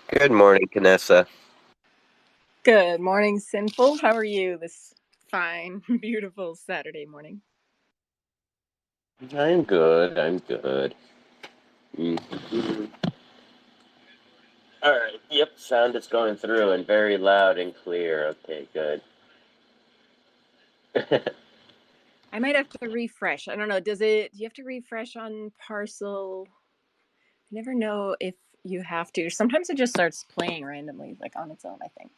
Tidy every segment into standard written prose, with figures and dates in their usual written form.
Good morning, Vanessa. Good morning, Sinful. How are you this fine, beautiful Saturday morning? I'm good. I'm good. Mhm. All right. Yep. Sound is going through and very loud and clear. Okay, good. I might have to refresh. I don't know. Do you have to refresh on Parcel? I never know if you have to. Sometimes it just starts playing randomly, like on its own, I think.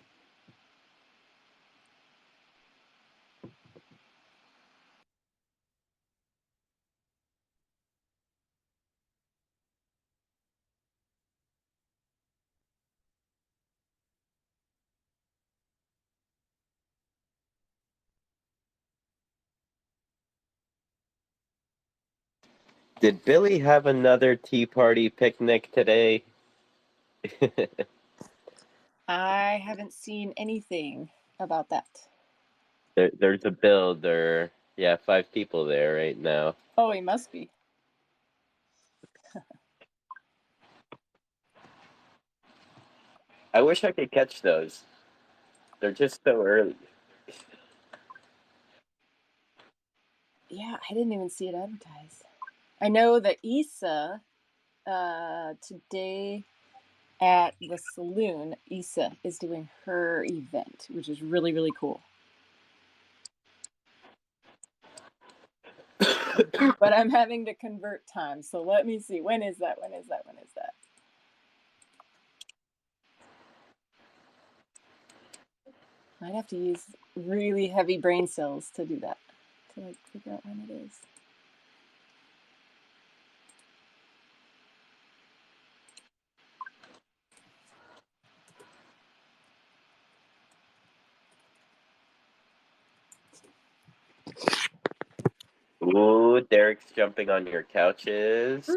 Did Billy have another tea party picnic today? I haven't seen anything about that. There's a builder. Yeah, 5 people there right now. Oh, he must be. I wish I could catch those. They're just so early. Yeah, I didn't even see it advertised. I know that today at the saloon, Issa is doing her event, which is really, really cool. But I'm having to convert time. So let me see. When is that? When is that? When is that? I'd have to use really heavy brain cells to do that, to like figure out when it is. Ooh, Derek's jumping on your couches.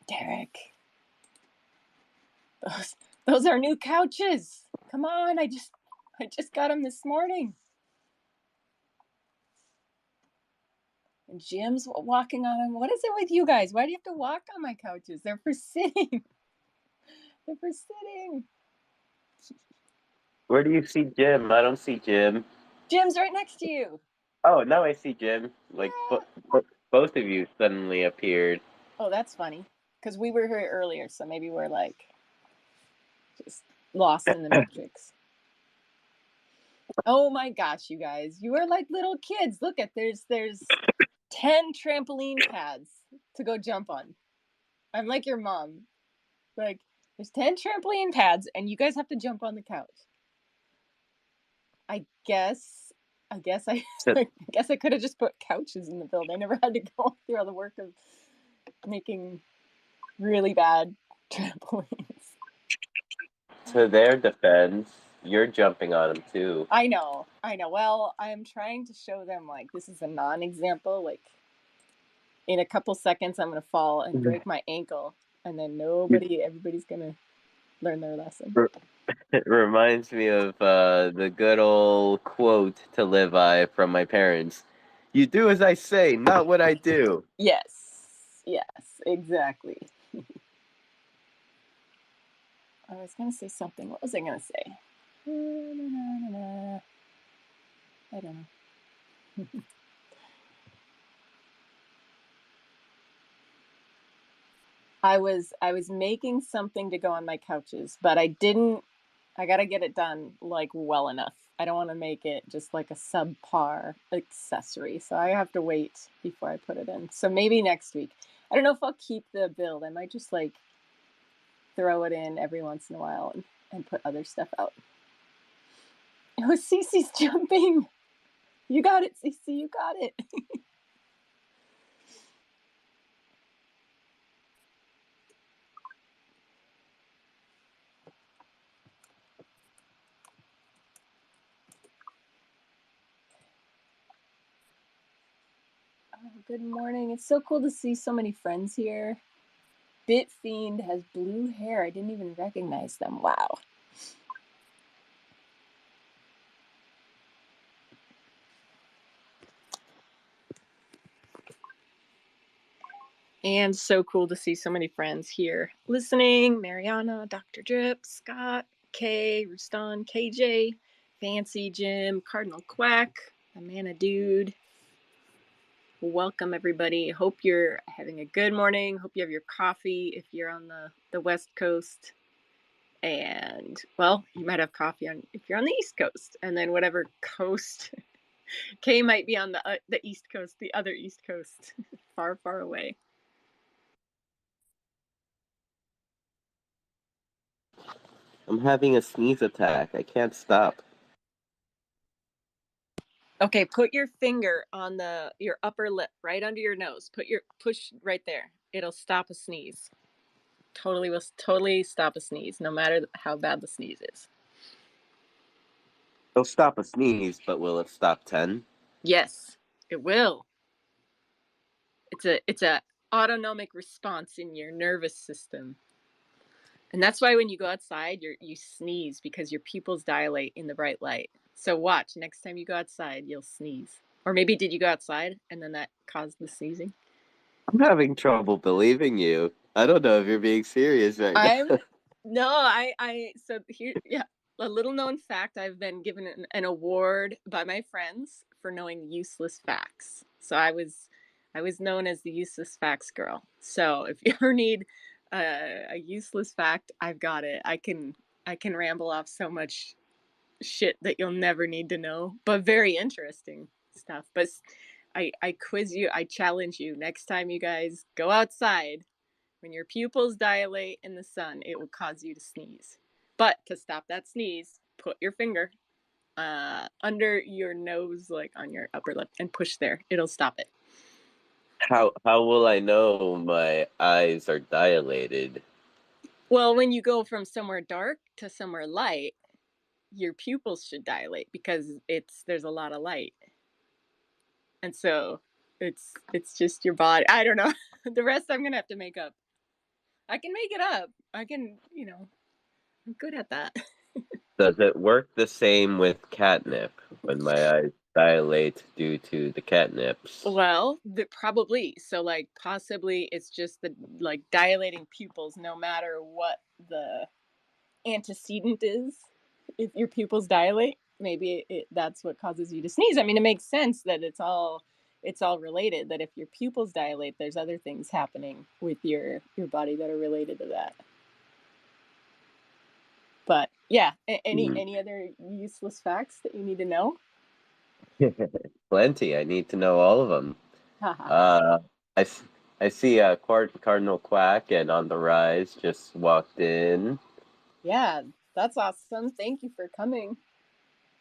Derek, those are new couches. Come on, I just got them this morning. And Jim's walking on them. What is it with you guys? Why do you have to walk on my couches? They're for sitting. They're for sitting. Where do you see Jim? I don't see Jim. Jim's right next to you. Oh, now I see Jim. Like Yeah. both of you suddenly appeared. Oh, that's funny. Because we were here earlier, so maybe we're like just lost in the matrix. Oh my gosh, you guys. You are like little kids. Look at there's 10 trampoline pads to go jump on. I'm like your mom. Like there's 10 trampoline pads and you guys have to jump on the couch. I guess I So, I guess I could have just put couches in the build. I never had to go through all the work of making really bad trampolines. to their defense, you're jumping on them too. I know. I know. Well, I'm trying to show them like this is a non-example. Like in a couple seconds, I'm gonna fall and break my ankle, and then everybody's gonna learn their lesson. It reminds me of the good old quote to live by from my parents. You do as I say, not what I do. Yes, exactly. I was gonna say something. What was I gonna say? I don't know. I was making something to go on my couches, but I didn't. I gotta get it done like well enough. I don't want to make it just like a subpar accessory, so I have to wait before I put it in. So maybe next week. I don't know if I'll keep the build. I might just like throw it in every once in a while and put other stuff out. Oh, Cece's jumping. You got it, Cece. You got it. Oh, good morning. It's so cool to see so many friends here. Bitfiend has blue hair. I didn't even recognize them. Wow. And so cool to see so many friends here listening. Mariana, Dr. Drip, Scott, Kay, Rustan, KJ, Fancy Jim, Cardinal Quack, Amanda Dude. Welcome, everybody. Hope you're having a good morning. Hope you have your coffee if you're on the West Coast. And, well, you might have coffee if you're on the East Coast. And then whatever coast. Kay might be on the East Coast, the other East Coast, far, far away. I'm having a sneeze attack. I can't stop. Okay, put your finger on your upper lip, right under your nose. Push right there. It'll stop a sneeze. Will totally stop a sneeze, no matter how bad the sneeze is. It'll stop a sneeze, but will it stop 10? Yes, it will. It's a autonomic response in your nervous system. And that's why when you go outside, you sneeze because your pupils dilate in the bright light. So watch, next time you go outside, you'll sneeze. Or maybe did you go outside and then that caused the sneezing? I'm having trouble believing you. I don't know if you're being serious right now. So here, yeah, a little known fact, I've been given an award by my friends for knowing useless facts. So I was known as the useless facts girl. So if you ever need a useless fact, I've got it. I can ramble off so much shit that you'll never need to know, but very interesting stuff. But I quiz you, I challenge you, next time you guys go outside, when your pupils dilate in the sun, it will cause you to sneeze. But to stop that sneeze, put your finger under your nose, like on your upper lip, and push there. It'll stop it. How will I know my eyes are dilated? Well, when you go from somewhere dark to somewhere light, your pupils should dilate because there's a lot of light. And so it's just your body. I don't know. The rest I'm gonna have to make up. I can make it up. I'm good at that. Does it work the same with catnip when my eyes dilate due to the catnips? Well, probably. So, like, possibly it's just the dilating pupils, no matter what the antecedent is. If your pupils dilate, maybe that's what causes you to sneeze. I mean, it makes sense that it's all related. That if your pupils dilate, there's other things happening with your body that are related to that. But yeah, any other useless facts that you need to know? Plenty. I need to know all of them. I see a Cardinal Quack and on the rise just walked in. Yeah, that's awesome. Thank you for coming.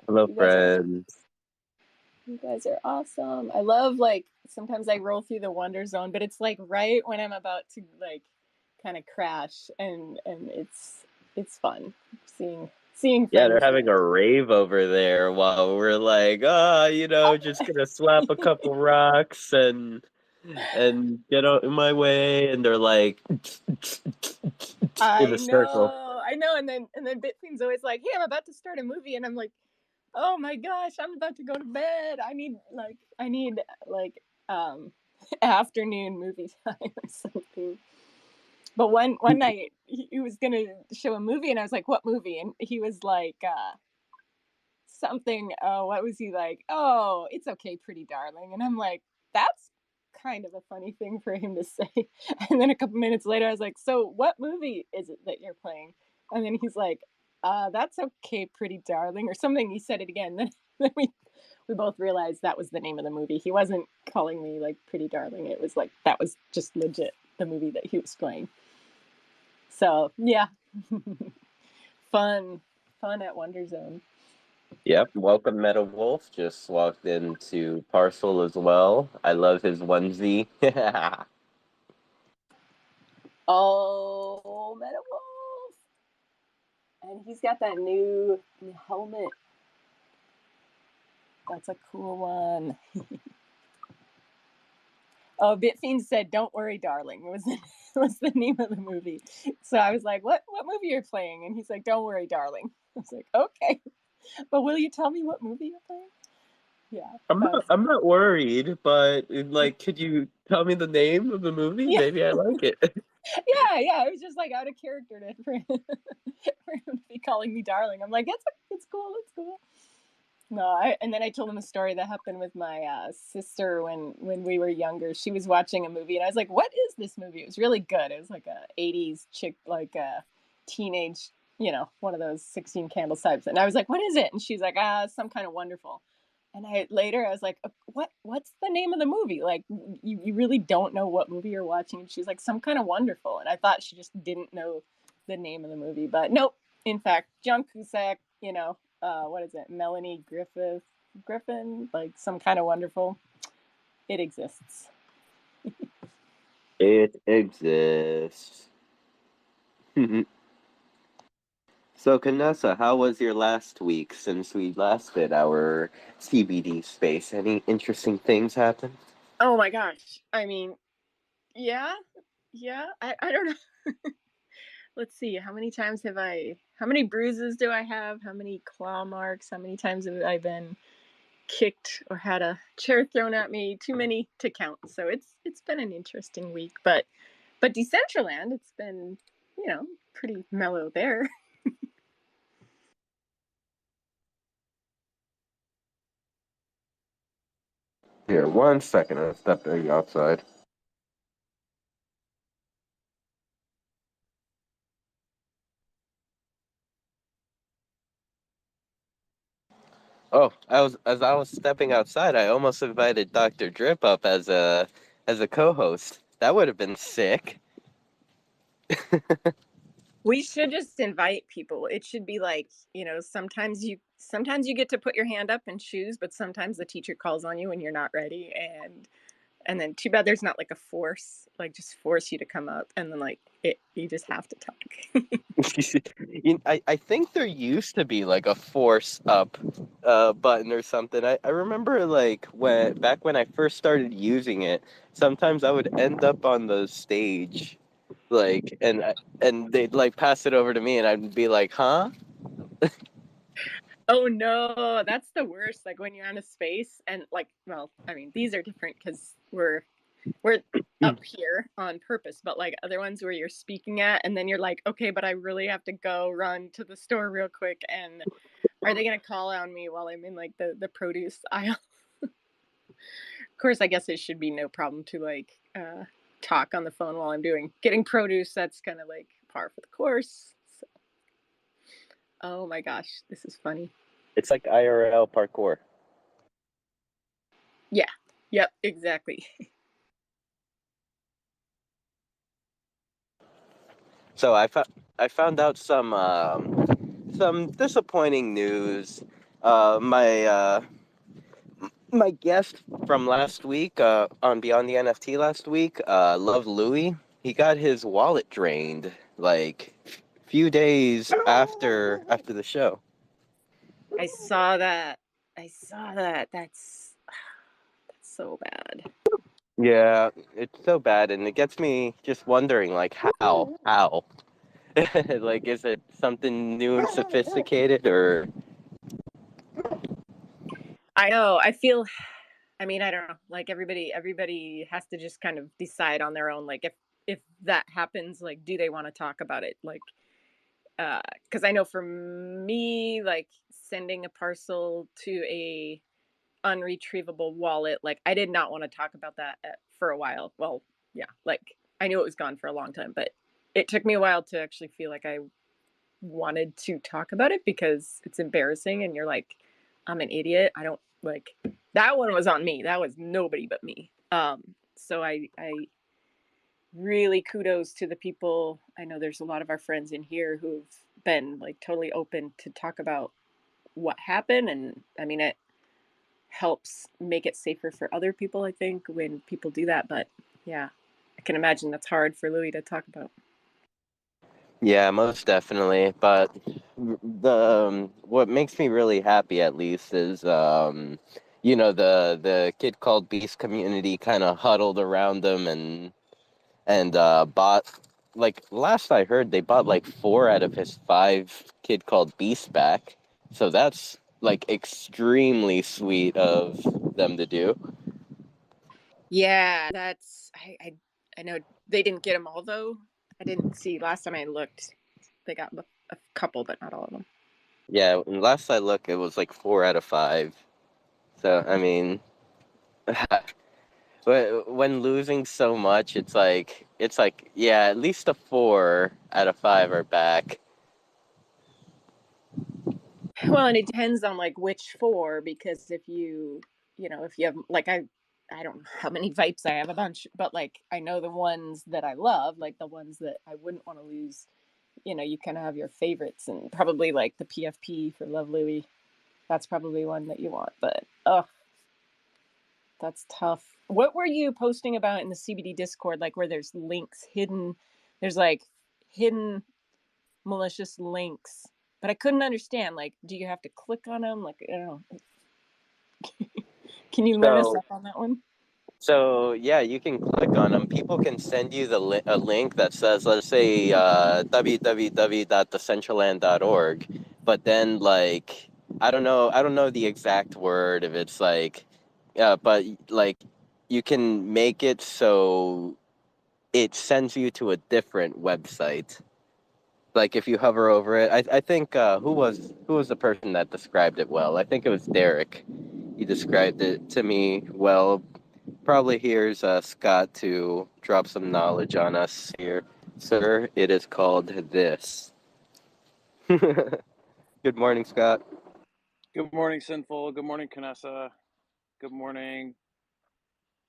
Hello, friends. You guys are awesome. I love, like, sometimes I roll through the Wonder Zone, but it's like right when I'm about to like kind of crash, and it's fun seeing friends. Yeah, they're having a rave over there while we're like, just gonna slap a couple rocks and get out of my way, and they're like in a circle. I know, and then Bitfiend's always like, "Hey, I'm about to start a movie," and I'm like, "Oh my gosh, I'm about to go to bed. I need afternoon movie time or something." But one night he was gonna show a movie, and I was like, "What movie?" And he was like, something. Oh, what was he like? "Oh, it's okay, pretty darling." And I'm like, "That's kind of a funny thing for him to say." And then a couple minutes later, I was like, "So, what movie is it that you're playing?" And then he's like, "That's okay, pretty darling," or something. He said it again. Then we both realized that was the name of the movie. He wasn't calling me like pretty darling. It was like that was just legit the movie that he was playing. So yeah, fun at Wonder Zone. Yep, welcome Meta Wolf. Just walked into Parcel as well. I love his onesie. Oh, Meta Wolf. And he's got that new helmet. That's a cool one. Oh, Bitfiend said, "Don't worry, darling." Was the name of the movie. So I was like, what movie you're playing? And he's like, "Don't worry, darling." I was like, okay. But will you tell me what movie you're playing? Yeah, I'm that was not worried, but like, could you tell me the name of the movie? yeah, Maybe I like it. yeah. It was just like out of character for him, for him to be calling me darling. I'm like, it's cool, it's cool. No, and then I told him a story that happened with my sister when we were younger. She was watching a movie, and I was like, "What is this movie?" It was really good. It was like a '80s chick, like a teenage, one of those 16 Candles types. And I was like, "What is it?" And she's like, Some Kind of Wonderful." And I was like, What's the name of the movie? Like, you really don't know what movie you're watching." And she's like, "Some Kind of Wonderful." And I thought she just didn't know the name of the movie, but nope. In fact, John Cusack, what is it? Melanie Griffin, like Some Kind of Wonderful. It exists. It exists. So, Kanessa, how was your last week since we last did our CBD space? Any interesting things happen? Oh my gosh. I mean, yeah, yeah. I don't know. Let's see. How many bruises do I have? How many claw marks? How many times have I been kicked or had a chair thrown at me? Too many to count. So it's been an interesting week, but Decentraland, it's been, pretty mellow there. Here, 1 second. I'm stepping outside. Oh, as I was stepping outside, I almost invited Dr. Drip up as a co-host. That would have been sick. We should just invite people. It should be like, sometimes you get to put your hand up and choose, but sometimes the teacher calls on you when you're not ready, and then too bad there's not like a force, like just force you to come up, and then like you just have to talk. I think there used to be like a force up button or something. I remember like when I first started using it, sometimes I would end up on the stage like and they'd like pass it over to me and I'd be like, "Huh?" Oh no, that's the worst. Like when you're on a space and like, well, I mean, these are different because we're up here on purpose, but like other ones where you're speaking at, and then you're like, okay, but I really have to go run to the store real quick, and are they gonna call on me while I'm in like the produce aisle? Of course, I guess it should be no problem to like talk on the phone while I'm getting produce. That's kind of like par for the course. So, oh my gosh, this is funny. It's like IRL parkour. Yeah. Yep. Exactly. So I found out some disappointing news. My guest from last week on Beyond the NFT last week, Love Louie, he got his wallet drained like few days after the show. I saw that. I saw that. That's so bad. Yeah, it's so bad, and it gets me just wondering, like, how, like, is it something new and sophisticated, or I know. I feel. I mean, I don't know. Like everybody has to just kind of decide on their own. Like if that happens, like, do they want to talk about it? Like, because I know for me, like sending a parcel to a unretrievable wallet, like I did not want to talk about that for a while. Well, yeah, like I knew it was gone for a long time, but it took me a while to actually feel like I wanted to talk about it because it's embarrassing, and you're like, I'm an idiot. I don't like that one was on me. That was nobody but me. So I really kudos to the people. I know there's a lot of our friends in here who've been like totally open to talk about what happened, and I mean it helps make it safer for other people, I think, when people do that. But yeah, I can imagine that's hard for Louis to talk about. yeah, most definitely. But the what makes me really happy, at least, is the kid called Beast community kind of huddled around him and bought, like, last I heard they bought like 4 out of his 5 kid called Beast back. So that's like extremely sweet of them to do. Yeah, that's I know they didn't get them all though. I didn't see last time I looked. They got a couple, but not all of them. Yeah, and last I looked, it was like 4 out of 5. So I mean, when losing so much, it's like yeah, at least a 4 out of 5 are back. Well, and it depends on like which four, because if if you have like I don't know how many vipes I have, a bunch, but like I know the ones that I love, like the ones that I wouldn't want to lose. You kind of have your favorites, and probably like the PFP for Love Louie. That's probably one that you want, but oh, that's tough. What were you posting about in the CBD Discord? Like where there's links hidden, there's like hidden malicious links, but I couldn't understand. Like, do you have to click on them? Like, I don't know. Can you let us So up on that one? So yeah, you can click on them. People can send you a link that says, let's say, www.decentraland.org, but then like I don't know the exact word if it's like, but like you can make it so it sends you to a different website. Like if you hover over it, I think who was the person that described it well? I think it was Derek. He described it to me well. Probably here's Scott to drop some knowledge on us here. Sir, it is called this. Good morning, Scott. Good morning, Sinful. Good morning, Canessa. Good morning,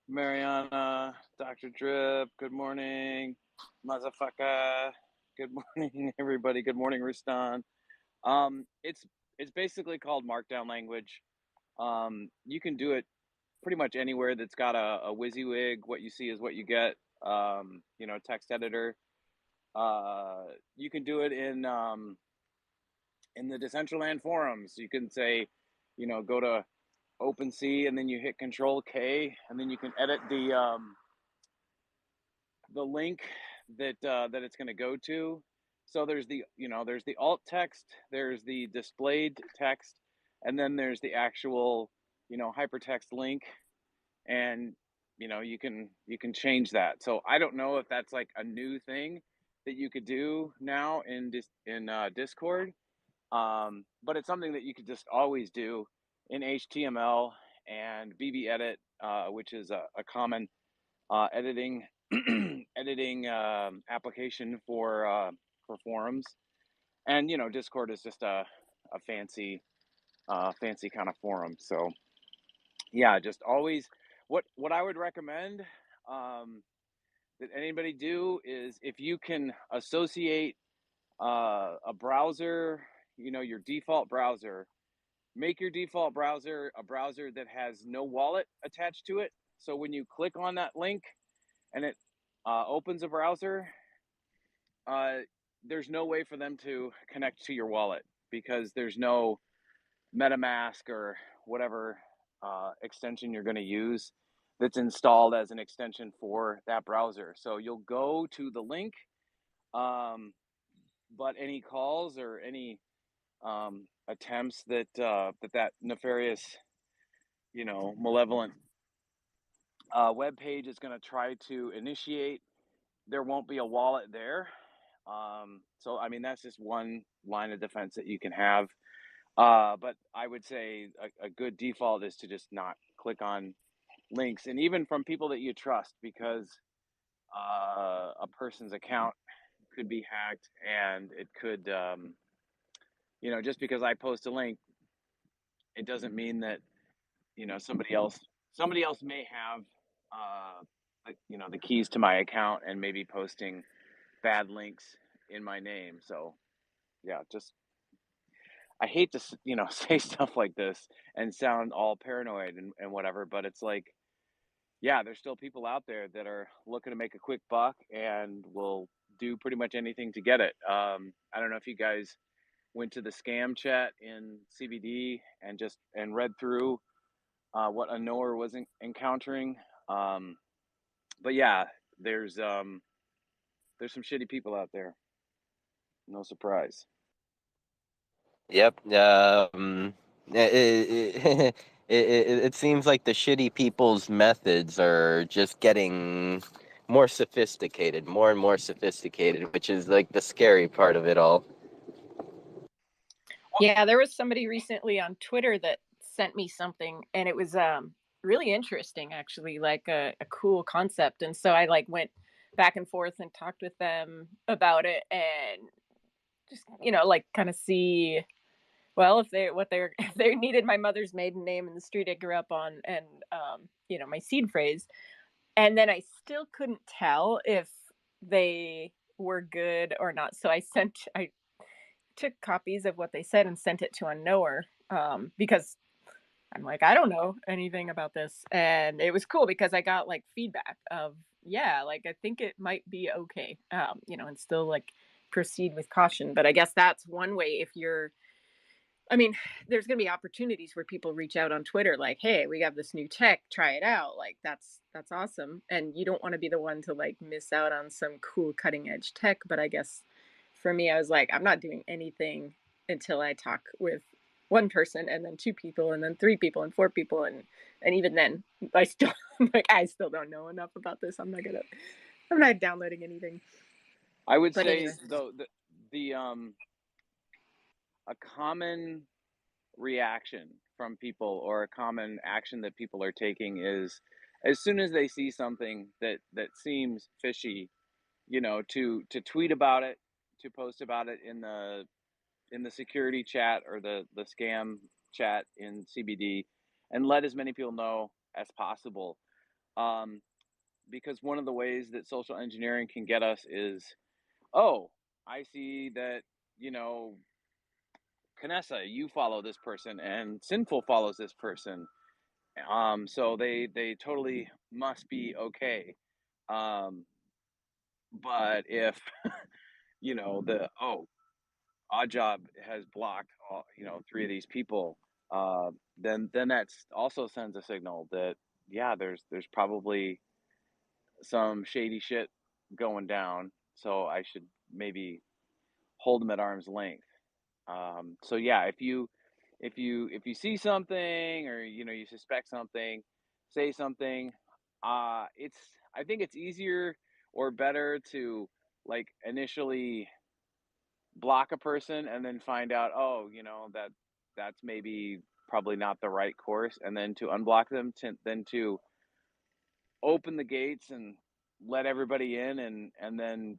Mariana, Dr. Drip. Good morning, Mazafaka. Good morning, everybody. Good morning, Rustan. It's basically called Markdown language. You can do it pretty much anywhere that's got a WYSIWYG. What you see is what you get. Text editor. You can do it in the Decentraland forums. You can say, go to OpenSea, and then you hit Control K, and then you can edit the link that it's going to go to. So there's the alt text, there's the displayed text, and then there's the actual hypertext link, and you can change that. So I don't know if that's like a new thing that you could do now in Discord, but it's something that you could just always do in HTML and BBEdit, which is a common editing editing application for forums. And Discord is just a fancy kind of forum. So yeah, just always what I would recommend that anybody do is, if you can associate a browser, your default browser, make your default browser a browser that has no wallet attached to it. So when you click on that link and it opens a browser, there's no way for them to connect to your wallet, because there's no MetaMask or whatever extension you're going to use that's installed as an extension for that browser. So you'll go to the link, but any calls or any attempts that nefarious, malevolent web page is going to try to initiate, there won't be a wallet there. So I mean, that's just one line of defense that you can have. But I would say a good default is to just not click on links, and even from people that you trust, because a person's account could be hacked, and it could, just because I post a link, it doesn't mean that somebody else may have the keys to my account and maybe posting bad links in my name. So yeah, just, I hate to say stuff like this and sound all paranoid and whatever, but it's like, yeah, there's still people out there that are looking to make a quick buck and will do pretty much anything to get it. I don't know if you guys went to the scam chat in CBD and read through what Anor was encountering. But yeah, there's some shitty people out there. No surprise. Yep. It seems like the shitty people's methods are just getting more sophisticated, more and more sophisticated, which is like the scary part of it all. Yeah, there was somebody recently on Twitter that sent me something, and it was really interesting, actually, like a cool concept. And so I like went back and forth and talked with them about it, and just like kind of see, well, if they what they're if they needed my mother's maiden name and the street I grew up on, and my seed phrase. And then I still couldn't tell if they were good or not. So I took copies of what they said and sent it to a knower, because I'm like, I don't know anything about this. And it was cool because I got like feedback of, yeah, like I think it might be okay, and still like proceed with caution. But I guess that's one way. If you're, I mean, there's going to be opportunities where people reach out on Twitter like, "Hey, we have this new tech, try it out." Like that's awesome. And you don't want to be the one to like miss out on some cool cutting edge tech, but I guess for me I was like, I'm not doing anything until I talk with one person, and then two people, and then three people, and four people, and even then I still like I still don't know enough about this. I'm not downloading anything. I would But say anyway. though the a common reaction from people, or a common action that people are taking, is as soon as they see something that seems fishy, to tweet about it, to post about it in the security chat, or the scam chat in CBD, and let as many people know as possible. Um, because one of the ways that social engineering can get us is, oh, I see that, you know, Canessa, you follow this person, and Sinful follows this person. So they totally must be okay. Um, but if the Odd Job has blocked three of these people, then that's also sends a signal that, yeah, there's probably some shady shit going down. So I should maybe hold them at arm's length. So yeah, if you see something, or you suspect something, say something. It's I think it's easier or better to like initially block a person, and then find out, oh, that's maybe probably not the right course, and then to unblock them, then to open the gates and let everybody in, and then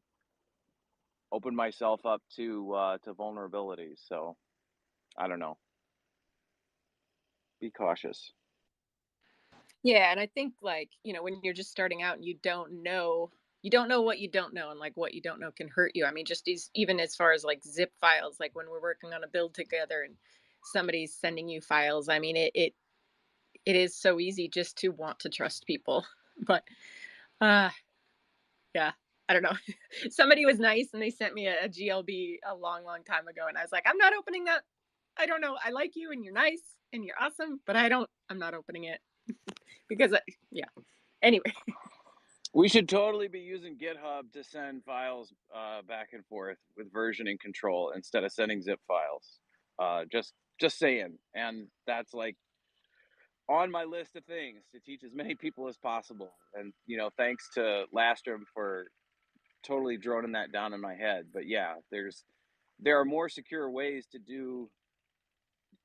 open myself up to vulnerabilities. So I don't know. Be cautious. Yeah, and I think like, when you're just starting out and you don't know what you don't know, and like what you don't know can hurt you. I mean, just even as far as like zip files, like when we're working on a build together and somebody's sending you files, I mean, it is so easy just to want to trust people. But uh yeah, I don't know. Somebody was nice and they sent me a GLB a long, long time ago, and I was like, I'm not opening that. I don't know. I like you and you're nice and you're awesome, but I'm not opening it because yeah. Anyway. We should totally be using GitHub to send files back and forth with versioning control, instead of sending zip files. Just saying. And that's like on my list of things to teach as many people as possible. And thanks to Lastrom for totally droning that down in my head. But yeah, there are more secure ways to do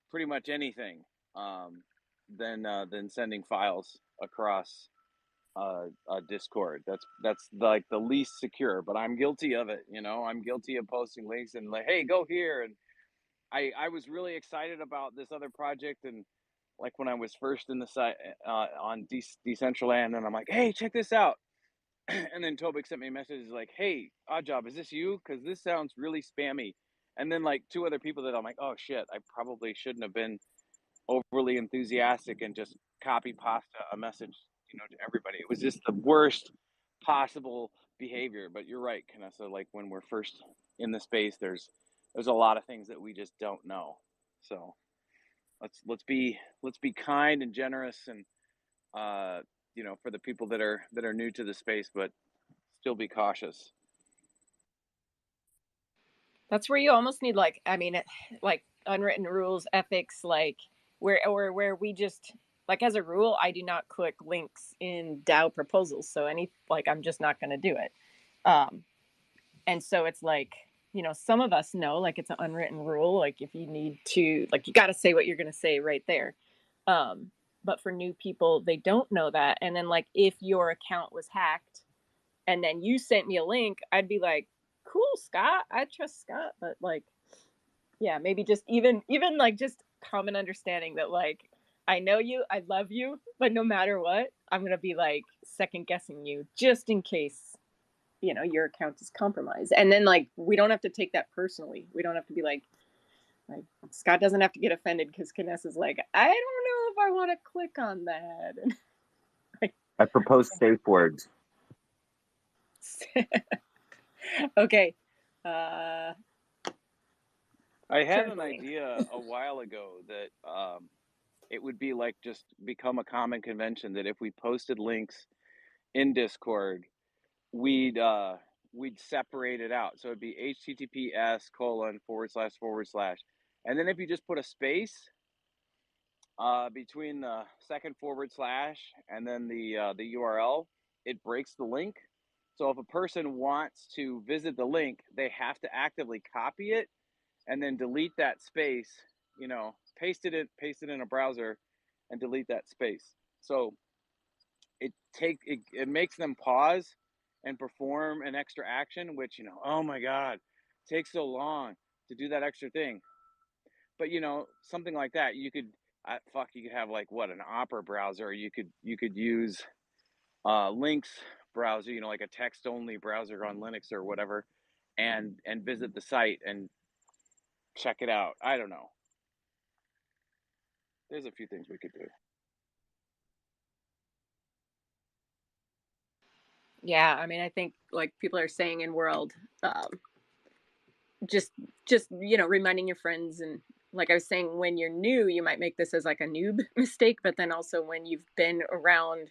pretty much anything, um, than sending files across Discord. That's like the least secure, but I'm guilty of it. I'm guilty of posting links and like, hey, go here. And I was really excited about this other project, and like when I was first in the site on Decentraland, and I'm like, hey, check this out. And then Tobik sent me a message like, hey, Oddjob, is this you? Because this sounds really spammy. And then like two other people that I'm like, oh shit, I probably shouldn't have been overly enthusiastic and just copy pasta a message, to everybody. It was just the worst possible behavior. But you're right, Vanessa. Like when we're first in the space, there's a lot of things that we just don't know. So let's be kind and generous, and for the people that are new to the space, but still be cautious. That's where you almost need like, I mean, like unwritten rules, ethics, like where we just like as a rule, I do not click links in DAO proposals. So I'm just not going to do it. And so it's like, some of us know, like, it's an unwritten rule. Like, if you need to, like, you got to say what you're going to say right there. But for new people, they don't know that. And then, like, if your account was hacked and then you sent me a link, I'd be like, cool, Scott, I trust Scott. But, like, yeah, maybe just even like just common understanding that, like, I know you, I love you, but no matter what, I'm going to be like second guessing you just in case, your account is compromised. And then, like, we don't have to take that personally. We don't have to be like Scott doesn't have to get offended because Kness is like, I don't know if I want to click on that. I propose safe words. Okay. I had an idea a while ago that it would be like just become a common convention that if we posted links in Discord, we'd separate it out. So it'd be https:// and then if you just put a space between the second / and then the URL, it breaks the link. So if a person wants to visit the link, they have to actively copy it and then delete that space, paste it in a browser and delete that space. So it makes them pause and perform an extra action, which, oh my God, takes so long to do that extra thing. But, something like that, you could have like an Opera browser. You could use Lynx browser, like a text only browser on Linux or whatever, and visit the site and check it out. I don't know. There's a few things we could do. Yeah, I mean, I think, like people are saying in World, just reminding your friends, and like I was saying, when you're new, you might make this as like a noob mistake, but then also when you've been around,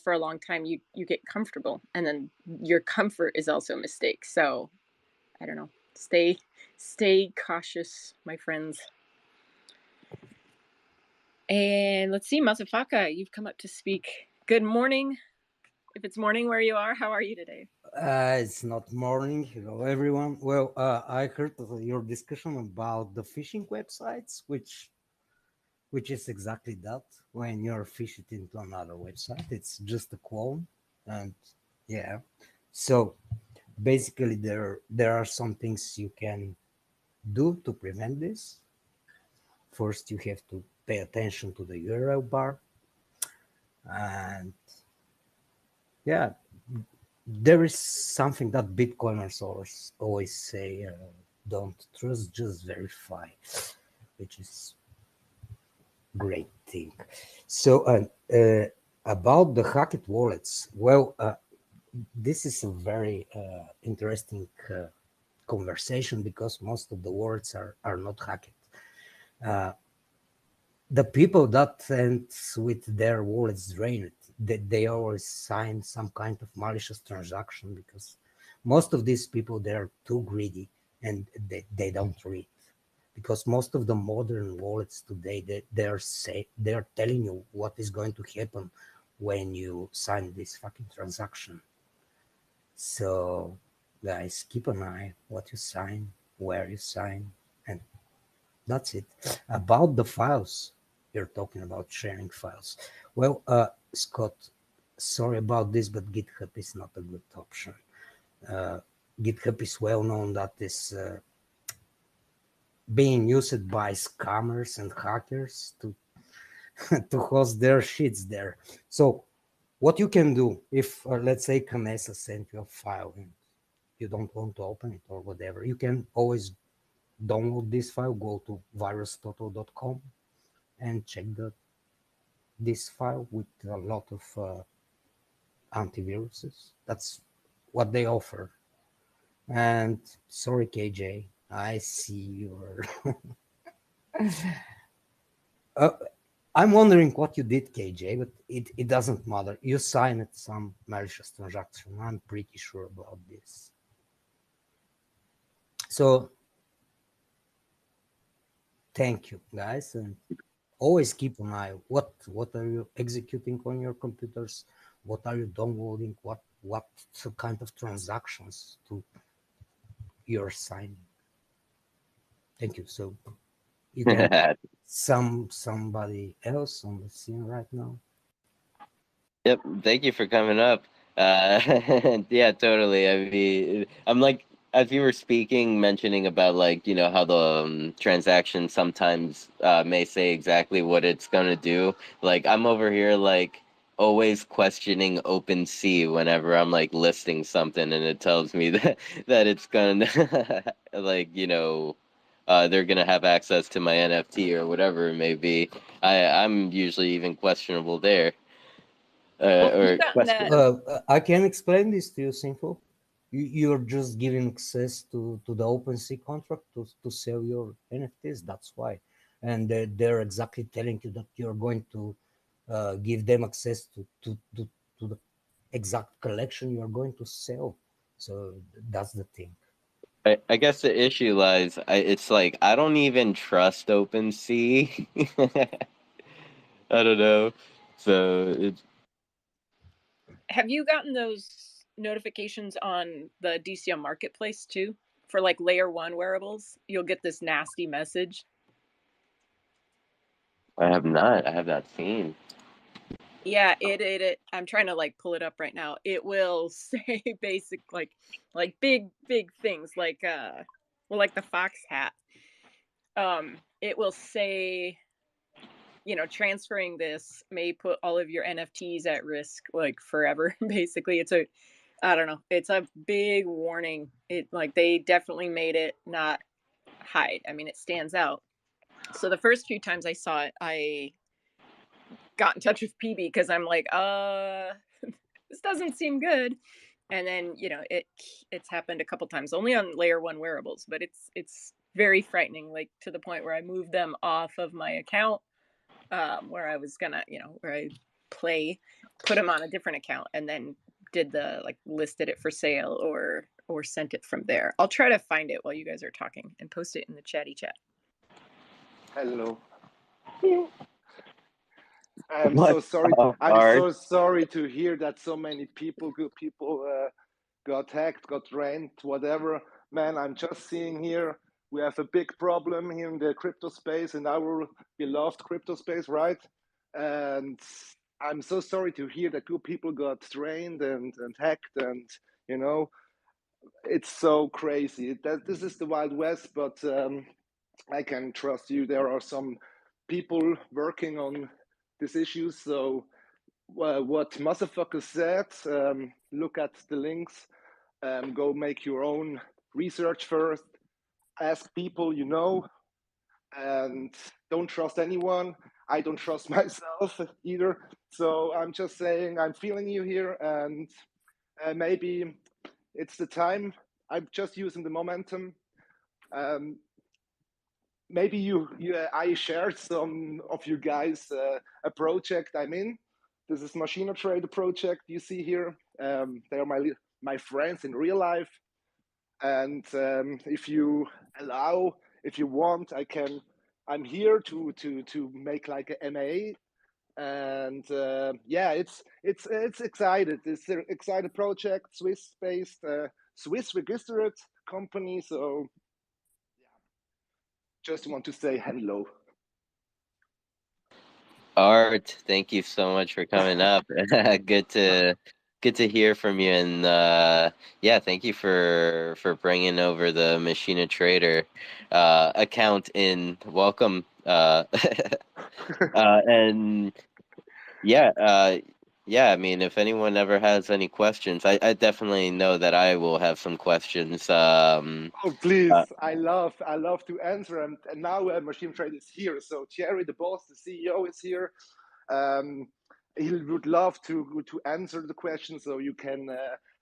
for a long time, you get comfortable, and then your comfort is also a mistake. So I don't know. Stay cautious, my friends. And let's see, Mazafaka, you've come up to speak. Good morning. If it's morning where you are, how are you today? It's not morning. Hello, everyone. Well, I heard your discussion about the phishing websites, which is exactly that. When you're phished into another website, it's just a clone, and yeah. So basically, there are some things you can do to prevent this. First, you have to pay attention to the URL bar, and yeah, there is something that Bitcoiners always say: don't trust, just verify, which is great thing. So about the hacked wallets, well, this is a very interesting conversation because most of the wallets are not hacked. The people that end with their wallets drained, they always sign some kind of malicious transaction because most of these people, they're too greedy and they don't read. Because most of the modern wallets today, they're telling you what is going to happen when you sign this fucking transaction. So guys, keep an eye what you sign, where you sign, and that's it. About the files, you're talking about sharing files. Well, Scott, sorry about this, but GitHub is not a good option. GitHub is well known that is being used by scammers and hackers to to host their shits there. So what you can do if, let's say, Canessa sent you a file and you don't want to open it or whatever, you can always download this file, go to virustotal.com and check this file with a lot of antiviruses. That's what they offer. And sorry, KJ, I see your I'm wondering what you did, KJ, but it doesn't matter. You signed some malicious transaction. I'm pretty sure about this. So Thank you, guys, and always keep an eye. What are you executing on your computers? What are you downloading? What kind of transactions to you're signing? Thank you. So you can somebody else on the scene right now. Yep, thank you for coming up. Yeah, totally. I mean, I'm like, as you were speaking, mentioning about like, how the transaction sometimes may say exactly what it's gonna do. Like, I'm over here like always questioning OpenSea whenever I'm like listing something and it tells me that it's gonna like, they're gonna have access to my NFT or whatever it may be. I'm usually even questionable there. Well, you've Or gotten question. that. I can explain this to you simple. You're just giving access to the OpenSea contract to sell your NFTs. That's why, and they're exactly telling you that you're going to give them access to the exact collection you're going to sell. So that's the thing. I guess the issue lies. It's like I don't even trust OpenSea. I don't know. So it's Have you gotten those notifications on the DCM marketplace too? For like layer one wearables, you'll get this nasty message. I have not. I have not seen. Yeah, it I'm trying to like pull it up right now. It will say basic like big things like well like the fox hat. It will say, transferring this may put all of your NFTs at risk like forever. Basically, I don't know, it's a big warning. It like they definitely made it not hide. I mean, it stands out. So the first few times I saw it, I got in touch with PB because I'm like, this doesn't seem good. And then it's happened a couple times, only on layer one wearables, but it's very frightening, like to the point where I moved them off of my account, where I was gonna, where I play, put them on a different account, and then did the like listed it for sale or sent it from there. I'll try to find it while you guys are talking and post it in the chatty chat. Hello. I'm What so sorry. I'm art? so sorry to hear that so many good people got hacked, got rent, whatever. Man, I'm just seeing here we have a big problem here in the crypto space, in our beloved crypto space, right? And I'm so sorry to hear that good people got drained and hacked, and you know, it's so crazy. That this is the Wild West, but I can trust you. There are some people working on these issues. So what motherfucker said, look at the links, go make your own research first, ask people you know, and don't trust anyone. I don't trust myself either. So I'm just saying I'm feeling you here, and maybe it's the time. I'm just using the momentum. Um, maybe I shared some of you guys a project I'm in. This is Machina Trader project you see here. They are my friends in real life, and if you allow, if you want, I'm here to make like a MA, and yeah, it's excited. It's an excited project, Swiss based, Swiss registered company. So just want to say hello. Art, thank you so much for coming up. Good to hear from you, and yeah, thank you for bringing over the Machina Trader account in. Welcome, and yeah, yeah. I mean, if anyone ever has any questions, I definitely know that I will have some questions. Oh, please. I love to answer. And now Machine Trade is here. So Thierry, the boss, the CEO is here. Um, he would love to answer the question so you can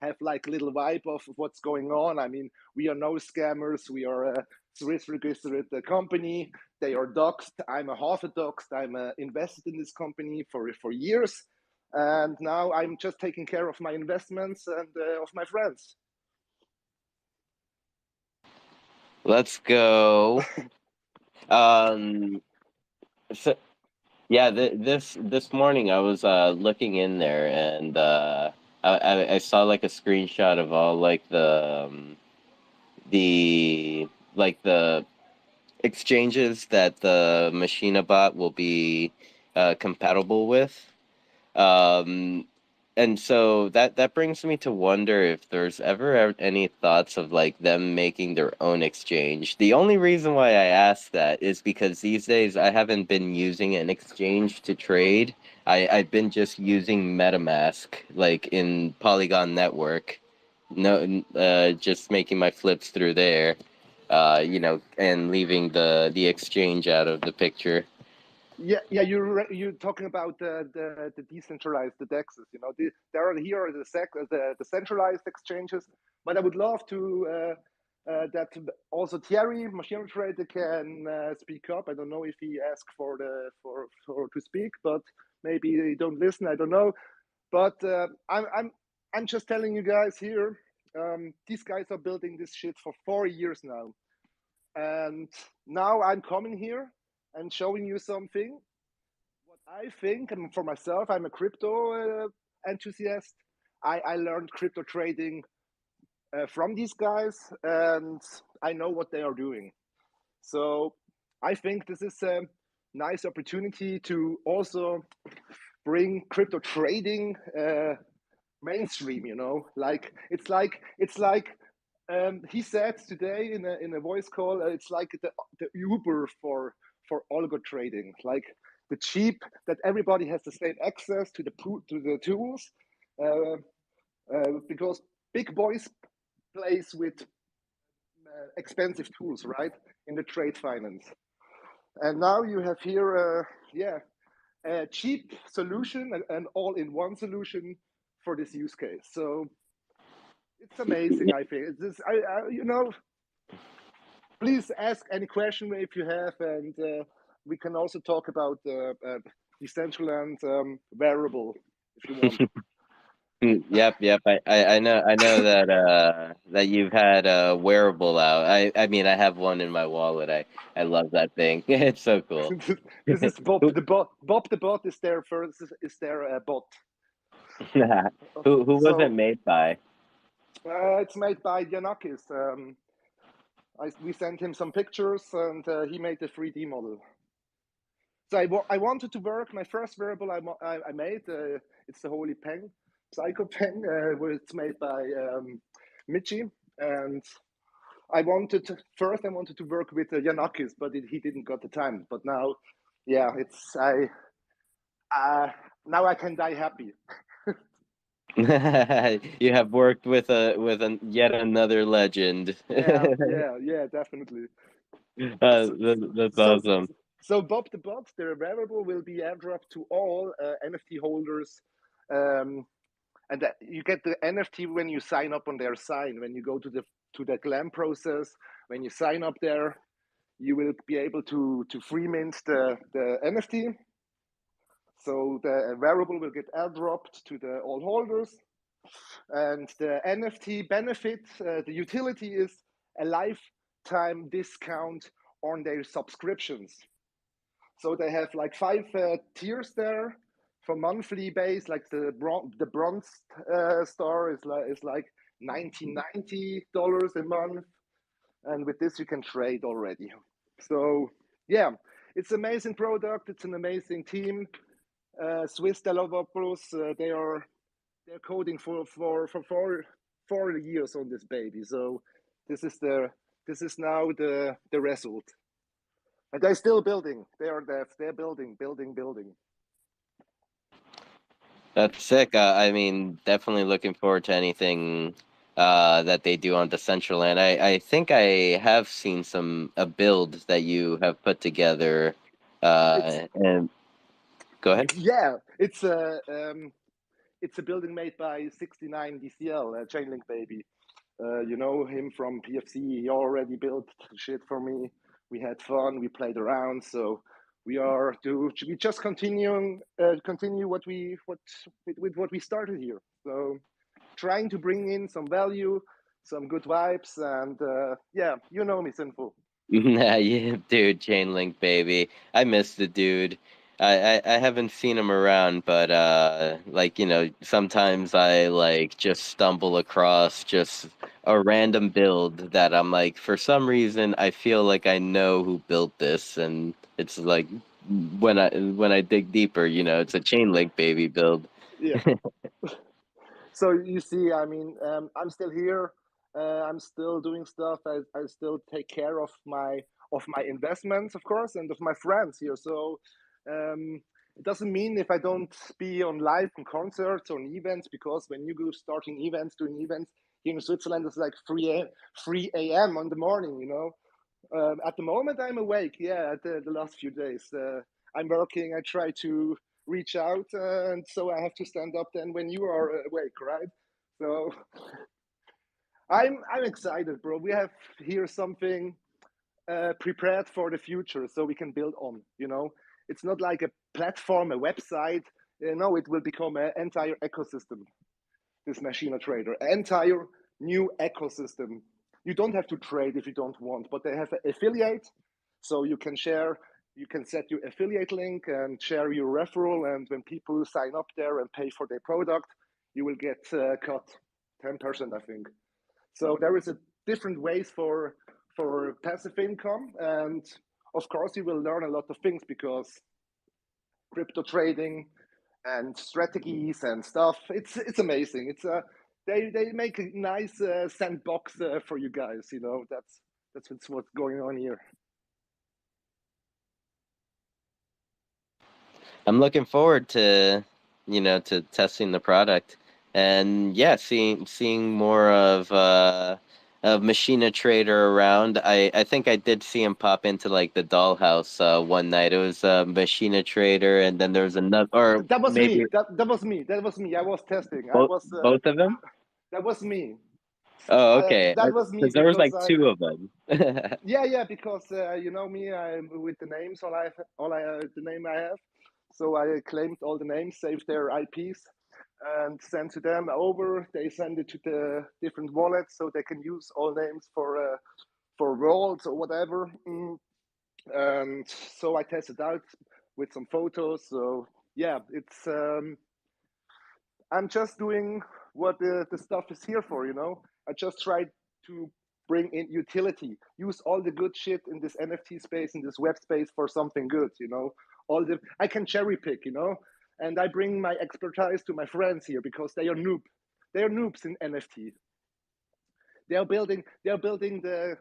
have like a little vibe of what's going on. I mean, we are no scammers. We are a Swiss registered company. They are doxed. I'm a half a doxed. I'm invested in this company for years. And now I'm just taking care of my investments and of my friends. let's go. Um, so yeah, this morning I was looking in there and I saw like a screenshot of all like the like the exchanges that the Machinabot will be compatible with. Um, and so that brings me to wonder if there's ever any thoughts of like them making their own exchange. The only reason why I ask that is because these days I haven't been using an exchange to trade. I've been just using MetaMask like in Polygon Network. No, just making my flips through there. And leaving the exchange out of the picture. Yeah, you're talking about the decentralized, the DEXs. You know, there are here the centralized exchanges, but I would love to that also Thierry, machine trader, can speak up. I don't know if he asked for to speak, but maybe they don't listen. I don't know, but I'm just telling you guys here. These guys are building this shit for 4 years now, and now I'm coming here and showing you something what I think. And for myself, I'm a crypto enthusiast. I learned crypto trading from these guys, and I know what they are doing. So I think this is a nice opportunity to also bring crypto trading mainstream. You know, like it's like he said today in a voice call, it's like the Uber for algo trading, like the cheap that everybody has the same access to the tools, uh, because big boys plays with expensive tools, right, in the trade finance. And now you have here, a cheap solution, an all-in-one solution for this use case. So it's amazing. I think it's this. Please ask any question if you have, and we can also talk about Decentraland variable if you want. Yep. I know that you've had a wearable out. I mean I have one in my wallet. I love that thing. It's so cool. This is Bob Who the bot. Bob the bot is their first. Is their bot. who was it So made by? it's made by Yanakis. We sent him some pictures, and he made the 3D model. So I wanted to work. My first variable I made, it's the Holy Peng, Psycho Peng, where it's made by Michi. And I wanted to work with Yanakis, but he didn't got the time. But now, yeah, now I can die happy. You have worked with yet another legend. Yeah, definitely. So, That's so, awesome. so Bob the Bot, the variable will be airdropped to all NFT holders, um, and you get the NFT when you sign up on their sign. When you go to the glam process, when you sign up there, you will be able to free mint the NFT. So the variable will get airdropped to the all holders, and the NFT benefit, the utility is a lifetime discount on their subscriptions. So they have like 5 tiers there for monthly base. Like the bronze star is like $1990 a month, and with this you can trade already. So yeah, it's an amazing product. It's an amazing team. Swiss Developers, they're coding for 4 years on this baby. So this is now the result. And they're still building. They are devs. They're building. That's sick. I mean, definitely looking forward to anything that they do on Decentraland. I think I have seen a build that you have put together. It's And go ahead. yeah. It's a building made by 69 DCL, Chainlink baby. You know him from PFC. He already built shit for me. We had fun. We played around. So we just continue with what we started here. So trying to bring in some value, some good vibes, and yeah, you know me, Sinful. Nah, yeah, dude, Chainlink baby. I miss the dude. I haven't seen him around, but like, sometimes I like just stumble across just a random build that I'm like, for some reason I feel like I know who built this, and it's like when I dig deeper, it's a Chainlink baby build. Yeah. So you see, I mean, I'm still here. I'm still doing stuff. I still take care of my investments, of course, and of my friends here. So it doesn't mean if I don't be on live on concerts or on events, because when you go starting events, doing events here in Switzerland, it's like 3 a.m. on the morning, you know. At the moment, I'm awake. Yeah, the last few days, I'm working. I try to reach out, and so I have to stand up then when you are awake, right? So I'm excited, bro. We have here something prepared for the future, so we can build on. You know, it's not like a platform, a website. You know, it will become an entire ecosystem. This machine trader, entire new ecosystem. You don't have to trade if you don't want, but they have an affiliate, so you can share. You can set your affiliate link and share your referral, and when people sign up there and pay for their product, you will get cut 10%, I think. So there is a different ways for passive income, and of course you will learn a lot of things because crypto trading and strategies and stuff. It's amazing. They make a nice sandbox for you guys. You know, that's what's going on here. I'm looking forward to testing the product, and yeah, seeing more of Machina Trader around. I think I did see him pop into like the dollhouse one night. It was Machina Trader, and then there was another, or That was maybe me. That was me. That was me. I was testing. I both was. both of them. That was me. Oh, okay. That was me Because there was because like I. two of them. Yeah, because you know me. I with the names. All I the name I have. So I claimed all the names, saved their IPs, and sent to them over. They send it to the different wallets so they can use all names for worlds or whatever. And so I tested out with some photos. So yeah, it's I'm just doing what the stuff is here for. You know, I just tried to bring in utility, use all the good shit in this NFT space, in this web space for something good. You know, all the I can cherry pick. You know, and I bring my expertise to my friends here because they are noob. They are noobs in NFT. They are building the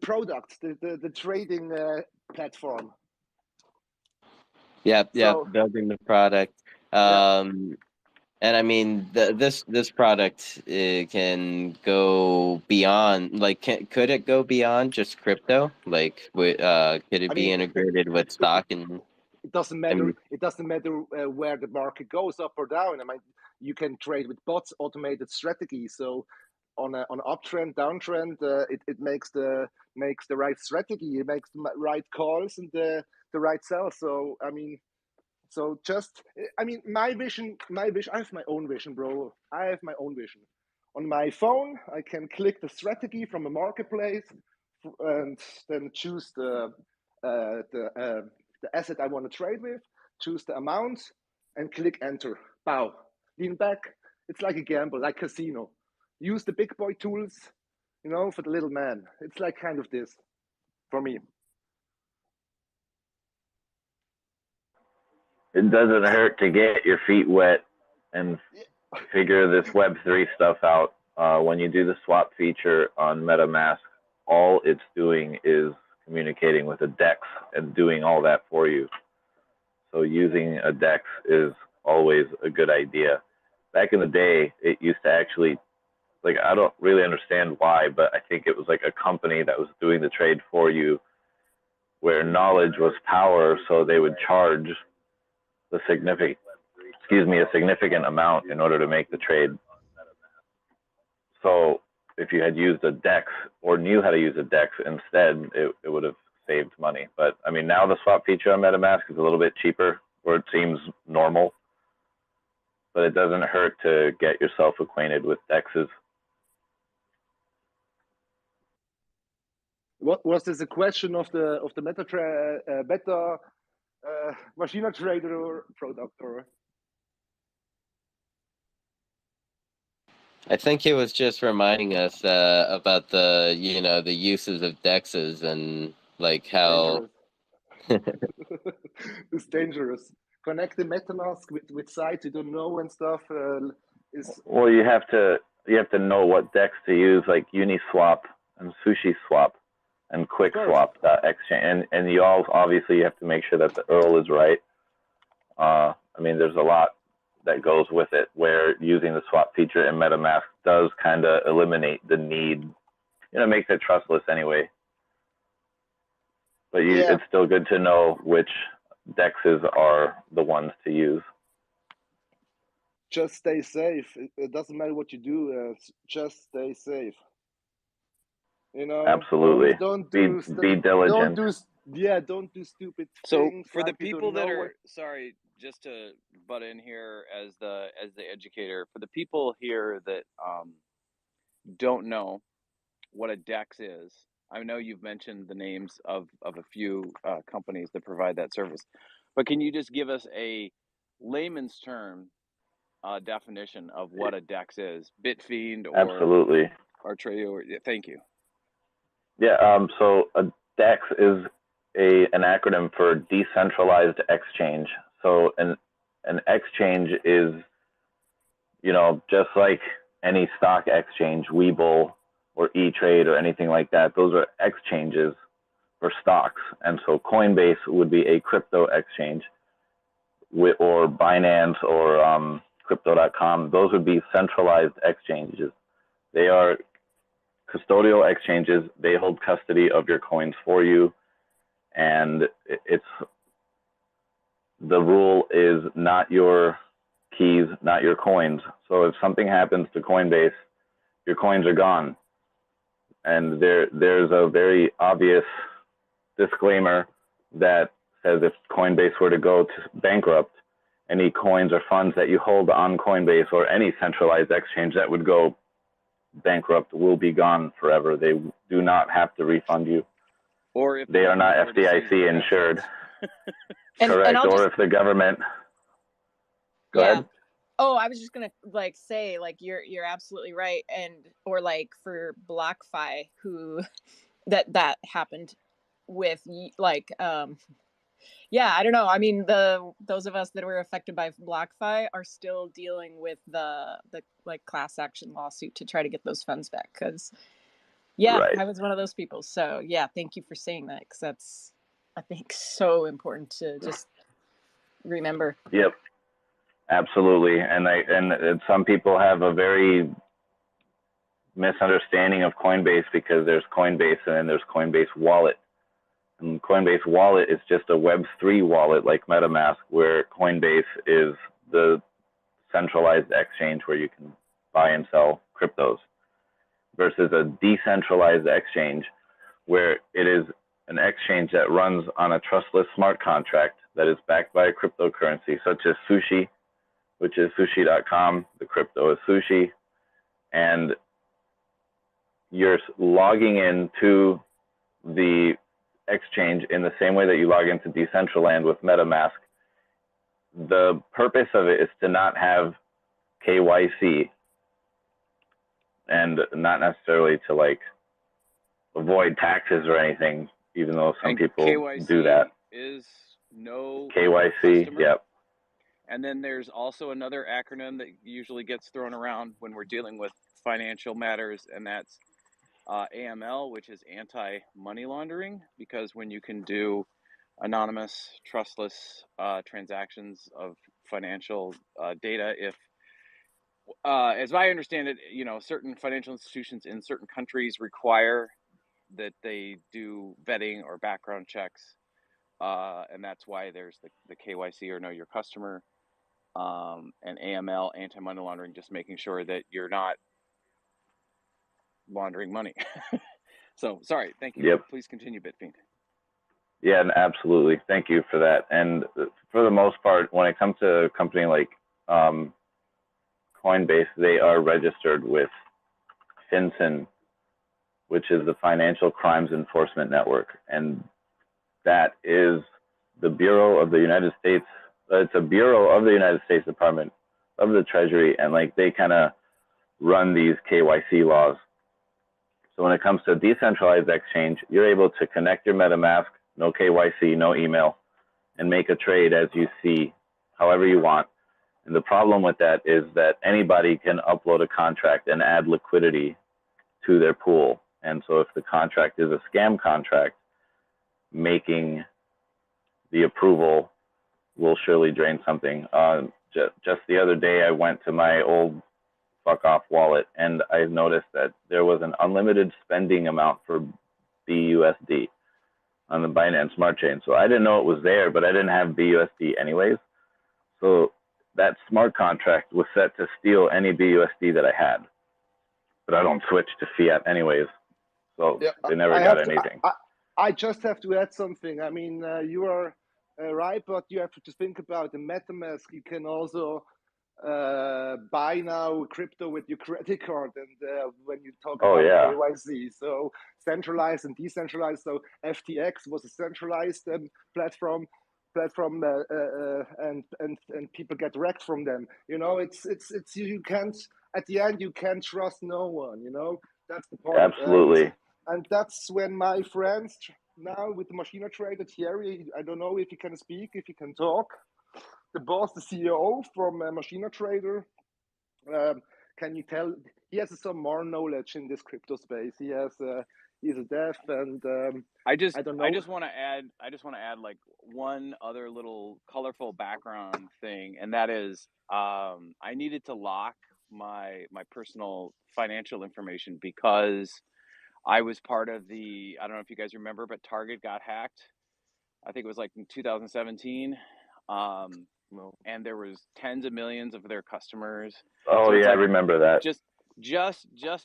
products, the trading platform. Yep, yep, So building the product. yeah, Um, and I mean, this product can go beyond. Like, could it go beyond just crypto? Like, could it I be mean, integrated with it, stock and? it doesn't I matter. mean, It doesn't matter where the market goes up or down. I mean, you can trade with bots, automated strategy. So on uptrend, downtrend, it makes the right strategy. It makes the right calls and the right sell. So I mean, so just I mean, my vision. I have my own vision, bro. I have my own vision. On my phone, I can click the strategy from a marketplace and then choose uh, the uh, the asset I want to trade with, choose the amount, and click enter. Bow. Lean back. It's like a gamble, like casino. Use the big boy tools, you know, for the little man. It's like kind of this for me. It doesn't hurt to get your feet wet and figure this Web3 stuff out. When you do the swap feature on MetaMask, all it's doing is communicating with a DEX and doing all that for you. So using a DEX is always a good idea. Back in the day, it used to actually, like, I don't really understand why, but I think it was like a company that was doing the trade for you where knowledge was power, so they would charge the significant, a significant amount in order to make the trade. So if you had used a DEX or knew how to use a DEX instead, it would have saved money. But I mean, now the swap feature on MetaMask is a little bit cheaper, or it seems normal. But it doesn't hurt to get yourself acquainted with DEXs. What was this a question of the beta machine trader product or? I think it was just reminding us about the the uses of dexes and like how. Dangerous. It's dangerous. Connect the MetaMask with sites you don't know and stuff is. Well, you have to know what DEX to use, like Uniswap and SushiSwap and QuickSwap exchange, and you all obviously you have to make sure that the URL is right. I mean, there's a lot that goes with it, where using the swap feature in MetaMask does kind of eliminate the need, makes it trustless anyway. But it's still good to know which DEXs are the ones to use. Just stay safe. It doesn't matter what you do. Just stay safe. Absolutely. Don't be diligent. Don't do stupid So things. for like the people that are sorry, just to butt in here as the educator, for the people here that don't know what a DEX is, I know you've mentioned the names of a few companies that provide that service, but can you just give us a layman's term definition of what a DEX is? Bitfiend or Absolutely. Artrio? Or, thank you. Yeah. So a DEX is an acronym for decentralized exchange. So an exchange is, just like any stock exchange, Webull or E-Trade or anything like that. Those are exchanges for stocks. And so Coinbase would be a crypto exchange, or Binance or crypto.com. Those would be centralized exchanges. They are custodial exchanges. They hold custody of your coins for you. And the rule is not your keys, not your coins. So if something happens to Coinbase, your coins are gone. And there's a very obvious disclaimer that says if Coinbase were to go to bankrupt, any coins or funds that you hold on Coinbase or any centralized exchange that would go bankrupt will be gone forever. They do not have to refund you. Or if they are not FDIC insured. Correct. Or if the government. Go ahead. Oh, I was just gonna say you're absolutely right, and or for BlockFi, who that happened with yeah, I don't know. I mean, those of us that were affected by BlockFi are still dealing with the class action lawsuit to try to get those funds back. Because I was one of those people. So yeah, thank you for saying that, because that's, I think, so important to just remember. Yep, absolutely. And some people have a very misunderstanding of Coinbase, because there's Coinbase and then there's Coinbase Wallet. And Coinbase Wallet is just a Web3 wallet like MetaMask, where Coinbase is the centralized exchange where you can buy and sell cryptos, versus a decentralized exchange where it is an exchange that runs on a trustless smart contract that is backed by a cryptocurrency, such as Sushi, which is sushi.com. The crypto is Sushi. And you're logging into the exchange in the same way that you log into Decentraland with MetaMask. The purpose of it is to not have KYC, and not necessarily to avoid taxes or anything, even though some people KYC do that. Is no KYC, customer. yep. And then there's also another acronym that usually gets thrown around when we're dealing with financial matters, and that's AML, which is anti-money laundering, because when you can do anonymous, trustless transactions of financial data, if as I understand it, certain financial institutions in certain countries require that they do vetting or background checks, and that's why there's the KYC, or know your customer, and AML, anti-money laundering, just making sure that you're not laundering money. So sorry, thank you. Yep. Please continue, Bitfiend. Yeah, absolutely. Thank you for that. And for the most part, when it comes to a company like Coinbase, they are registered with FinCEN, which is the Financial Crimes Enforcement Network, and that is the Bureau of the United States. It's a bureau of the United States Department of the Treasury, and like they kind of run these KYC laws. So when it comes to decentralized exchange, you're able to connect your MetaMask, no KYC, no email, and make a trade as you see, however you want. And the problem with that is that anybody can upload a contract and add liquidity to their pool. And so if the contract is a scam contract, making the approval will surely drain something. Just the other day, I went to my old fuck off wallet and I noticed that there was an unlimited spending amount for BUSD on the Binance Smart Chain. So I didn't know it was there, but I didn't have BUSD anyways. So that smart contract was set to steal any BUSD that I had. But I don't switch to fiat anyways. So Yeah, they never I got have to, anything. I just have to add something. I mean, you are right, but you have to think about the MetaMask. You can also buy now crypto with your credit card, and when you talk Oh, about yeah. KYC, so centralized and decentralized. So FTX was a centralized platform, and people get wrecked from them. You know, it's you can't, at the end you can't trust no one. You know, that's the point. Absolutely. And that's when my friends now with the machine trader Thierry, I don't know if he can speak, if he can talk, the boss, the CEO from Machina Trader. Can you tell? He has some more knowledge in this crypto space. He has. He's a dev, and I just don't know. I just want to add like one other little colorful background thing, and that is I needed to lock my personal financial information because I was part of the, I don't know if you guys remember, but Target got hacked. I think it was like in 2017. And there was tens of millions of their customers. Oh, So it's yeah, I like remember that. just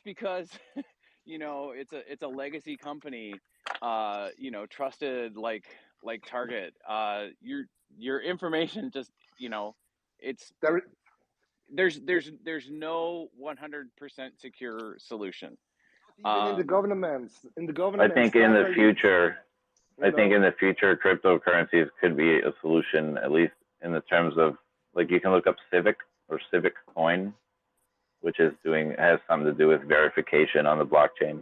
because you know it's a legacy company, you know, trusted like Target, your information just, you know, it's There, there's no 100% secure solution. even in the governments, I think in the future, you know, in the future, cryptocurrencies could be a solution, at least in the terms of, like, you can look up Civic or Civic Coin, which has something to do with verification on the blockchain.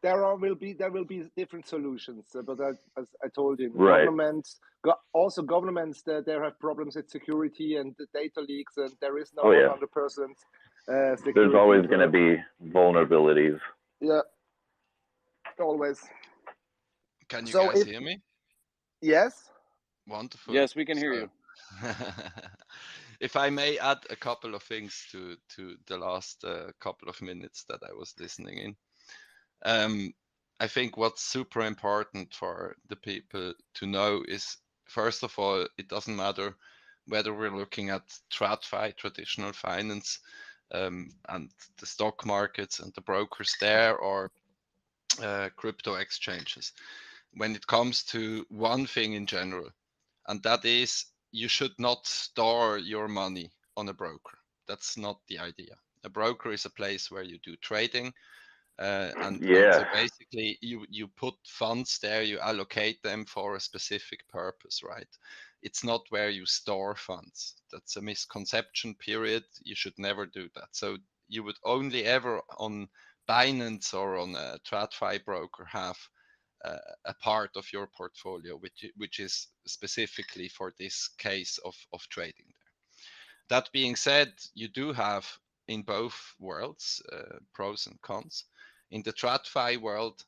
there will be different solutions, but as I told you, Right. governments, also governments, that there have problems with security and the data leaks, and there is no Oh, yeah. 100% security. There's always going to be vulnerabilities. Yeah, always. Can you So guys hear me? Yes. Wonderful. Yes, we can hear you. If I may add a couple of things to the last couple of minutes that I was listening in. I think what's super important for the people to know is, first of all, it doesn't matter whether we're looking at TradFi, traditional finance, and the stock markets and the brokers there, or crypto exchanges. When it comes to one thing in general, and that is you should not store your money on a broker. That's not the idea. A broker is a place where you do trading, and so basically you put funds there, you allocate them for a specific purpose, right? It's not where you store funds. That's a misconception, period. You should never do that. So you would only ever on Binance or on a TradFi broker have a part of your portfolio which is specifically for this case of trading there. That being said, you do have in both worlds pros and cons. In the TradFi world,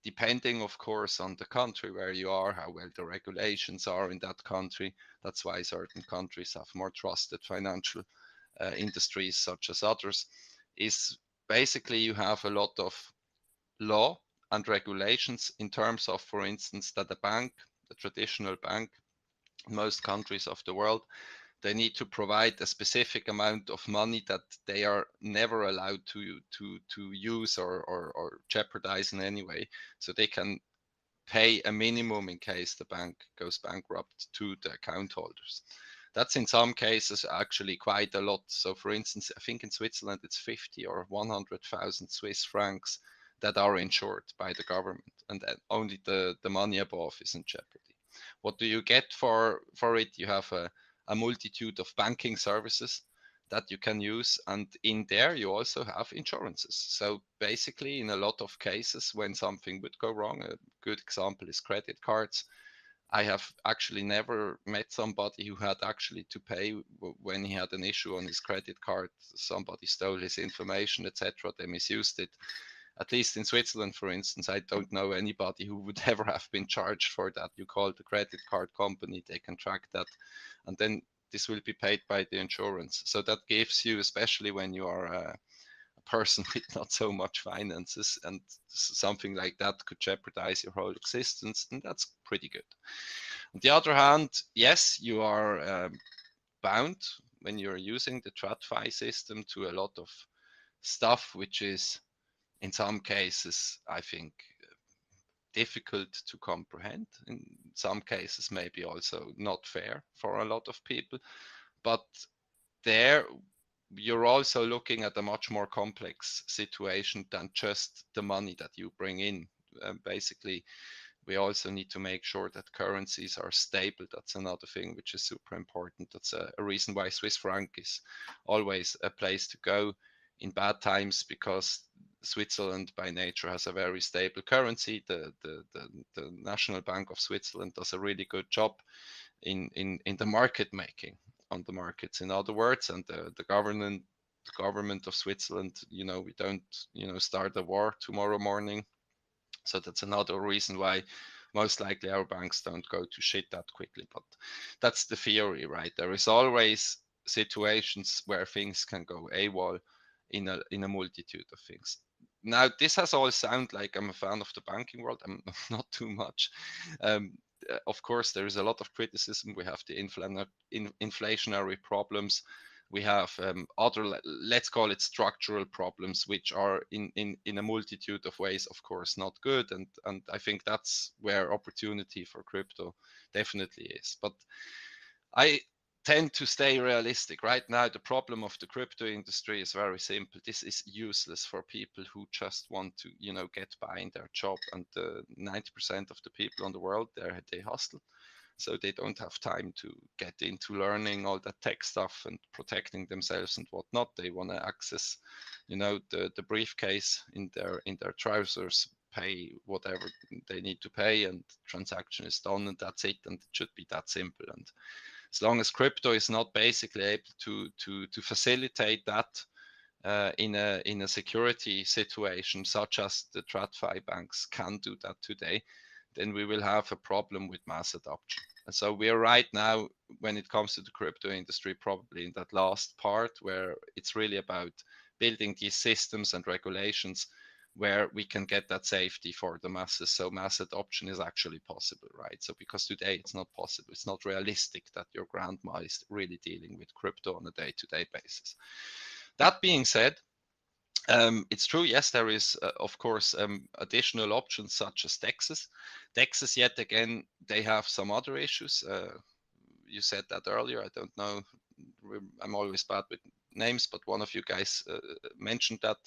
depending of course on the country where you are, how well the regulations are in that country, that's why certain countries have more trusted financial industries such as others, is basically you have a lot of law and regulations in terms of, for instance, that a bank, the traditional bank, in most countries of the world, they need to provide a specific amount of money that they are never allowed to use or jeopardize in any way. So they can pay a minimum in case the bank goes bankrupt to the account holders. That's in some cases actually quite a lot. So for instance, I think in Switzerland it's 50 or 100,000 Swiss francs that are insured by the government, and only the money above is in jeopardy. What do you get for it? You have a multitude of banking services that you can use, and in there you also have insurances. So basically, in a lot of cases, when something would go wrong, a good example is credit cards. I have actually never met somebody who had actually to pay when he had an issue on his credit card. Somebody stole his information, etc. They misused it. At least in Switzerland, for instance, I don't know anybody who would ever have been charged for that. You call the credit card company, they can track that, and then this will be paid by the insurance. So that gives you, especially when you are a person with not so much finances, and something like that could jeopardize your whole existence, and that's pretty good. On the other hand, yes, you are bound when you're using the TradFi system to a lot of stuff, which is in some cases, I think, difficult to comprehend. In some cases, maybe also not fair for a lot of people. But there, you're also looking at a much more complex situation than just the money that you bring in. Basically, we also need to make sure that currencies are stable. That's another thing which is super important. That's a reason why Swiss franc is always a place to go in bad times, because Switzerland by nature has a very stable currency. The National Bank of Switzerland does a really good job in the market making on the markets, in other words, and the government of Switzerland, we don't, start a war tomorrow morning. So that's another reason why most likely our banks don't go to shit that quickly. But that's the theory, right? There is always situations where things can go AWOL in a multitude of things. Now, this has all sound like I'm a fan of the banking world. I'm not too much. Of course, there is a lot of criticism. We have the inflationary problems. We have other, let's call it structural problems, which are in a multitude of ways, of course, not good. And I think that's where opportunity for crypto definitely is. But I tend to stay realistic. Right now, the problem of the crypto industry is very simple. This is useless for people who just want to, get by in their job. And 90% of the people on the world, they hustle. So they don't have time to get into learning all that tech stuff and protecting themselves and whatnot. They want to access, the briefcase in their trousers, pay whatever they need to pay, and transaction is done, and that's it. And it should be that simple. And as long as crypto is not basically able to facilitate that in a security situation, such as the TradFi banks can do that today, then we will have a problem with mass adoption. And so we are right now, when it comes to the crypto industry, probably in that last part where it's really about building these systems and regulations where we can get that safety for the masses. So mass adoption is actually possible, right? So because today it's not possible, it's not realistic that your grandma is really dealing with crypto on a day-to-day basis. That being said, it's true, yes, there is, of course, additional options such as DEXs. DEXs, yet again, they have some other issues. You said that earlier. I don't know. I'm always bad with names, but one of you guys mentioned that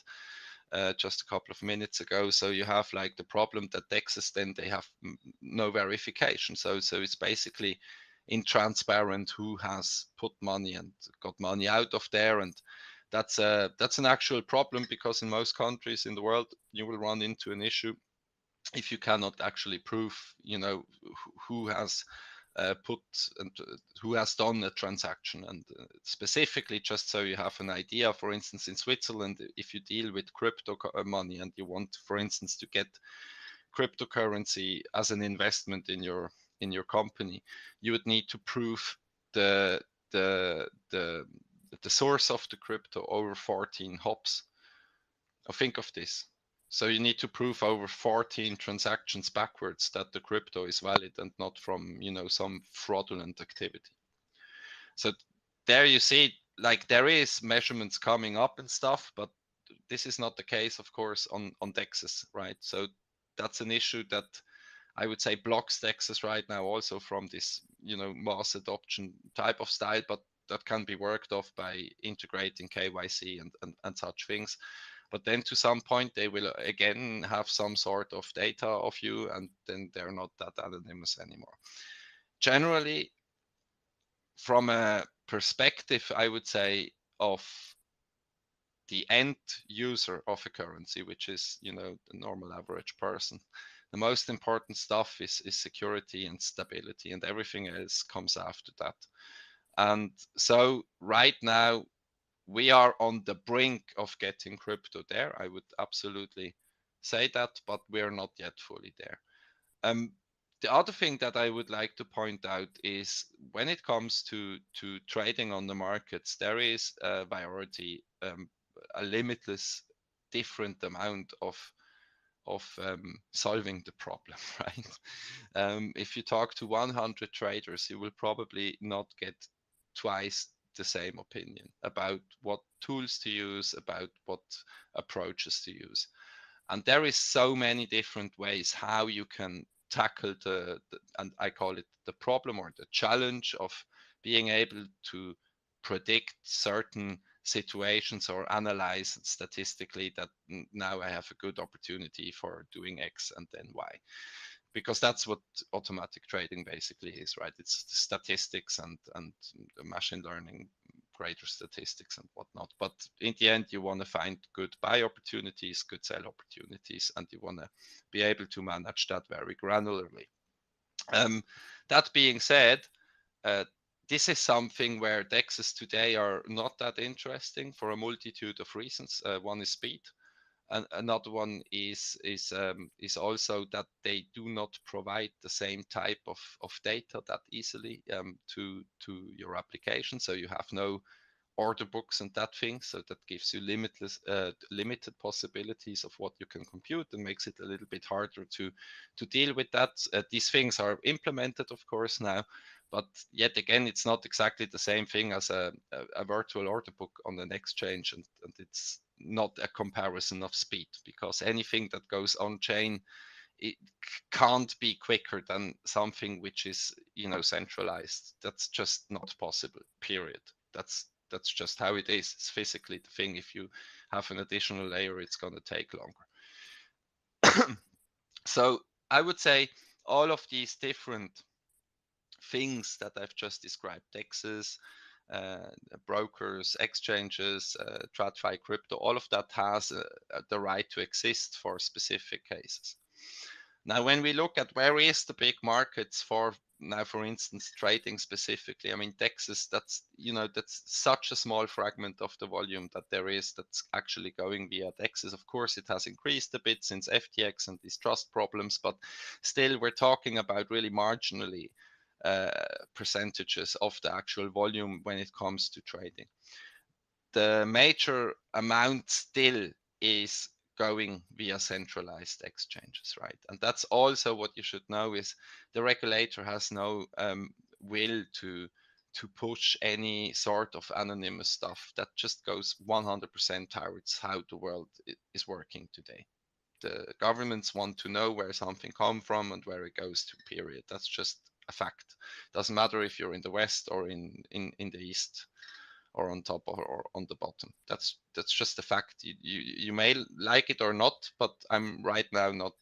just a couple of minutes ago. So you have like the problem that DEXs, then they have no verification. So it's basically intransparent who has put money and got money out of there. And that's an actual problem, because in most countries in the world, you will run into an issue if you cannot actually prove, who has put and who has done a transaction. And specifically, just so you have an idea, for instance, in Switzerland, if you deal with crypto money and you want, for instance, to get cryptocurrency as an investment in your company, you would need to prove the source of the crypto over 14 hops. Now think of this. So you need to prove over 14 transactions backwards that the crypto is valid and not from, some fraudulent activity. So there you see, like, there is measurements coming up and stuff, but this is not the case, of course, on DEXs, right? So that's an issue that I would say, blocks DEXs right now also from this, mass adoption type of style, but that can be worked off by integrating KYC and such things. But then to some point, they will again have some sort of data of you, and then they're not that anonymous anymore. Generally, from a perspective, I would say, of the end user of a currency, which is, the normal average person, the most important stuff is security and stability, and everything else comes after that. And so right now, we are on the brink of getting crypto there. I would absolutely say that, but we're not yet fully there. The other thing that I would like to point out is when it comes to trading on the markets, there is a variety, a limitless different amount of solving the problem, right? If you talk to 100 traders, you will probably not get twice the same opinion about what tools to use, about what approaches to use. And there is so many different ways how you can tackle and I call it the problem or the challenge of being able to predict certain situations or analyze it statistically that now I have a good opportunity for doing X and then Y. Because that's what automatic trading basically is, right? It's statistics and machine learning, greater statistics and whatnot. But in the end, you want to find good buy opportunities, good sell opportunities, and you want to be able to manage that very granularly. That being said, this is something where DEXs today are not that interesting for a multitude of reasons. One is speed. And another one is also that they do not provide the same type of data that easily to your application. So you have no order books and that thing. So that gives you limited possibilities of what you can compute and makes it a little bit harder to deal with that. These things are implemented, of course, now. But yet again, it's not exactly the same thing as a virtual order book on an exchange, and it's not a comparison of speed, because anything that goes on chain, it can't be quicker than something which is centralized. That's just not possible, period. That's just how it is. It's physically the thing. If you have an additional layer, it's going to take longer. So I would say all of these different things that I've just described, DEXs, brokers, exchanges, TradFi crypto, all of that has the right to exist for specific cases. Now, when we look at where is the big markets for now, for instance, trading specifically, I mean, DEXs, that's such a small fragment of the volume that there is that's actually going via DEXs. Of course, it has increased a bit since FTX and these trust problems, but still we're talking about really marginally percentages of the actual volume when it comes to trading. The major amount still is going via centralized exchanges, right? And that's also what you should know is the regulator has no will to push any sort of anonymous stuff. That just goes 100% towards how the world is working today. The governments want to know where something comes from and where it goes to, period. That's just a fact. Doesn't matter if you're in the West or in the East, or on top or on the bottom. That's just a fact. You may like it or not, but I'm right now not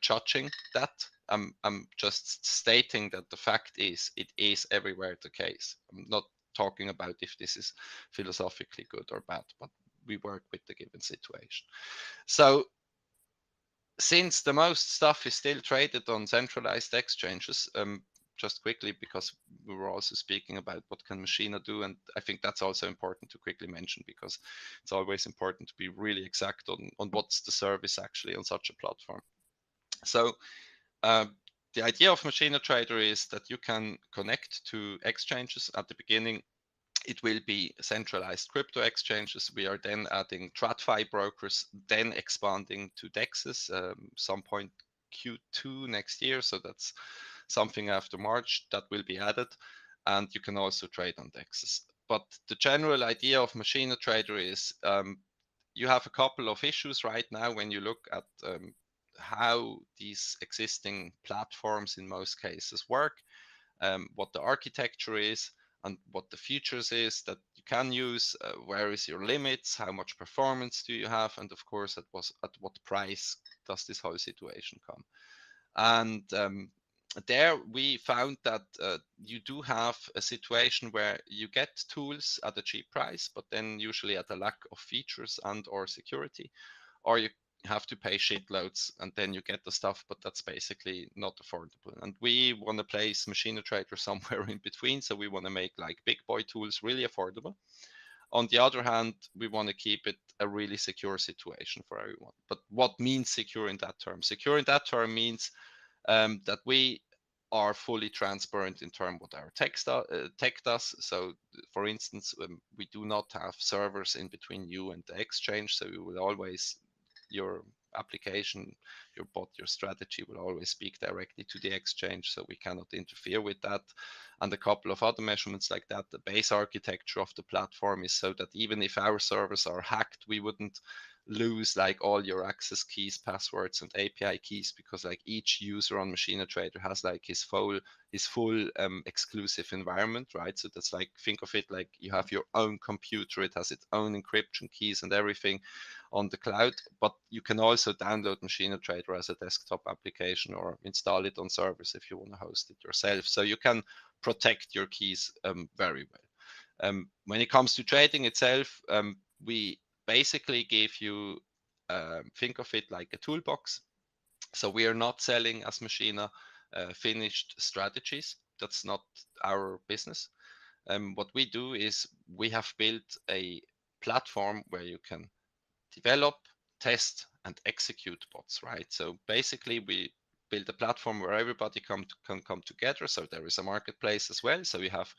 judging that. I'm just stating that the fact is it is everywhere the case. I'm not talking about if this is philosophically good or bad, but we work with the given situation. So since the most stuff is still traded on centralized exchanges, just quickly, because we were also speaking about what can Machina do, and I think that's also important to quickly mention, because it's always important to be really exact on what's the service actually on such a platform. So the idea of Machina Trader is that you can connect to exchanges. At the beginning, it will be centralized crypto exchanges. We are then adding TradFi brokers, then expanding to DEXs, some point Q2 next year. So that's something after March that will be added. And you can also trade on DEXs. But the general idea of Machina Trader is you have a couple of issues right now when you look at how these existing platforms in most cases work, what the architecture is, and what the features is that you can use, where is your limits, how much performance do you have, and of course at what price does this whole situation come. And there we found that you do have a situation where you get tools at a cheap price, but then usually at a lack of features and or security, or you have to pay shitloads and then you get the stuff, but that's basically not affordable. And we want to place Machine Trader somewhere in between, so we want to make like big boy tools really affordable. On the other hand, we want to keep it a really secure situation for everyone. But what means secure in that term? Secure in that term means that we are fully transparent in terms what our tech does. So, for instance, we do not have servers in between you and the exchange. So you will always, your application, your bot, your strategy will always speak directly to the exchange. So we cannot interfere with that. And a couple of other measurements like that. The base architecture of the platform is so that even if our servers are hacked, we wouldn't lose like all your access keys, passwords, and API keys, because like each user on Machine Trader has like his full exclusive environment, right? So that's like, think of it like you have your own computer, it has its own encryption keys and everything on the cloud, but you can also download Machine Trader as a desktop application or install it on servers if you want to host it yourself. So you can protect your keys very well. When it comes to trading itself, we basically give you, think of it like a toolbox. So we are not selling as Machina finished strategies. That's not our business. What we do is we have built a platform where you can develop, test, and execute bots, right? So basically we build a platform where everybody can come together. So there is a marketplace as well. So we have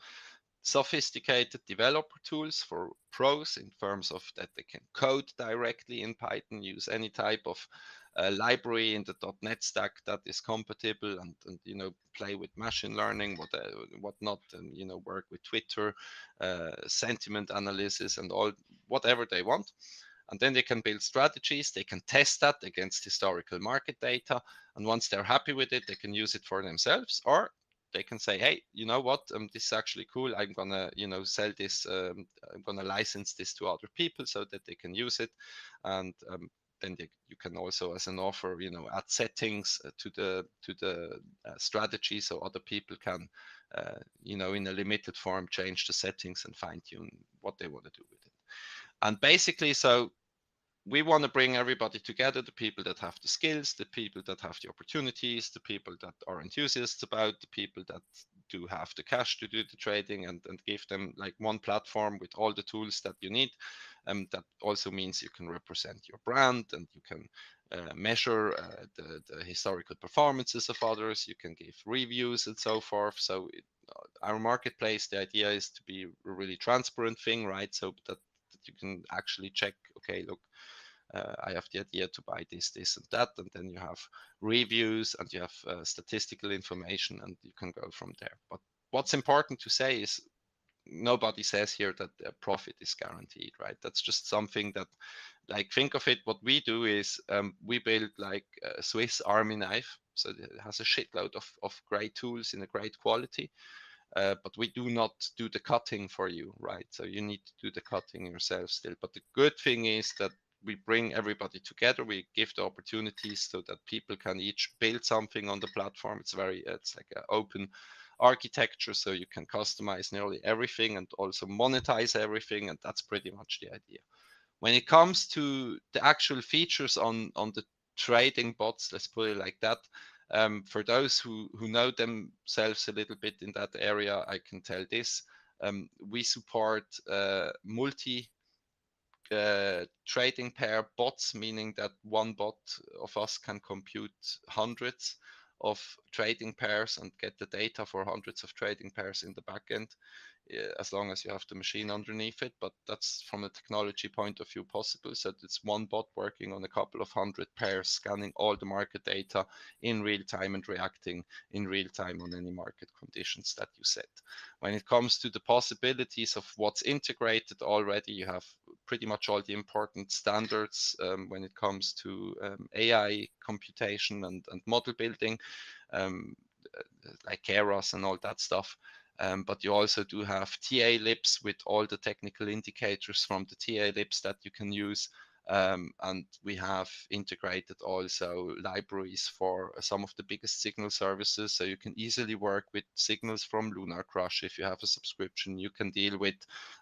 sophisticated developer tools for pros in terms of that they can code directly in Python, use any type of library in the .NET stack that is compatible, and play with machine learning, whatnot, and work with Twitter, sentiment analysis, and all whatever they want. And then they can build strategies. They can test that against historical market data, and once they're happy with it, they can use it for themselves, or they can say, hey, you know what, this is actually cool, I'm gonna sell this, I'm gonna license this to other people so that they can use it. And then you can also, as an offer, add settings to the strategy, so other people can in a limited form change the settings and fine tune what they want to do with it. And basically, so we want to bring everybody together, the people that have the skills, the people that have the opportunities, the people that are enthusiasts about, the people that do have the cash to do the trading, and give them like one platform with all the tools that you need. That also means you can represent your brand, and you can measure the historical performances of others, you can give reviews and so forth. So our marketplace, the idea is to be a really transparent thing, right? So that you can actually check, okay, look, I have the idea to buy this, this, and that, and then you have reviews and you have statistical information, and you can go from there. But what's important to say is nobody says here that the profit is guaranteed, right? That's just something that, like, think of it, what we do is we build like a Swiss Army knife, so it has a shitload of great tools in a great quality. But we do not do the cutting for you, right? So you need to do the cutting yourself still. But the good thing is that we bring everybody together. We give the opportunities so that people can each build something on the platform. It's like an open architecture, so you can customize nearly everything and also monetize everything. And that's pretty much the idea. When it comes to the actual features on the trading bots, let's put it like that, for those who know themselves a little bit in that area, I can tell this. We support multi trading pair bots, meaning that one bot of us can compute hundreds of trading pairs and get the data for hundreds of trading pairs in the backend, as long as you have the machine underneath it. But that's, from a technology point of view, possible. So it's one bot working on a couple of hundred pairs, scanning all the market data in real time and reacting in real time on any market conditions that you set. When it comes to the possibilities of what's integrated already, you have pretty much all the important standards when it comes to AI computation and model building, like Keras and all that stuff. But you also do have TA libs with all the technical indicators from the TA libs that you can use. And we have integrated also libraries for some of the biggest signal services. So you can easily work with signals from Lunar Crush if you have a subscription. You can deal with,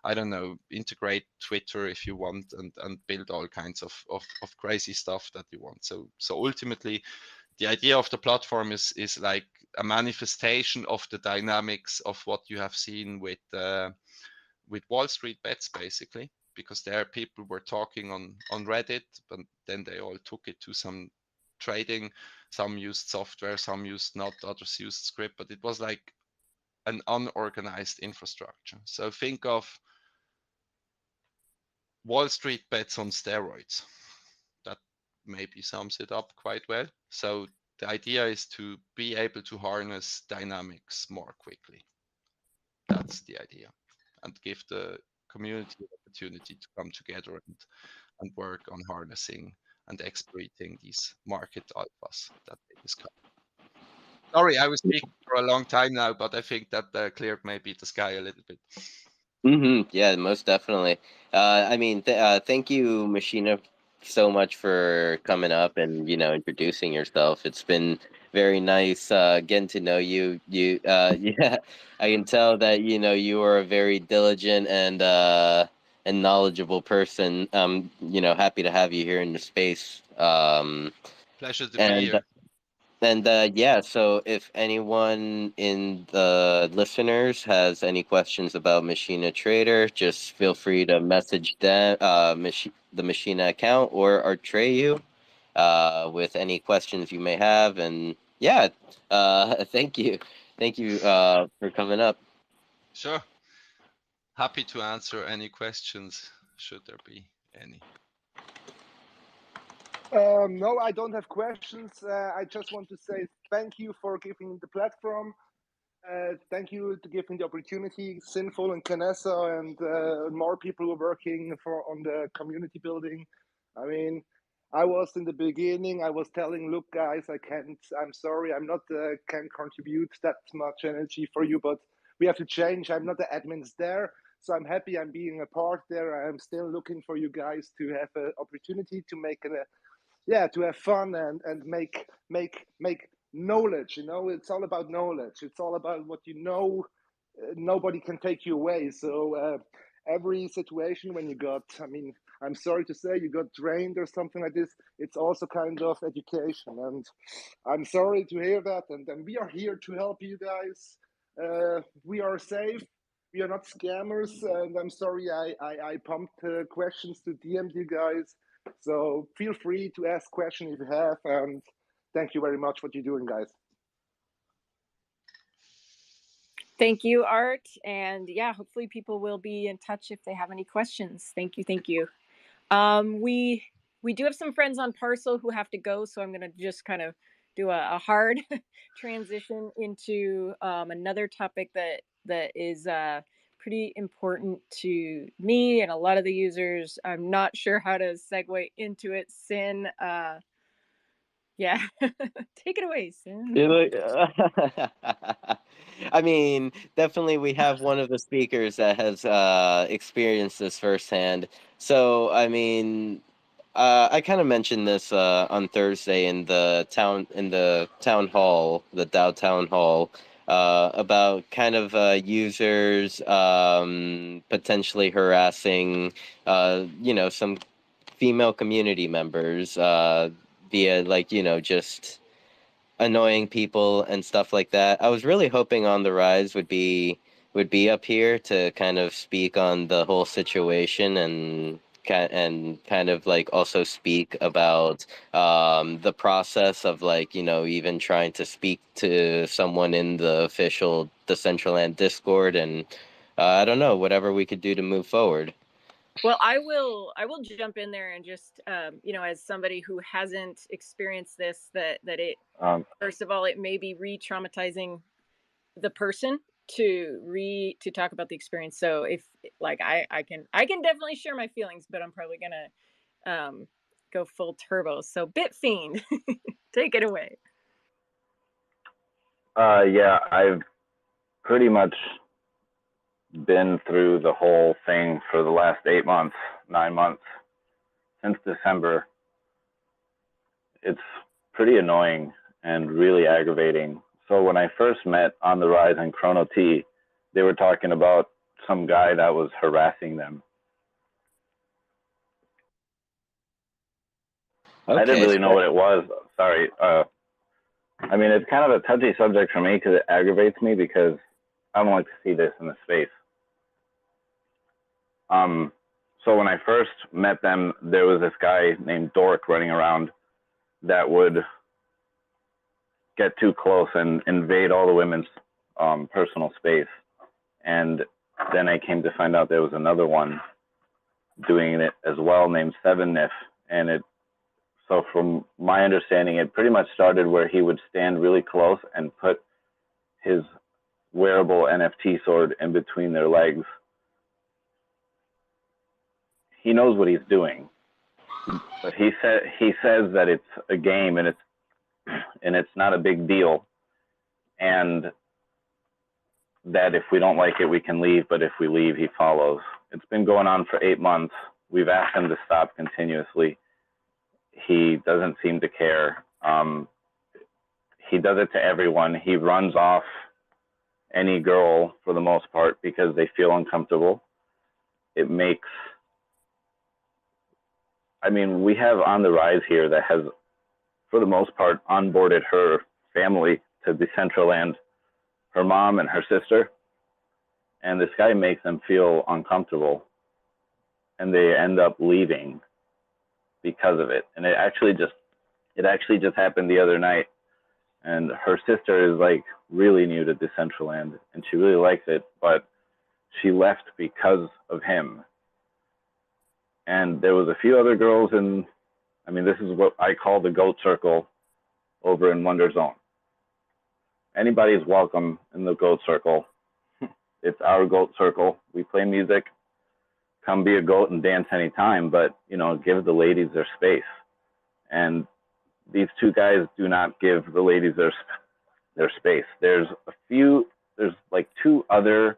I don't know, integrate Twitter if you want, and build all kinds of crazy stuff that you want. So ultimately, the idea of the platform is like a manifestation of the dynamics of what you have seen with Wall Street Bets, basically, because there people were talking on Reddit, but then they all took it to some trading. Some used software, some used not, others used script, but it was like an unorganized infrastructure. So think of Wall Street Bets on steroids. That maybe sums it up quite well. So the idea is to be able to harness dynamics more quickly. That's the idea, and give the community the opportunity to come together and work on harnessing and exploiting these market alphas that they discover. Sorry, I was speaking for a long time now, but I think that cleared maybe the sky a little bit. Yeah, most definitely. I mean, thank you, Machina, so much for coming up and introducing yourself. It's been very nice getting to know you. Yeah, I can tell that you are a very diligent and knowledgeable person. Happy to have you here in the space. Pleasure to be And here. and yeah, so if anyone in the listeners has any questions about Machina Trader, just feel free to message them, the Machina account or Artreyu, with any questions you may have. And yeah, thank you, for coming up. Sure. Happy to answer any questions, should there be any. No, I don't have questions. I just want to say thank you for giving the platform. Thank you to giving the opportunity, Sinful and Canessa, and more people working on the community building. I mean, I was in the beginning. I was telling, look, guys, I can't. I'm sorry, I'm not can contribute that much energy for you, but we have to change. I'm not the admins there, so I'm happy I'm being a part there. I'm still looking for you guys to have an opportunity to make to have fun and make knowledge. It's all about knowledge. It's all about what you know. Nobody can take you away. So every situation when you got, I mean, I'm sorry to say, you got drained or something like this, it's also kind of education. And I'm sorry to hear that. And we are here to help you guys. We are safe. We are not scammers. And I'm sorry I pumped questions to DM you guys. So feel free to ask questions if you have, and thank you very much for what you're doing, guys. Thank you, Art. And yeah, hopefully people will be in touch if they have any questions. Thank you. Thank you. We do have some friends on Parcel who have to go, so I'm going to just kind of do a hard transition into another topic that is pretty important to me and a lot of the users. I'm not sure how to segue into it. Sin, yeah, take it away, Sin. I mean, definitely we have one of the speakers that has experienced this firsthand. So, I mean, I kind of mentioned this on Thursday in the town hall, the Dow town hall, about kind of users potentially harassing, some female community members via just annoying people and stuff like that. I was really hoping On the Rise would be up here to kind of speak on the whole situation and kind of like also speak about the process of even trying to speak to someone in the official Decentraland Discord, and I don't know, whatever we could do to move forward. Well, I will jump in there and just as somebody who hasn't experienced this, that it first of all, it may be re-traumatizing the person to talk about the experience. So Like I can definitely share my feelings, but I'm probably gonna go full turbo. So Bit Fiend, take it away. Yeah, I've pretty much been through the whole thing for the last 8 months, 9 months, since December. It's pretty annoying and really aggravating. So when I first met On the Rise and Chrono T, they were talking about some guy that was harassing them. I didn't really know what it was. Sorry. I mean, it's kind of a touchy subject for me because it aggravates me because I don't like to see this in the space. So when I first met them, there was this guy named Dork running around that would get too close and invade all the women's personal space. And then I came to find out there was another one doing it as well named Seven Nif. And so from my understanding, it pretty much started where he would stand really close and put his wearable NFT sword in between their legs. He knows what he's doing, but he says that it's a game and it's not a big deal, and that if we don't like it, we can leave, but if we leave, he follows. It's been going on for 8 months. We've asked him to stop continuously. He doesn't seem to care. He does it to everyone. He runs off any girl for the most part because they feel uncomfortable. It makes, I mean, we have On the Rise here that has, for the most part, onboarded her family to Decentraland, her mom and her sister. And this guy makes them feel uncomfortable. And they end up leaving because of it. And it actually just happened the other night. And her sister is like really new to Decentraland and she really likes it, but she left because of him. And there was a few other girls in, I mean, this is what I call the goat circle over in Wonder Zone. Anybody's welcome in the goat circle. It's our goat circle. We play music. Come be a goat and dance anytime, but, you know, give the ladies their space. And these two guys do not give the ladies their space. There's like two other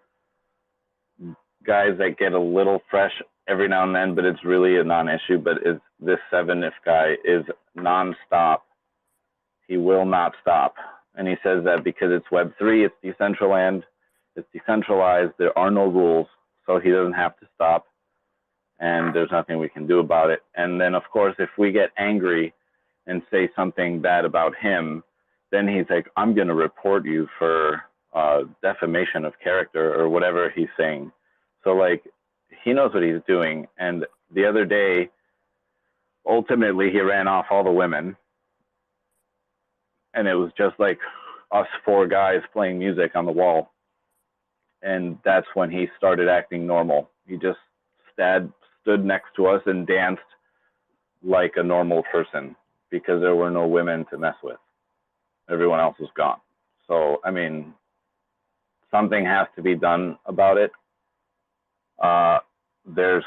guys that get a little fresh every now and then, but it's really a non-issue. But this Seven If guy is non-stop. He will not stop. And he says that because it's Web3, it's Decentraland, it's decentralized, there are no rules, so he doesn't have to stop. And there's nothing we can do about it. And then, of course, if we get angry and say something bad about him, then he's like, I'm going to report you for defamation of character or whatever he's saying. So, like, he knows what he's doing. And the other day, ultimately, he ran off all the women. And it was just like us four guys playing music on the wall. And that's when he started acting normal. He just stood next to us and danced like a normal person because there were no women to mess with. Everyone else was gone. So, I mean, something has to be done about it. There's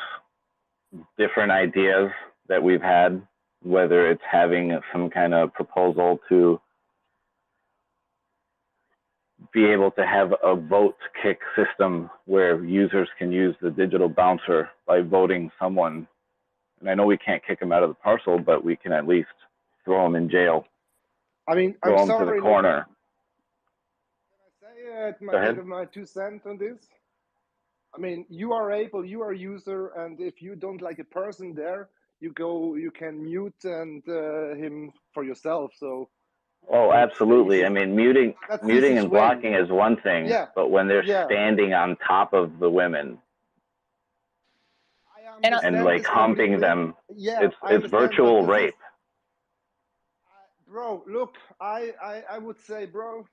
different ideas that we've had, whether it's having some kind of proposal to be able to have a vote kick system where users can use the digital bouncer by voting someone. And I know we can't kick them out of the parcel, but we can at least throw them in jail. I mean, throw I'm them sorry, to the corner. Can I say my 2 cents on this? I mean, you are a user, and if you don't like a person there, you can mute him for yourself. So. Oh, absolutely. I mean, muting and blocking is one thing, but when they're standing on top of the women and like humping them, it's virtual rape. Bro, look, I would say, bro,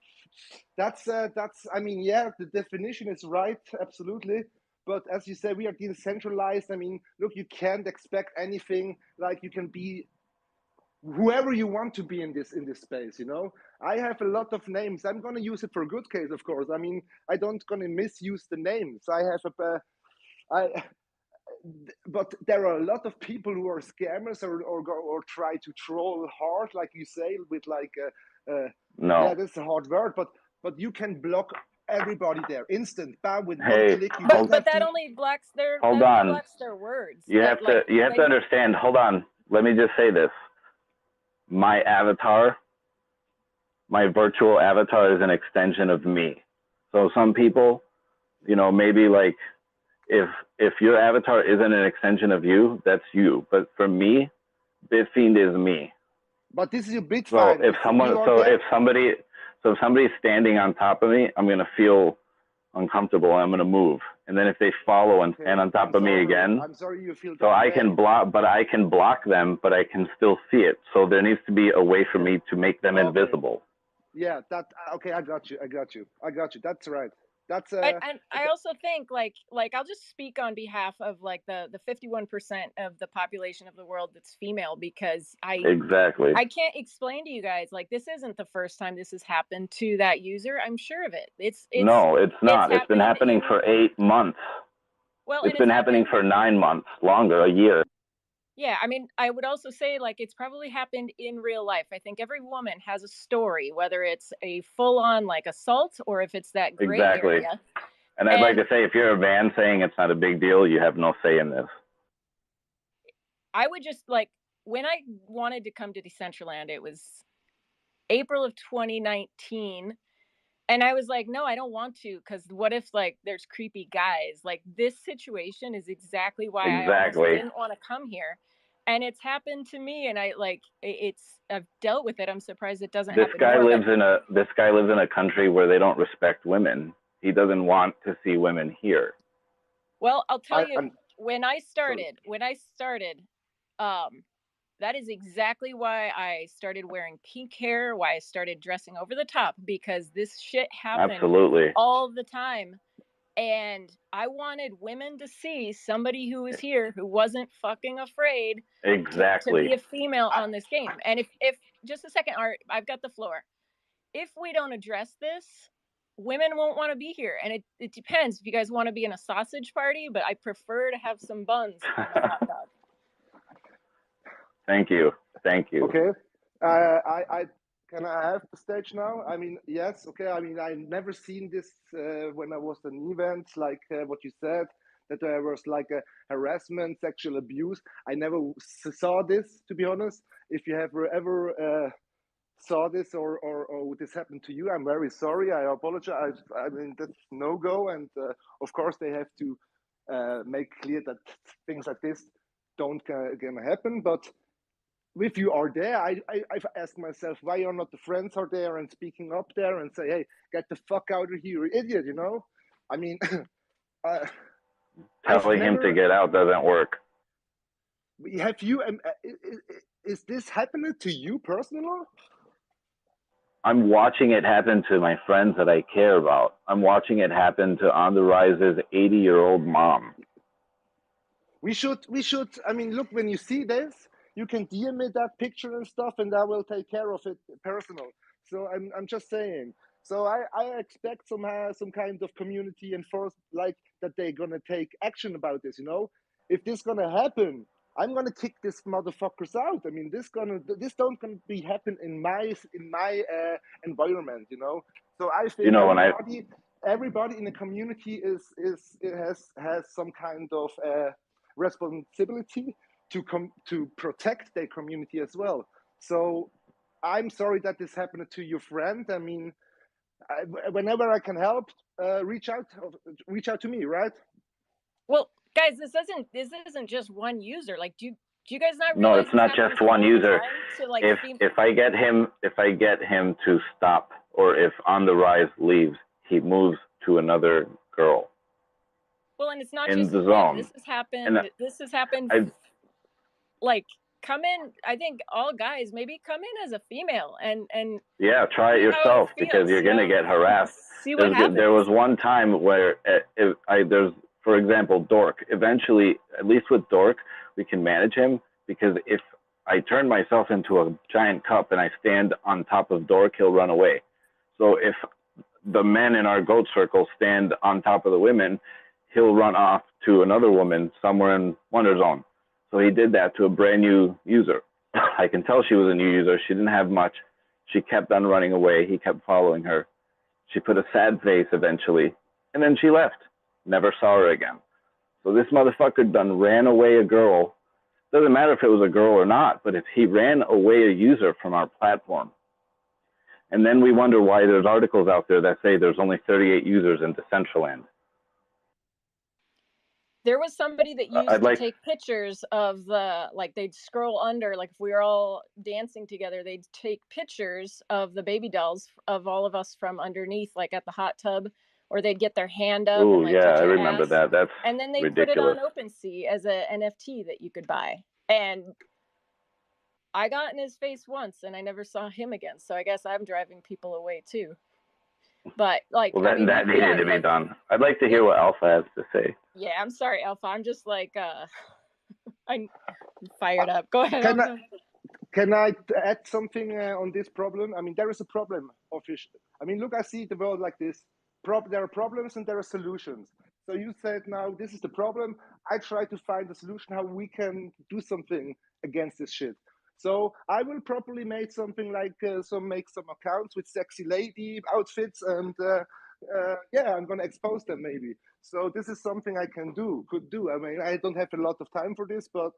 that's I mean, yeah, the definition is right, absolutely. But as you say, we are decentralized. I mean, look, you can't expect anything. Like, you can be whoever you want to be in this space, you know. I have a lot of names. I'm gonna use it for good case, of course. I mean, I don't gonna misuse the names. I have I but there are a lot of people who are scammers or try to troll hard, like you say, with like No. yeah, that's a hard word, but you can block everybody there, instant, bam, with one Hey, click. You But don't have that to. only blocks their hold that only on. blocks their words. You That have like to when you understand. Hold on. Let me just say this. My avatar, my virtual avatar is an extension of me. So some people, you know, maybe like if your avatar isn't an extension of you, that's you. But for me, Bitfiend is me. But this is your bit So fine. if somebody's standing on top of me, I'm gonna feel uncomfortable. I'm gonna move, and then if they follow and Okay, stand on top I'm of me sorry. again, I'm sorry you feel so that I way. can block, but I can block them, but I can still see it. So there needs to be a way for me to make them Okay. invisible. Yeah, that okay. I got you. That's right. That's and I also think like I'll just speak on behalf of like the 51% of the population of the world that's female, because Exactly. I can't explain to you guys, like, this isn't the first time this has happened to that user. I'm sure of it. No, it's not. It's been happening in, for 8 months. well, It's and been happening for 9 months, longer, a year. yeah, I mean, I would also say like it's probably happened in real life. I think every woman has a story, whether it's a full-on like assault or if it's that gray Exactly. area. And I'd like to say, if you're a man saying it's not a big deal, you have no say in this. I would just like, when I wanted to come to Decentraland, it was April of 2019. And I was like, no, I don't want to, because what if like there's creepy guys? Like, this situation is exactly why I almost didn't want to come here. And it's happened to me, and I've dealt with it. I'm surprised it doesn't happen more. This guy lives in a country where they don't respect women. He doesn't want to see women here. Well, I'll tell you, when I started, that is exactly why I started wearing pink hair, why I started dressing over the top, because this shit happened all the time. And I wanted women to see somebody who was here who wasn't fucking afraid to be a female on this game. And if just a second, Art, I've got the floor. If we don't address this, women won't want to be here. And it depends if you guys want to be in a sausage party, but I prefer to have some buns on my hot dog. Thank you. Okay. I can I have the stage now? I mean, yes. Okay. I mean, I never seen this when I was at an event, like what you said, that there was like a harassment, sexual abuse. I never saw this, to be honest. If you have ever saw this or this happened to you, I'm very sorry. I apologize. I mean, that's no go. And of course, they have to make clear that things like this don't gonna happen. But if you are there, I've asked myself why you're not the friends are there and speaking up there and say, hey, get the fuck out of here, you idiot, you know? I mean, telling him to get out doesn't work. Have you, is this happening to you personally? I'm watching it happen to my friends that I care about. I'm watching it happen to On the Rise's 80-year-old mom. We should, I mean, look, when you see this, you can DM me that picture and stuff, and I will take care of it personal. So I'm just saying. So I expect some kind of community enforced, like that they're gonna take action about this. You know, if this gonna happen, I'm gonna kick this motherfuckers out. I mean, this don't gonna be happen in my environment. You know, so I think everybody in the community has some kind of responsibility to protect their community as well. So I'm sorry that this happened to your friend. I mean, whenever I can help, reach out to me, right? Well, guys, this isn't just one user. Like, do you guys not realize? No, it's not just one user. Like, if I get him to stop, or if On the Rise leaves, he moves to another girl. Well, and it's not in just the zone. This has happened. Like, come in. I think all guys maybe come in as a female and yeah, try it yourself, because you're gonna get harassed. See what happens. There was one time where there's, for example, Dork. Eventually, at least with Dork, we can manage him, because if I turn myself into a giant cup and I stand on top of Dork, he'll run away. So if the men in our goat circle stand on top of the women, he'll run off to another woman somewhere in Wonder Zone. So he did that to a brand new user. I can tell she was a new user. She didn't have much. She kept on running away. He kept following her. She put a sad face eventually, and then she left. Never saw her again. So this motherfucker done ran away a girl. Doesn't matter if it was a girl or not, but if he ran away a user from our platform, and then we wonder why there's articles out there that say there's only 38 users in Decentraland. There was somebody that used I'd to like, take pictures of the, like, they'd scroll under, like if we were all dancing together, they'd take pictures of the baby dolls of all of us from underneath, like at the hot tub, or they'd get their hand up and ooh, like yeah, touch I an remember ass. that. That's And then they put it ridiculous. on OpenSea as a NFT that you could buy. And I got in his face once and I never saw him again. So I guess I'm driving people away too. But like, Well, I mean, that needed yeah, to be like, done. I'd like to hear what Alpha has to say. yeah, I'm sorry, Alpha. I'm just like, I'm fired up. Go ahead, Can I, Alpha. can I add something on this problem? I mean, there is a problem. I mean, look, I see the world like this. There are problems and there are solutions. So you said now this is the problem. I try to find a solution how we can do something against this shit. So I will probably make something like make some accounts with sexy lady outfits, and yeah, I'm gonna expose them maybe. So this is something I could do. I mean, I don't have a lot of time for this, but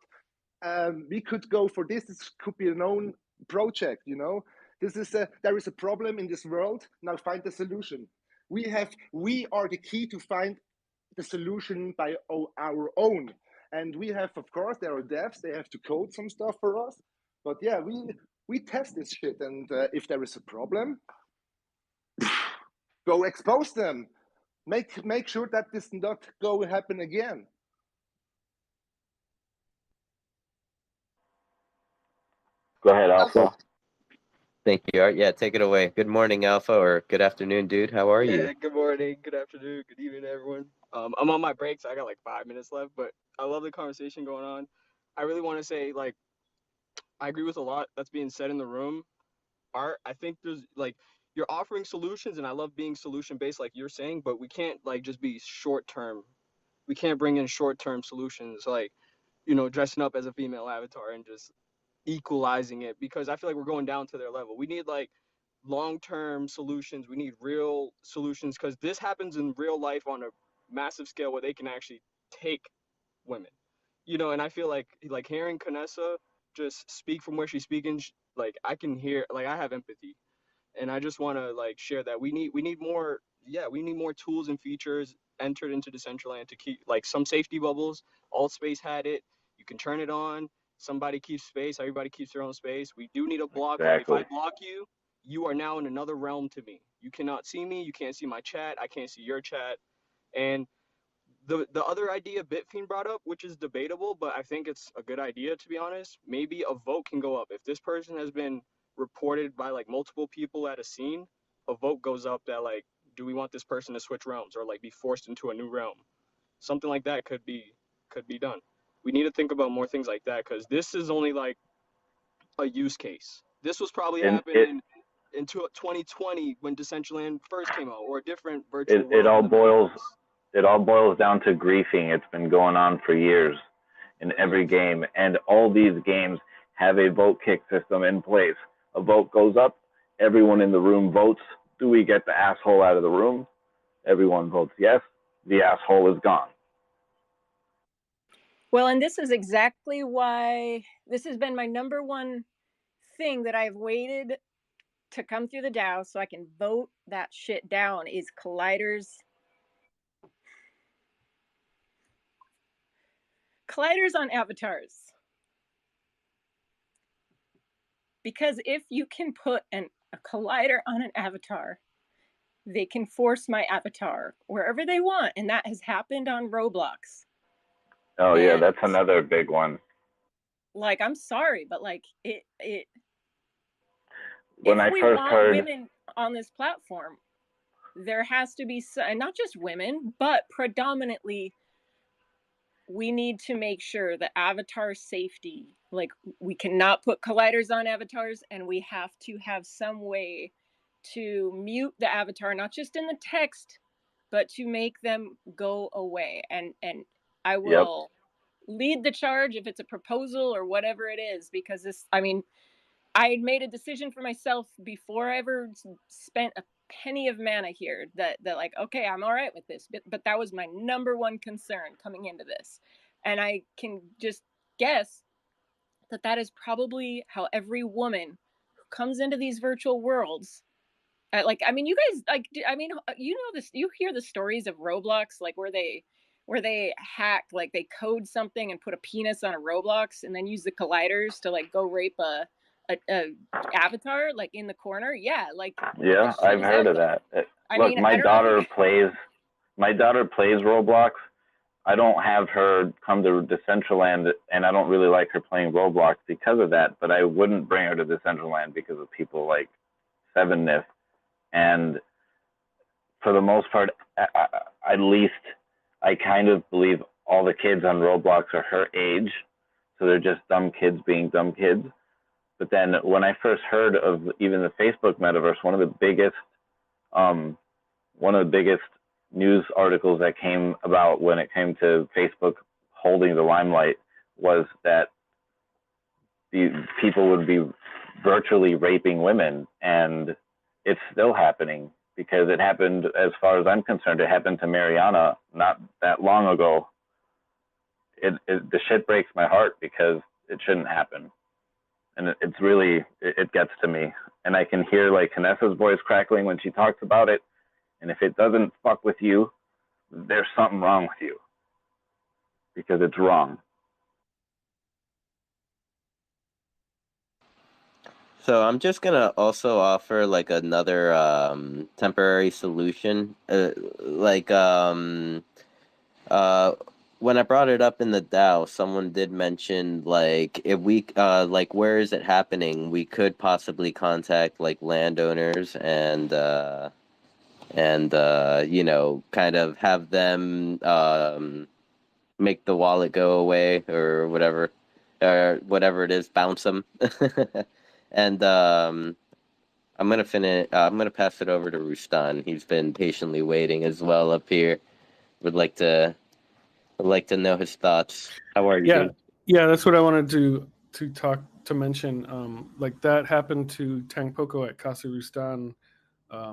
we could go for this. This could be a known project, you know. There is a problem in this world. Now find the solution. We are the key to find the solution by our own. And we have, of course, there are devs. They have to code some stuff for us. But yeah, we test this shit, and if there is a problem, go expose them. Make sure that this not go happen again. Go ahead, Alpha. Thank you, Art. Yeah, take it away. Good morning, Alpha, or good afternoon, dude. How are you? Yeah, good morning, good afternoon, good evening, everyone. I'm on my break, so I got like 5 minutes left, but I love the conversation going on. I really want to say, like, I agree with a lot that's being said in the room. Art, I think there's like you're offering solutions, and I love being solution based, like you're saying, but we can't like just be short term. We can't bring in short term solutions, like, dressing up as a female avatar and just equalizing it, because I feel like we're going down to their level. We need like long-term solutions. We need real solutions, because this happens in real life on a massive scale where they can actually take women. And I feel like hearing Kanessa just speak from where she's speaking, like I can hear, like I have empathy, and I just want to like share that we need more. Yeah, we need more tools and features entered into Decentraland to keep like some safety bubbles. Alt Space had it. You can turn it on. Somebody keeps space. Everybody keeps their own space. We do need a block. Like if I Exactly. block you, you are now in another realm to me. You cannot see me. You can't see my chat. I can't see your chat. And the other idea Bitfiend brought up, which is debatable, but I think it's a good idea, to be honest. Maybe a vote can go up if this person has been reported by like multiple people at a scene. A vote goes up that like, do we want this person to switch realms or like be forced into a new realm? Something like that could be done. We need to think about more things like that, because this is only like a use case. This was probably And happening in 2020 when Decentraland first came out, or a different virtual it world in the all boils down to griefing. It's been going on for years in every game, and all these games have a vote kick system in place. A vote goes up, everyone in the room votes. Do we get the asshole out of the room? Everyone votes yes. The asshole is gone. Well, and this is exactly why this has been my number one thing that I've waited to come through the DAO so I can vote that shit down, is colliders on avatars. Because if you can put a collider on an avatar, they can force my avatar wherever they want, and that has happened on Roblox. Oh yeah, that's another big one. Like, I'm sorry, but like it when if I we first want heard women on this platform, there has to be, and not just women, but predominantly, we need to make sure the avatar safety, like we cannot put colliders on avatars, and we have to have some way to mute the avatar, not just in the text, but to make them go away. And I will lead the charge if it's a proposal or whatever it is, because this, I mean, I had made a decision for myself before I ever spent a penny of mana here that like, okay, I'm all right with this, but that was my number one concern coming into this. And I can just guess that that is probably how every woman who comes into these virtual worlds, like, I mean, you guys, like, I mean, you know this, you hear the stories of Roblox, like where they hack, like they code something and put a penis on a Roblox and then use the colliders to like go rape a avatar like in the corner. Yeah, like Yeah, this shit I've is heard out of there. that. I Look, mean, I don't know if you... my daughter plays Roblox. I don't have her come to Decentraland, and I don't really like her playing Roblox because of that. But I wouldn't bring her to Decentraland because of people like Sevenness. And for the most part, at least I kind of believe all the kids on Roblox are her age, so they're just dumb kids being dumb kids. But then when I first heard of even the Facebook metaverse, one of the biggest news articles that came about when it came to Facebook holding the limelight was that the people would be virtually raping women, and it's still happening because it happened, as far as I'm concerned, it happened to Mariana not that long ago. The shit breaks my heart because it shouldn't happen. And it's really, it gets to me. And I can hear like Vanessa's voice crackling when she talks about it. And if it doesn't fuck with you, there's something wrong with you. Because it's wrong. So I'm just gonna also offer like another temporary solution. When I brought it up in the DAO, someone did mention like if we like where is it happening? We could possibly contact like landowners and you know, kind of have them make the wallet go away or whatever it is, bounce them. And I'm gonna pass it over to Rustan. He's been patiently waiting as well up here. Would like to know his thoughts. How are you, Yeah, dude? yeah, that's what I wanted to mention. Like that happened to Tang Poco at Casa Rustan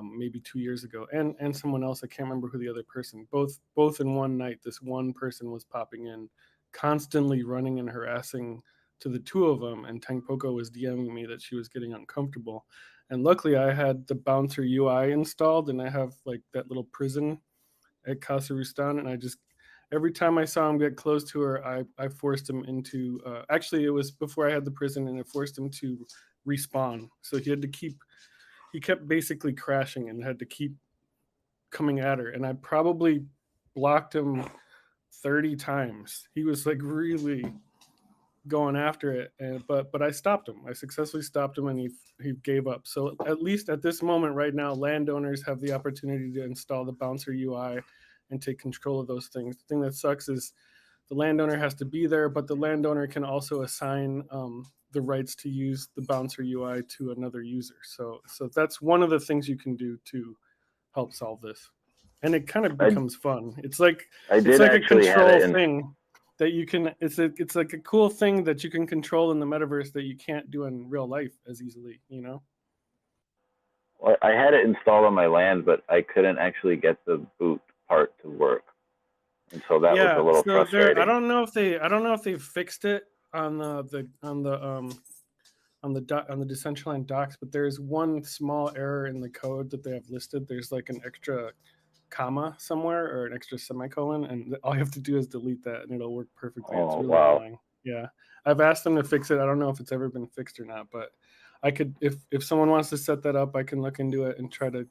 maybe 2 years ago, and someone else. I can't remember who the other person. Both in one night. This one person was popping in, constantly running and harassing to the two of them, and Tang Poco was DMing me that she was getting uncomfortable. And luckily, I had the bouncer UI installed, and I have like that little prison at Casa Rustan, and I just every time I saw him get close to her, I forced him into. Actually, it was before I had the prison, and I forced him to respawn. So he kept basically crashing and had to keep coming at her. And I probably blocked him 30 times. He was like really going after it, but I stopped him. I successfully stopped him, and he gave up. So at least at this moment right now, landowners have the opportunity to install the bouncer UI and take control of those things. The thing that sucks is the landowner has to be there, but the landowner can also assign the rights to use the bouncer UI to another user. So that's one of the things you can do to help solve this, and it kind of becomes fun. It's like I it's did like a actually have control it thing that you can. It's like a cool thing that you can control in the metaverse that you can't do in real life as easily. You know. Well, I had it installed on my land, but I couldn't actually get the boot part to work, and so that was a Yeah, little so there. I frustrating. don't know if they fixed it on the Decentraland docs, but there's one small error in the code that they have listed. There's like an extra comma somewhere or an extra semicolon, and all you have to do is delete that, and it'll work perfectly. It's Oh really wow! annoying. Yeah, I've asked them to fix it. I don't know if it's ever been fixed or not, but I could if someone wants to set that up, I can look into it and try to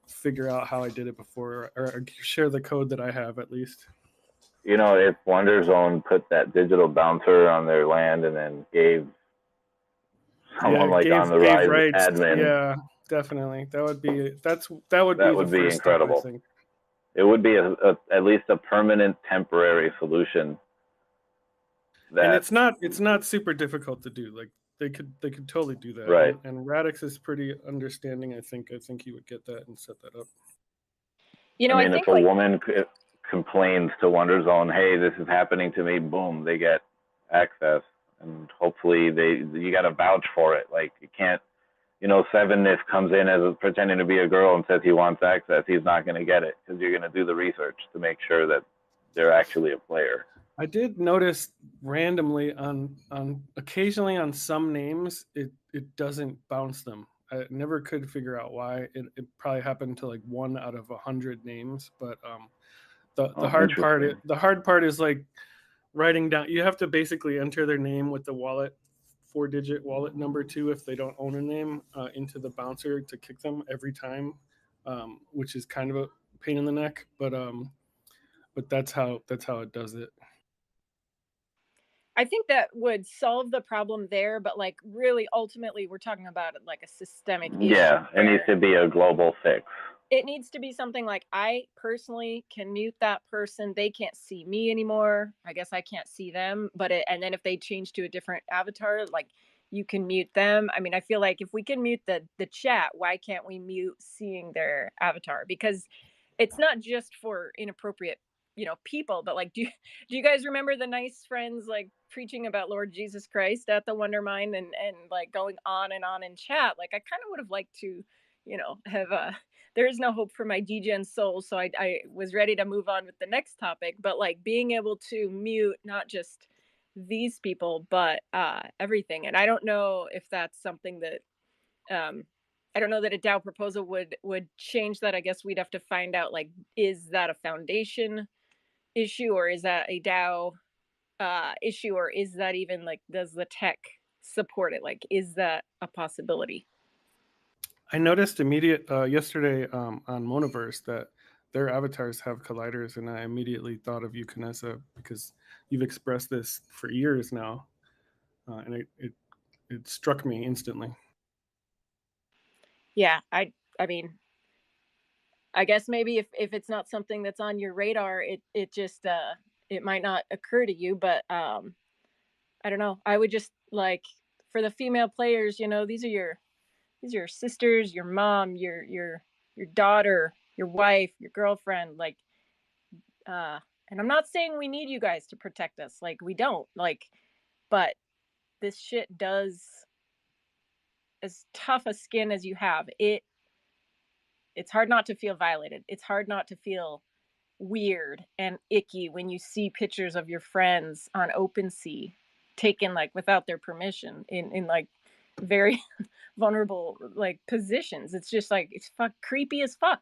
figure out how I did it before, or share the code that I have at least. You know, if Wonder Zone put that digital bouncer on their land and then gave Yeah, someone like on the gave rise rights. admin, Yeah, definitely. That would be that the would be first step, I incredible. think. It would be at least a permanent, temporary solution. And it's not super difficult to do. Like they could totally do that. Right. And Radix is pretty understanding. I think he would get that and set that up. You know, I I mean, if think a like woman complains to WonderZone, hey, this is happening to me, boom, they get access. And hopefully you got to vouch for it. Like, you can't, Seven if comes in as pretending to be a girl and says he wants access, he's not going to get it because you're going to do the research to make sure that they're actually a player. I did notice randomly on occasionally on some names it doesn't bounce them. I never could figure out why. It probably happened to like 1 out of 100 names, but the hard part is like writing down. You have to basically enter their name with the wallet 4-digit wallet number too if they don't own a name into the bouncer to kick them every time, which is kind of a pain in the neck. But that's how it does it. I think that would solve the problem there, but like really ultimately we're talking about like a systemic issue. Yeah, it needs to be a global fix. It needs to be something like I personally can mute that person. They can't see me anymore. I guess I can't see them, and then if they change to a different avatar, like you can mute them. I mean, I feel like if we can mute the chat, why can't we mute seeing their avatar? Because it's not just for inappropriate people, but like do you guys remember the nice friends like preaching about Lord Jesus Christ at the Wondermind and like going on and on in chat? Like I kind of would have liked to have there is no hope for my degen soul, so I was ready to move on with the next topic, but like being able to mute not just these people but everything. And I don't know if that's something that I don't know that a DAO proposal would change that. I guess we'd have to find out, like, is that a foundation issue, or is that a DAO issue, or is that even like, does the tech support it? Like, is that a possibility? I noticed yesterday on Monoverse that their avatars have colliders, and I immediately thought of you, Canessa, because you've expressed this for years now, and it struck me instantly. Yeah, I mean, I guess maybe if it's not something that's on your radar, it just it might not occur to you. But I don't know. I would just like, for the female players, these are your sisters, your mom, your daughter, your wife, your girlfriend, like and I'm not saying we need you guys to protect us, like we don't, like, but this shit does, as tough a skin as you have, it's hard not to feel violated. It's hard not to feel weird and icky when you see pictures of your friends on OpenSea taken like without their permission in like very vulnerable like positions. It's just like, it's creepy as fuck.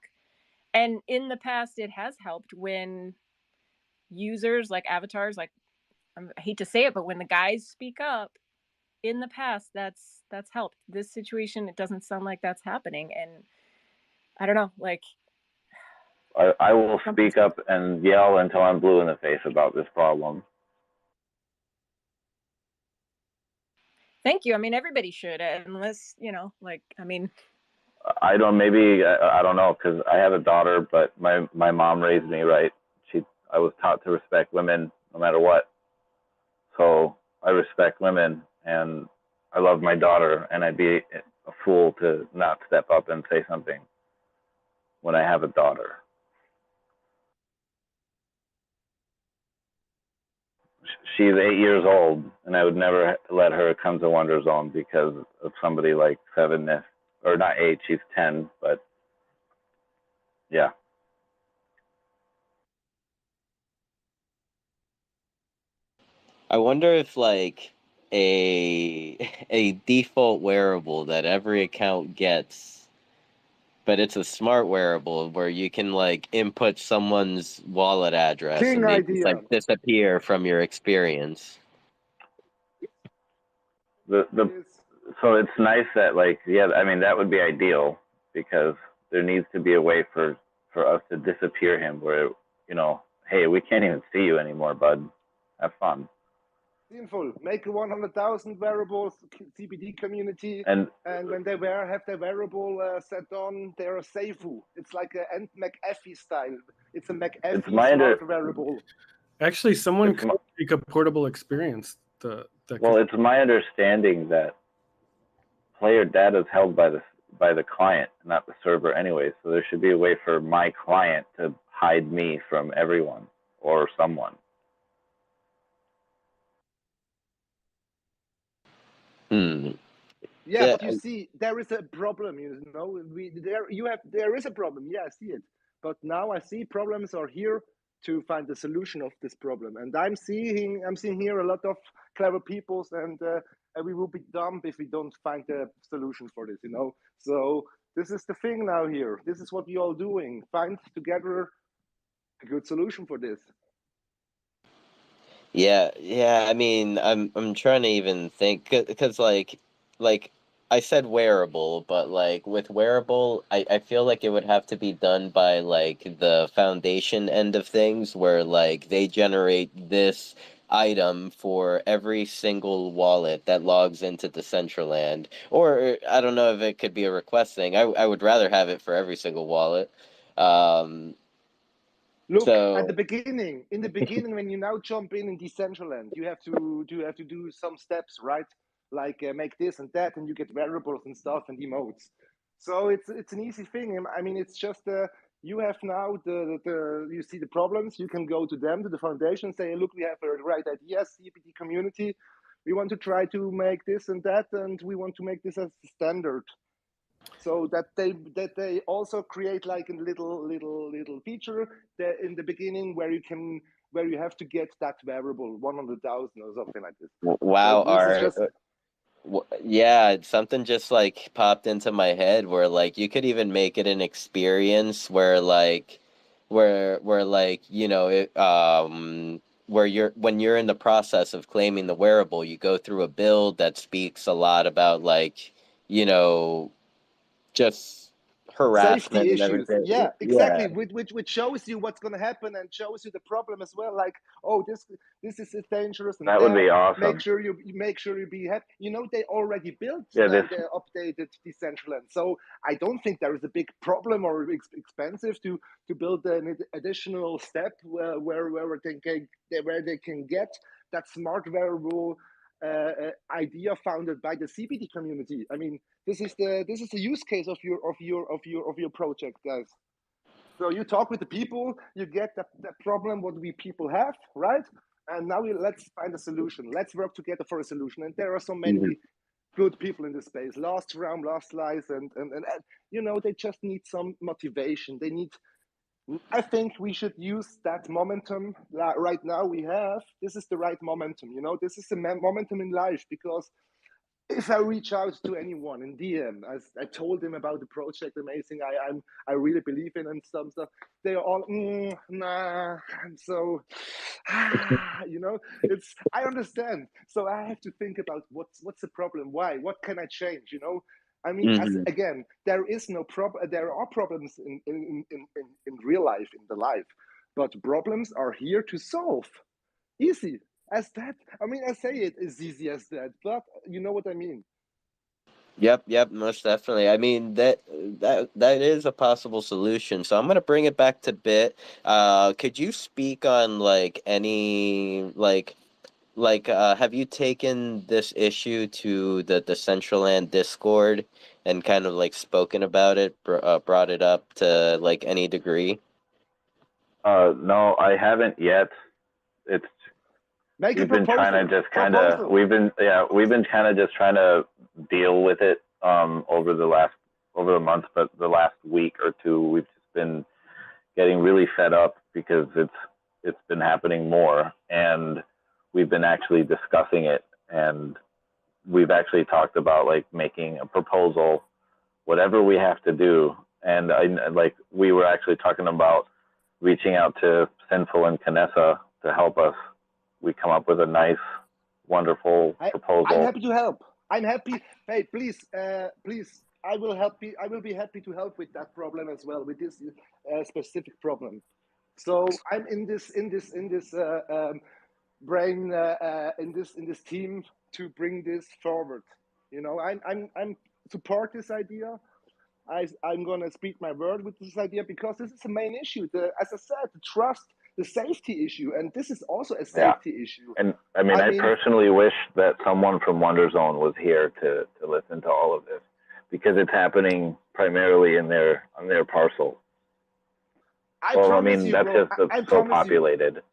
And in the past it has helped when users like avatars, like, I hate to say it, but when the guys speak up in the past, that's helped. This situation, it doesn't sound like that's happening. And I don't know, like, I will speak up and yell until I'm blue in the face about this problem. Thank you. I mean, everybody should, unless, like, I mean, I don't know, because I have a daughter, but my mom raised me right. I was taught to respect women no matter what. So I respect women, and I love my daughter, and I'd be a fool to not step up and say something when I have a daughter. She's 8 years old, and I would never let her come to WonderZone because of somebody like Seven, or not 8, she's 10, but yeah. I wonder if like a default wearable that every account gets, but it's a smart wearable where you can like input someone's wallet address King and they idea. just like disappear from your experience. So it's nice that, like, yeah, I mean, that would be ideal, because there needs to be a way for us to disappear him where, hey, we can't even see you anymore, bud. Have fun. Sinful. Make a 100,000 wearables CBD community, and when they have their wearable set on, they're a seifu. It's like a McAfee style. It's a McAfee smart wearable. Actually, someone could make a portable experience. It's my understanding that player data is held by by the client, not the server anyway. So there should be a way for my client to hide me from everyone or someone. Hmm. Yeah, Yeah. but you see, there is a problem. There is a problem. Yeah, I see it. But now I see problems are here to find the solution of this problem, and I'm seeing here a lot of clever peoples, and we will be dumb if we don't find a solution for this. So this is the thing now here. This is what we all doing. Find together a good solution for this. Yeah. I mean, I'm trying to even think because like I said wearable, but like with wearable, I feel like it would have to be done by like the foundation end of things, where like they generate this item for every single wallet that logs into Decentraland. Or I don't know if it could be a request thing. I would rather have it for every single wallet. Um, Look at the so. beginning. In the beginning, when you now jump in Decentraland, you have to do some steps, right? Like make this and that, and you get variables and stuff and emotes. So it's an easy thing. I mean, it's just you have now the you see the problems. You can go to them, to the foundation, say, look, we have a right idea, CPT community. We want to try to make this and that, and we want to make this as standard, so that they also create like a little feature that in the beginning where you have to get that variable 100,000 or something like this. So Wow, this is Art. just Yeah, something just like popped into my head where like you could even make it an experience where like where like, where when you're in the process of claiming the wearable, you go through a build that speaks a lot about like, you know, just harassment safety and issues. everything. Yeah, Yeah. exactly. Which shows you what's going to happen and shows you the problem as well. Like, oh, this is dangerous and That would that. be Make awesome. sure you be happy. They already built Yeah, this the updated Decentraland, so I don't think there is a big problem or expensive to build an additional step where they can get that smart wearable idea founded by the CPD community. I mean, this is the use case of your project, guys. So you talk with the people, you get that problem what we people have, right? And now let's find a solution. Let's work together for a solution. And there are so Mhm. many good people in this space. Last round, last slice, and they just need some motivation. They need. I think we should use that momentum right now we have. This is the right momentum. This is the momentum in life, because if I reach out to anyone in DM, as I told them about the project, amazing, I really believe in and some stuff, they are all nah, and so it's I understand. So I have to think about what's the problem, why, what can I change? I mean, as Mhm. again, there is no problem. There are problems in real life, in the life, but problems are here to solve. Easy as that. I mean, I say it as easy as that, but you know what I mean. Yep, most definitely. I mean that is a possible solution. So I'm gonna bring it back to Bit. Could you speak on like any have you taken this issue to the Decentraland Discord and kind of like spoken about it, brought it up to like any degree? no, I haven't yet. It's Make a we've been trying to proposal. just kind of Proposal. we've been kind of just trying to deal with it over the month, but the last week or two we've just been getting really fed up because it's been happening more, and we've been actually discussing it, and we've actually talked about like making a proposal, whatever we have to do. And we were actually talking about reaching out to Sinful and Canessa to help us. We come up with a nice, wonderful I'm proposal. happy to help. I'm happy. Hey, please. I will help you. I will be happy to help with that problem as well, with this specific problem. So I'm in this brain in this team to bring this forward. I'm support this idea. I'm going to speak my word with this idea, because this is the main issue. As I said, the trust, the safety issue, and this is also a Yeah. safety issue. And I mean, I I mean, personally wish that someone from Wonder Zone was here to listen to all of this, because it's happening primarily on their parcel. I Well, I promise mean, you, that's bro. just it's I so promise you. populated.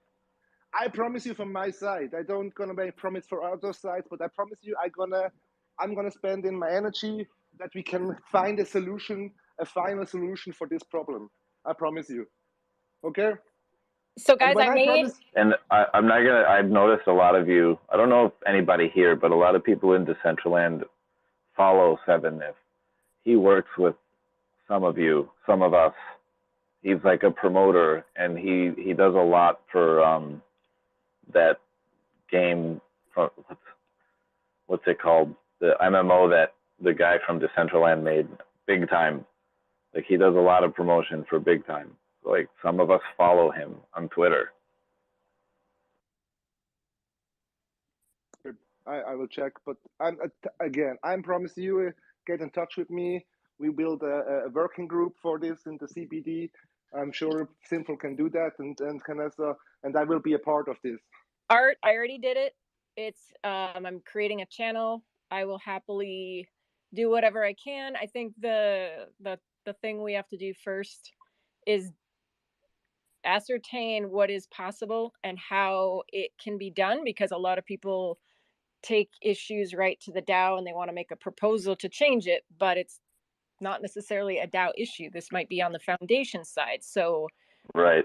I promise you from my side. I don't gonna make promise for other sides, but I promise you, I'm gonna spend in my energy that we can find a solution, a final solution for this problem. I promise you. Okay. So And guys, when I I made promise, And I'm not gonna. I've noticed a lot of you. I don't know if anybody here, but a lot of people in Decentraland follow Seven. If he works with some of you, some of us, he's like a promoter, and he does a lot for that game. From, what's it called? The MMO that the guy from Decentraland made, Big Time. Like he does a lot of promotion for Big Time. Like some of us follow him on Twitter. I will check. But I'm promise you, get in touch with me. We build a working group for this in the CBD. I'm sure Simple can do that, and Canessa, and I will be a part of this. Art, I already did it. It's I'm creating a channel. I will happily do whatever I can. I think the thing we have to do first is ascertain what is possible and how it can be done, because a lot of people take issues right to the DAO and they want to make a proposal to change it, but it's not necessarily a DAO issue. This might be on the foundation side. So right.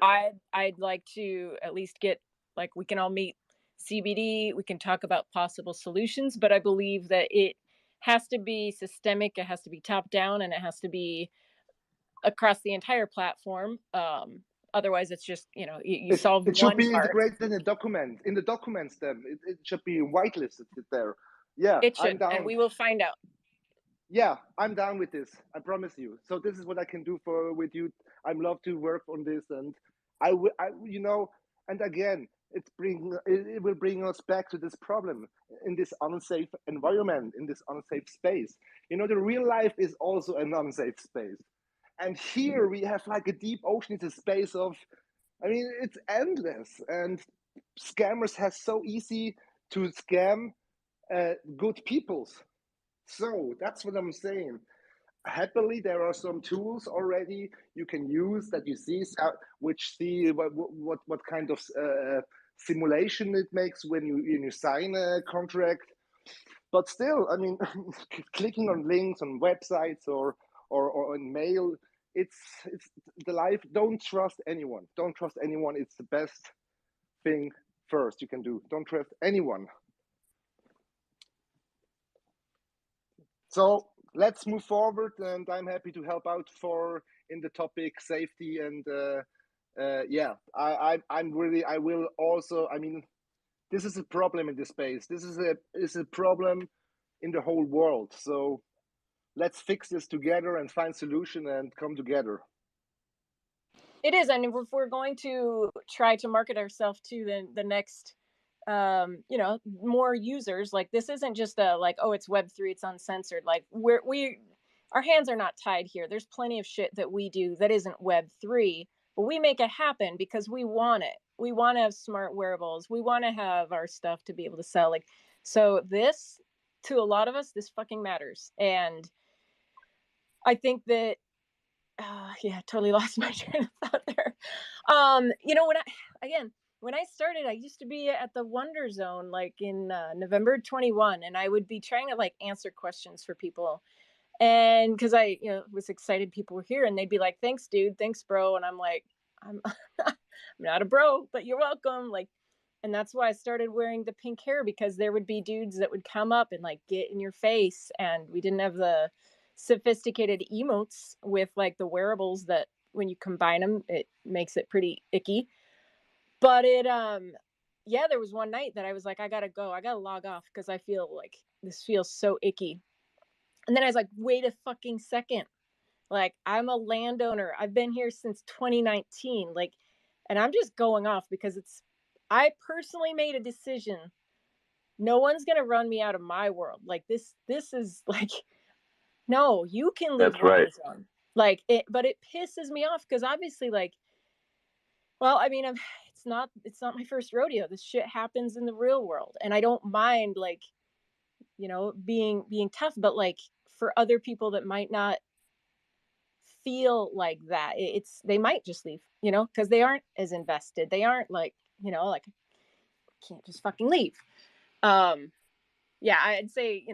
I'd like to at least get, like, we can all meet CBD, we can talk about possible solutions, but I believe that it has to be systemic, it has to be top down, and it has to be across the entire platform. Otherwise it's just, you solve it should one be part. integrated in the document. In the documents, then it should be whitelisted there. Yeah, It should, I'm down. and we will find out. Yeah, I'm down with this. I promise you. So this is what I can do with you. I'd love to work on this, and and again, it will bring us back to this problem in this unsafe environment, in this unsafe space. The real life is also an unsafe space, and here we have like a deep ocean. It's a space of, it's endless, and scammers have so easy to scam good peoples. So that's what I'm saying. Happily, there are some tools already you can use that you see, which see what kind of simulation it makes when you sign a contract. But still, clicking on links on websites or on mail, it's the life. Don't trust anyone. Don't trust anyone. It's the best thing first you can do. Don't trust anyone. So let's move forward, and I'm happy to help out in the topic safety, and yeah, I will also. This is a problem in this space. This is a problem in the whole world. So let's fix this together and find solution and come together. It is, and if we're going to try to market ourselves to the next more users, like, this isn't just it's Web3, it's uncensored. Like, our hands are not tied here. There's plenty of shit that we do that isn't Web3, but we make it happen because we want it. We want to have smart wearables. We want to have our stuff to be able to sell. Like, so this, to a lot of us, this fucking matters. And I think that yeah, totally lost my train of thought there. When I started, I used to be at the Wonder Zone, like in November 21, and I would be trying to answer questions for people. And because I was excited people were here, and they'd be like, "Thanks, dude. Thanks, bro." And I'm like, I'm not a bro, but you're welcome. And that's why I started wearing the pink hair, because there would be dudes that would come up and get in your face, and we didn't have the sophisticated emotes with the wearables that when you combine them, it makes it pretty icky. But there was one night that I was like, I gotta go, I gotta log off, because I feel like this feels so icky. And then I was like, wait a fucking second, I'm a landowner, I've been here since 2019, and I'm just going off because I personally made a decision. No one's gonna run me out of my world. This is no, you can live That's right. Zone. But it pisses me off because obviously, it's not my first rodeo. This shit happens in the real world, and I don't mind being tough, but for other people that might not feel like that, they might just leave, because they aren't as invested. They aren't like, like, can't just fucking leave. Yeah, I'd say,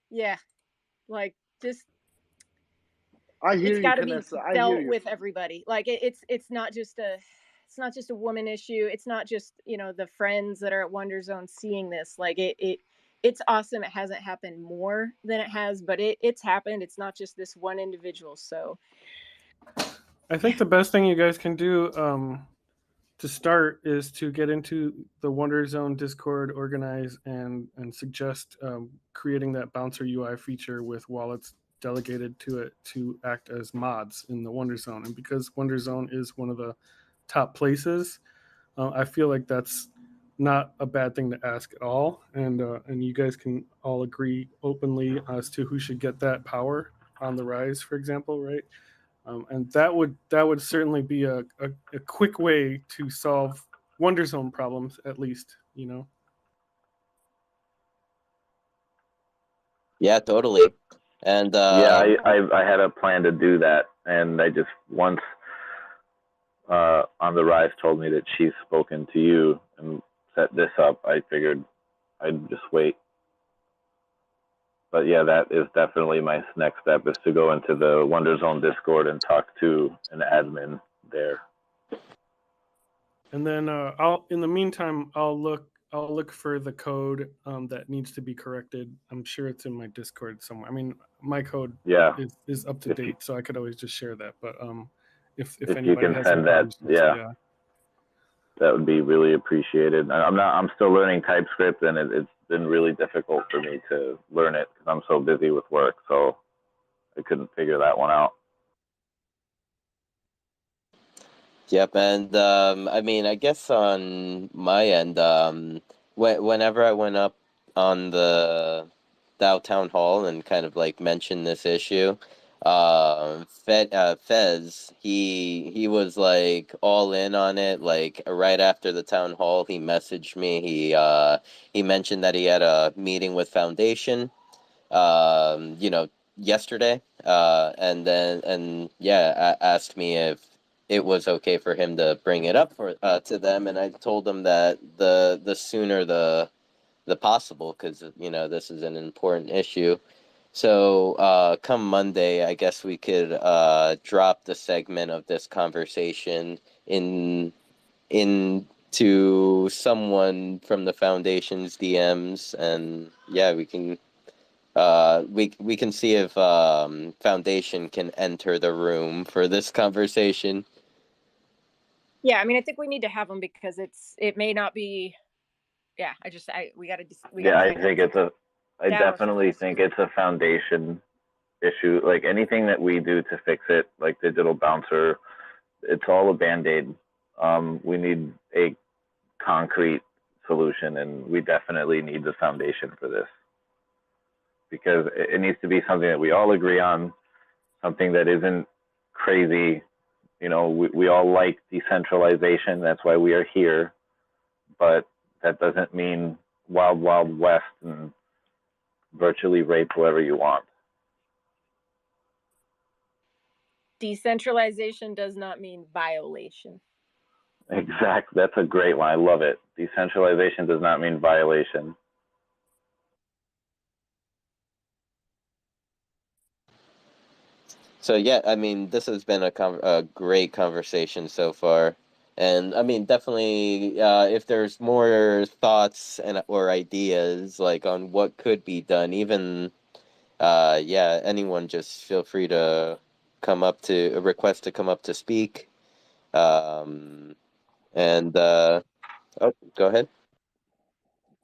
yeah, like, just, I hear it's you, got to be Canessa. I hear dealt you. with everybody. Like, it's not just a woman issue. It's not just, the friends that are at Wonder Zone seeing this. Like, it's awesome. It hasn't happened more than it has, but it's happened. It's not just this one individual. So I think the best thing you guys can do to start is to get into the Wonder Zone Discord, organize and suggest creating that bouncer UI feature with wallets delegated to it to act as mods in the Wonder Zone. And because Wonder Zone is one of the top places, I feel like that's not a bad thing to ask at all. And you guys can all agree openly as to who should get that power on the Rise, for example, right? And that would certainly be a quick way to solve Wonder Zone problems, at least, Yeah, totally. And Yeah, I had a plan to do that, and I just once on the Rise told me that she's spoken to you and set this up. I figured I'd just wait. But yeah, that is definitely my next step, is to go into the Wonder Zone Discord and talk to an admin there. And then in the meantime, I'll look for the code that needs to be corrected. I'm sure it's in my Discord somewhere. I mean, my code is up to date, so I could always just share that. But if anybody has some problems, yeah, that would be really appreciated. I'm still learning TypeScript, and it's been really difficult for me to learn it because I'm so busy with work. So I couldn't figure that one out. Yep, and I mean, I guess on my end, whenever I went up on the Dow Town Hall and kind of like mentioned this issue, Fez, he was like all in on it. Like right after the town hall, he messaged me. He mentioned that he had a meeting with Foundation, yesterday, and yeah, asked me if it was okay for him to bring it up for to them, and I told him that the sooner the possible, because this is an important issue. So come Monday, I guess we could drop the segment of this conversation into someone from the foundation's DMs, and yeah, we can we can see if Foundation can enter the room for this conversation. Yeah, I mean, I think we need to have them because it may not be. Yeah, we got to. I definitely think it's a Foundation issue. Like anything that we do to fix it, like Digital Bouncer, it's all a Band-Aid. We need a concrete solution, and we definitely need the Foundation for this, because it needs to be something that we all agree on, something that isn't crazy. We all like decentralization. That's why we are here. But that doesn't mean wild, wild west and virtually rape whoever you want. Decentralization does not mean violation. Exactly. That's a great one. I love it. Decentralization does not mean violation. So yeah, I mean, this has been a great conversation so far, and I mean, definitely, if there's more thoughts or ideas like on what could be done, even yeah, anyone just feel free to request to come up to speak, and oh, go ahead.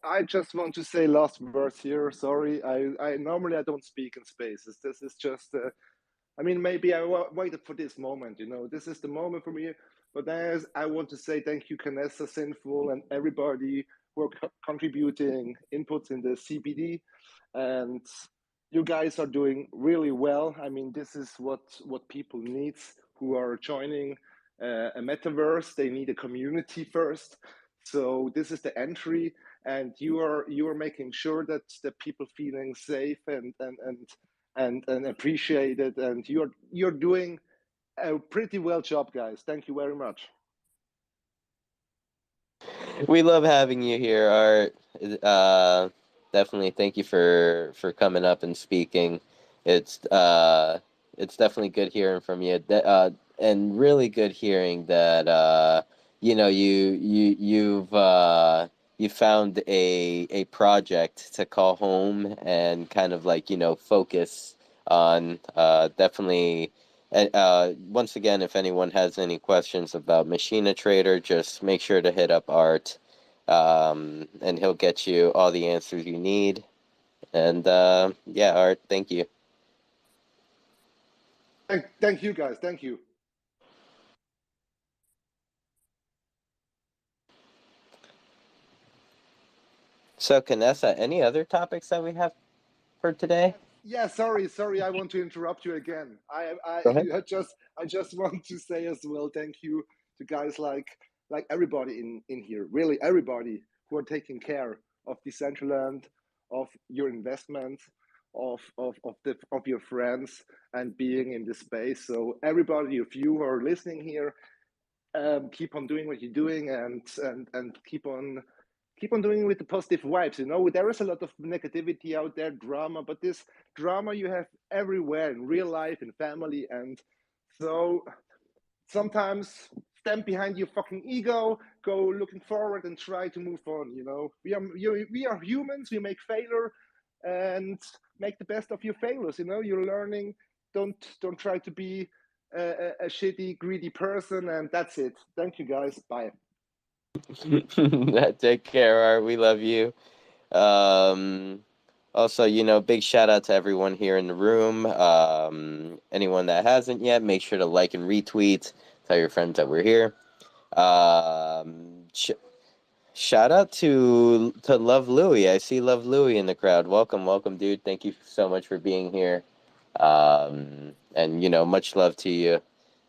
I just want to say last words here. Sorry, I normally I don't speak in spaces. This is just I mean, maybe I waited for this moment, this is the moment for me. But as I want to say thank you, Canessa, Sinful, and everybody who are contributing inputs in the CBD. And you guys are doing really well. I mean, this is what people need who are joining a metaverse. They need a community first. So this is the entry, and you are making sure that the people feeling safe and appreciated, and you're doing a pretty well job, guys. Thank you very much. We love having you here, Art. Definitely thank you for coming up and speaking. It's definitely good hearing from you. And really good hearing that you know you found a project to call home and kind of like focus on. Definitely. And once again, if anyone has any questions about Machina Trader, just make sure to hit up Art, and he'll get you all the answers you need. And yeah, Art, thank you. Thank you, guys. Thank you. So, Canessa, any other topics that we have for today? Yeah, sorry. I want to interrupt you again. Go ahead. I just want to say as well, thank you to guys like everybody in here, really everybody who are taking care of Decentraland, of your investment, of your friends, and being in this space. So everybody of you who are listening here, keep on doing what you're doing, and keep on doing with the positive vibes. There is a lot of negativity out there, drama, but this drama you have everywhere in real life, in family, and so sometimes stand behind your fucking ego, go looking forward, and try to move on. We are humans. We make failure, and make the best of your failures. You're learning. Don't try to be a shitty, greedy person, and that's it. Thank you, guys. Bye. Take care, Art. We love you. Um, Also, big shout out to everyone here in the room. Anyone that hasn't yet, make sure to like and retweet. Tell your friends that we're here. Shout out to Love Louie. I see Love Louie in the crowd. Welcome, dude. Thank you so much for being here. And much love to you.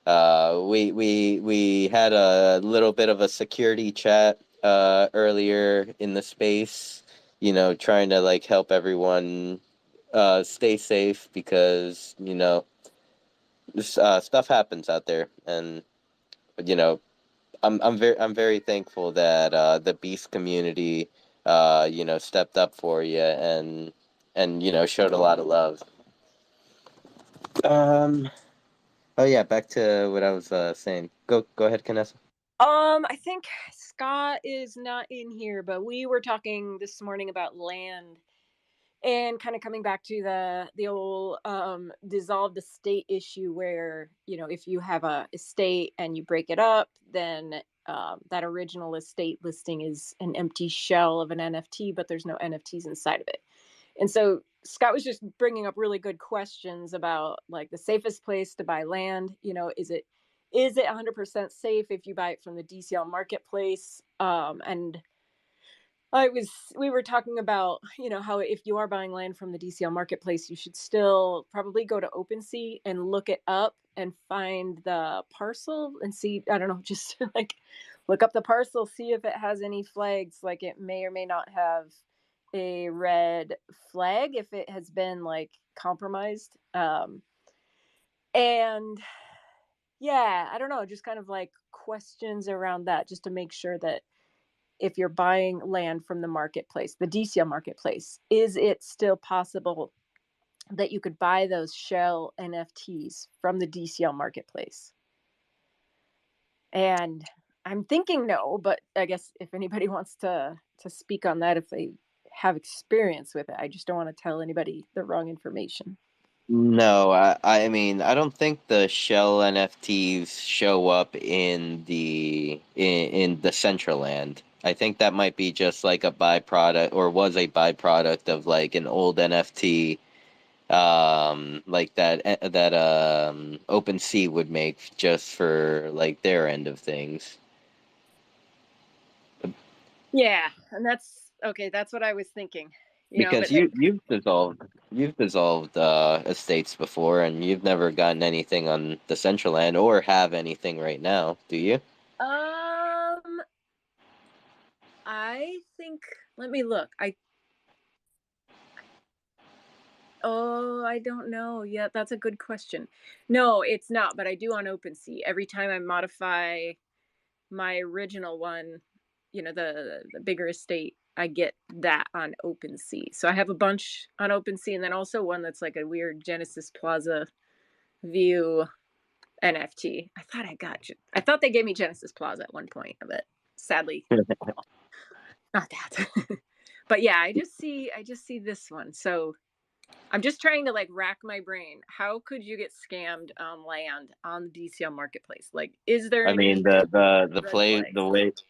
We had a little bit of a security chat earlier in the space. Trying to like help everyone stay safe because stuff happens out there, and you know I'm very thankful that the Beast community stepped up for you and showed a lot of love. Um. Oh yeah, back to what I was saying. Go ahead, Canessa. I think Scott is not in here, but we were talking this morning about land and kind of coming back to the old dissolved estate issue where, if you have a estate and you break it up, then that original estate listing is an empty shell of an NFT, but there's no NFTs inside of it. And so Scott was just bringing up really good questions about like the safest place to buy land. Is it 100% safe if you buy it from the DCL marketplace? And we were talking about, how if you are buying land from the DCL marketplace, you should still probably go to OpenSea and look it up and find the parcel and see, I don't know, just like look up the parcel, see if it has any flags. Like it may or may not have a red flag if it has been like compromised. And yeah, I don't know, just kind of like questions around that, just to make sure that if you're buying land from the marketplace, the DCL marketplace, is it still possible that you could buy those shell NFTs from the DCL marketplace? And I'm thinking no, but I guess if anybody wants to speak on that, if they have experience with it, I just don't want to tell anybody the wrong information. No, I mean I don't think the shell NFTs show up in the Decentraland. I think that might be just like a byproduct, or was a byproduct of like an old NFT, like that OpenSea would make just for like their end of things. Yeah, and that's okay. That's what I was thinking. Because But you've dissolved estates before, and you've never gotten anything on the Central Land or have anything right now, do you? um, let me look. I don't know. Yeah, that's a good question. No, it's not, but I do on OpenSea. Every time I modify my original one, the bigger estate, I get that on OpenSea. So I have a bunch on OpenSea, and then also one that's like a weird Genesis Plaza view NFT. I thought they gave me Genesis Plaza at one point, but sadly, not that. But yeah, I just see this one. So I'm just trying to like rack my brain. How could you get scammed on land on the DCL marketplace? Like, is there I mean, any the red play flags?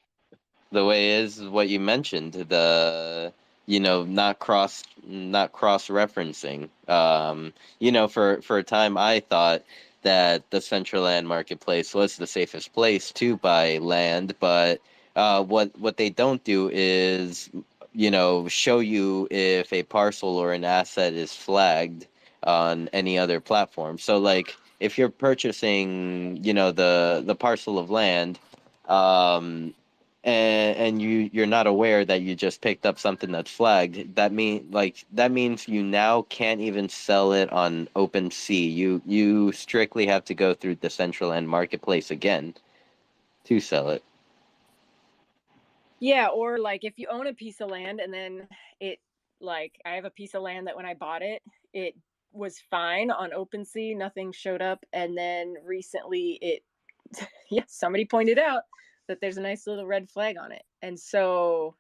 the way is what you mentioned, not cross referencing. For a time I thought that the Decentraland marketplace was the safest place to buy land, but what they don't do is show you if a parcel or an asset is flagged on any other platform. So like if you're purchasing the parcel of land, and you're not aware that you just picked up something that's flagged, that means you now can't even sell it on OpenSea. You strictly have to go through the Decentraland marketplace again to sell it. Yeah, or like if you own a piece of land and then I have a piece of land that when I bought it, it was fine on OpenSea, nothing showed up, and then recently somebody pointed out that there's a nice little red flag on it. And so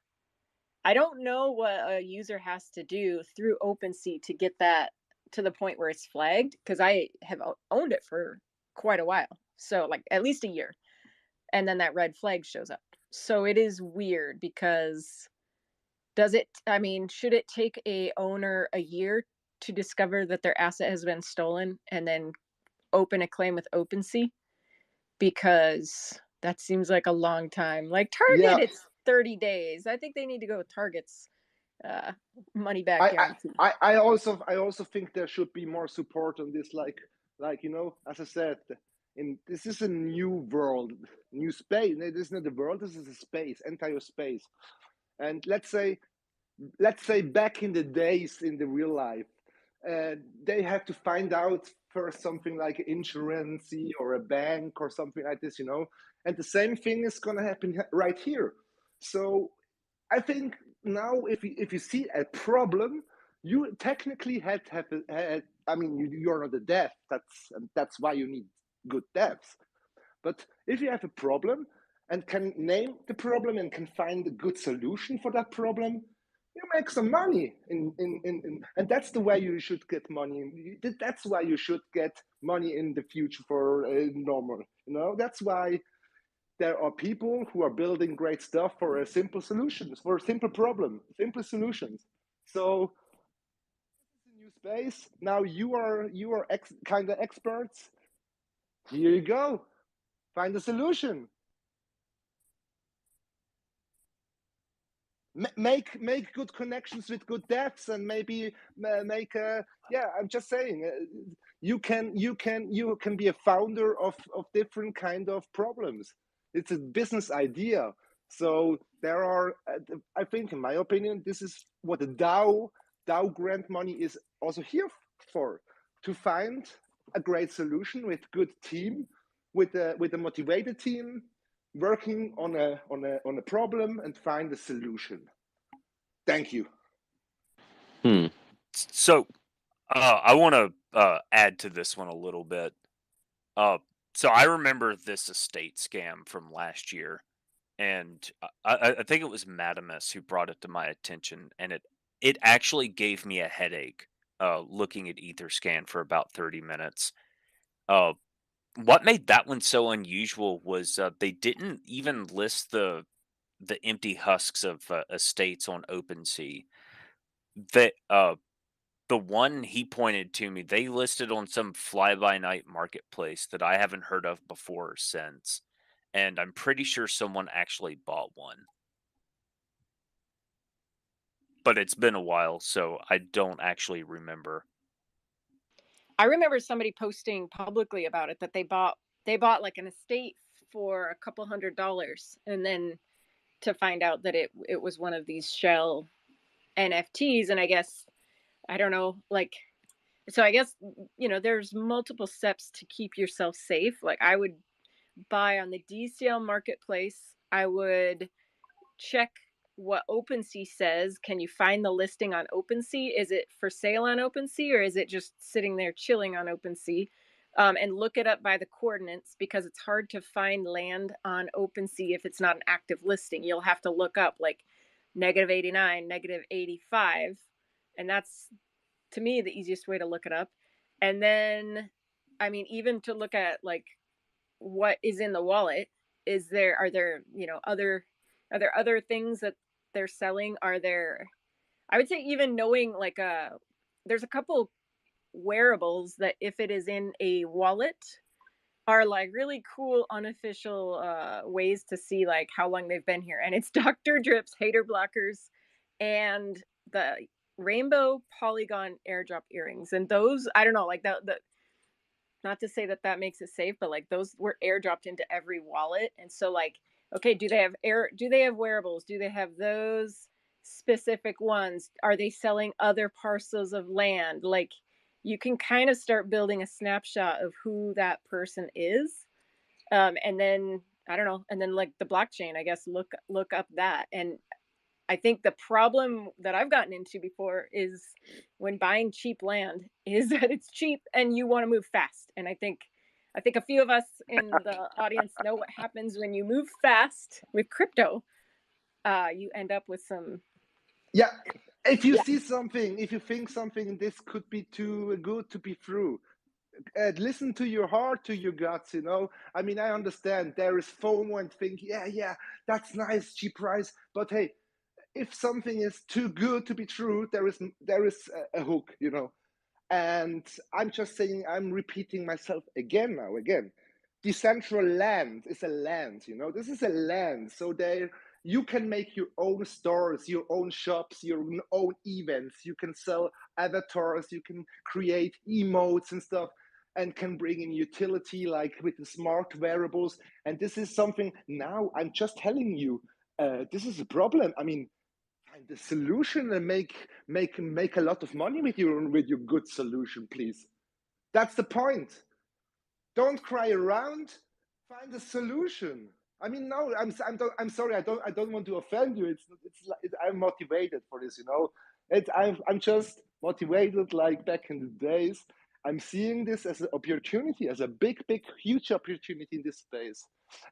I don't know what a user has to do through OpenSea to get that to the point where it's flagged, because I have owned it for quite a while. So like at least a year. And then that red flag shows up. So it is weird because should it take a owner a year to discover that their asset has been stolen and then open a claim with OpenSea? Because that seems like a long time. Like Yeah, Target, it's 30 days. I think they need to go with Target's money back I, guarantee. I also think there should be more support on this. As I said, this is a new world, new space. This is not the world. This is a space, entire space. And let's say back in the days in the real life, they have to find out first something like insurance or a bank or something like this, And the same thing is gonna happen right here. So I think now if you see a problem, you technically you're not a dev. That's why you need good devs. But if you have a problem and can name the problem and can find a good solution for that problem, you make some money. And that's the way you should get money. That's why you should get money in the future for normal. That's why there are people who are building great stuff for simple solutions, for a simple problem, simple solutions. So this is a new space. Now you are kind of experts. Here you go. Find a solution. Make good connections with good devs, and maybe make a I'm just saying, you can be a founder of different kind of problems. It's a business idea. So there are I think, in my opinion, this is what the DAO grant money is also here for, to find a great solution with good team, with a motivated team, working on a problem and find a solution. Thank you. So I want to add to this one a little bit. So I remember this estate scam from last year, and I think it was Madamus who brought it to my attention, and it actually gave me a headache looking at Etherscan for about 30 minutes. What made that one so unusual was they didn't even list the empty husks of estates on OpenSea. That the one he pointed to me, they listed on some fly by night marketplace that I haven't heard of before or since, and I'm pretty sure someone actually bought one. But it's been a while, so I don't actually remember. I remember somebody posting publicly about it, that they bought like an estate for $200, and then to find out that it was one of these shell NFTs. And I guess, I don't know, like, so I guess, you know, there's multiple steps to keep yourself safe. Like, I would buy on the DCL marketplace. I would check what OpenSea says. Can you find the listing on OpenSea? Is it for sale on OpenSea, or is it just sitting there chilling on OpenSea? And look it up by the coordinates, because it's hard to find land on OpenSea if it's not an active listing. You'll have to look up like -89, -85, and that's, to me, the easiest way to look it up. And then, I mean, even to look at like what is in the wallet. Are there, you know, are there other things that they're selling? Are there, I would say, even knowing like there's a couple wearables that, if it is in a wallet, are like really cool unofficial ways to see like how long they've been here. And it's Dr. Drip's hater blockers and the rainbow polygon airdrop earrings. And those, I don't know, like the not to say that that makes it safe, but like those were airdropped into every wallet. And so like, okay, do they have wearables? Do they have those specific ones? Are they selling other parcels of land? Like, you can kind of start building a snapshot of who that person is. And then, I don't know, and then like the blockchain, I guess, look up that. And I think the problem that I've gotten into before is, when buying cheap land, is that it's cheap and you want to move fast. And I think a few of us in the audience know what happens when you move fast with crypto. You end up with some. Yeah, if you see something, if you think something, this could be too good to be true, listen to your heart, to your guts, you know. I mean, I understand there is FOMO and think, yeah, that's nice, cheap price. But hey, if something is too good to be true, there is a hook, you know. And I'm just saying, I'm repeating myself again. Decentraland is a land, you know. This is a land, so there you can make your own stores, your own shops, your own events. You can sell avatars, you can create emotes and stuff, and can bring in utility like with the smart wearables. And this is something, now I'm just telling you, this is a problem. I mean, find the solution and make a lot of money with your good solution, please. That's the point. Don't cry around. Find a solution. I mean, no, I'm sorry. I don't want to offend you. I'm motivated for this, you know. I'm just motivated like back in the days. I'm seeing this as an opportunity, as a big, huge opportunity in this space,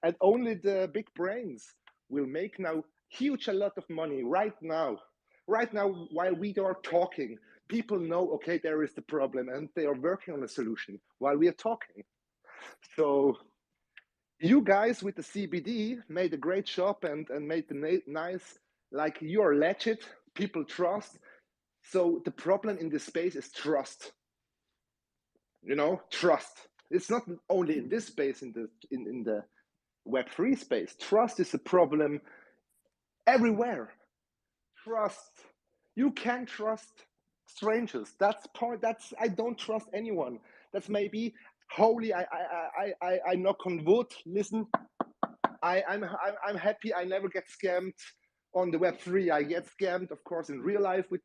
and only the big brains will make now a lot of money right now. Right now, while we are talking, people know, okay, there is the problem, and they are working on a solution while we are talking. So you guys with the CBD made a great job and made the nice, like, you're legit, people trust. So the problem in this space is trust. You know, trust. It's not only in this space, in the Web3 space. Trust is a problem everywhere. Trust. You can trust strangers. That's I don't trust anyone. That's maybe holy. I knock on wood. Listen, I'm happy I never get scammed on the Web3. I get scammed, of course, in real life with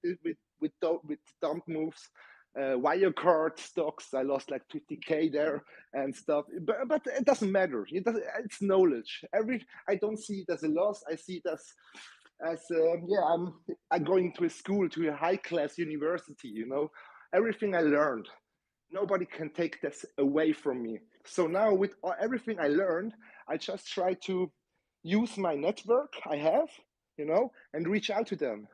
dump moves, Wirecard stocks. I lost like 50K there and stuff. But it doesn't matter. It's knowledge. I don't see it as a loss. I see it as I'm going to a school, to a high class university. You know, everything I learned, nobody can take this away from me. So now with everything I learned, I just try to use my network I have, you know, and reach out to them.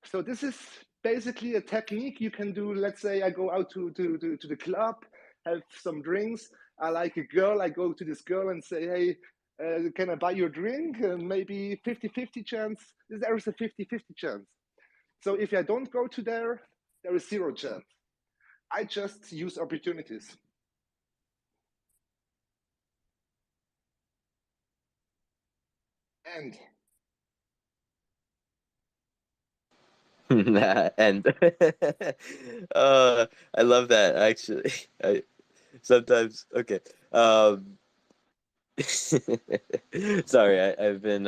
So this is basically a technique you can do. Let's say I go out to the club, have some drinks. I like a girl. I go to this girl and say, hey, can I buy your drink? And maybe 50-50 chance. There is a 50-50 chance. So if I don't go to there is 0 chance. I just use opportunities. And And I love that actually. I sometimes okay. Sorry, I've been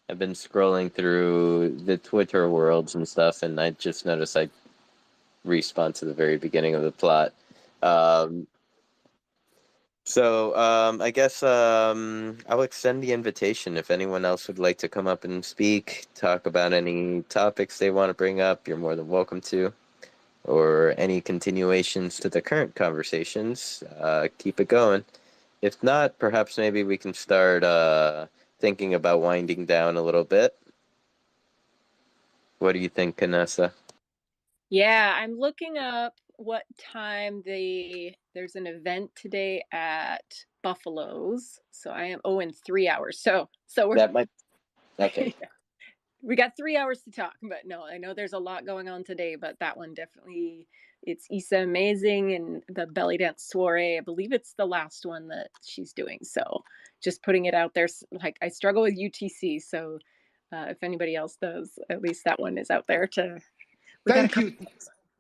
scrolling through the Twitter worlds and stuff, and I just noticed I respawned to the very beginning of the plot. Um, I guess I'll extend the invitation if anyone else would like to come up and speak, talk about any topics they want to bring up. You're more than welcome to, or any continuations to the current conversations. Keep it going. If not, perhaps maybe we can start thinking about winding down a little bit. What do you think, Kanessa? Yeah, I'm looking up what time there's an event today at Buffalo's. So I am in 3 hours. So we're That might okay. we got 3 hours to talk, but no, I know there's a lot going on today, but that one definitely, it's Issa Amazing and the belly dance soiree. I believe it's the last one that she's doing. So just putting it out there. Like, I struggle with UTC, so if anybody else does, at least that one is out there to. Thank you.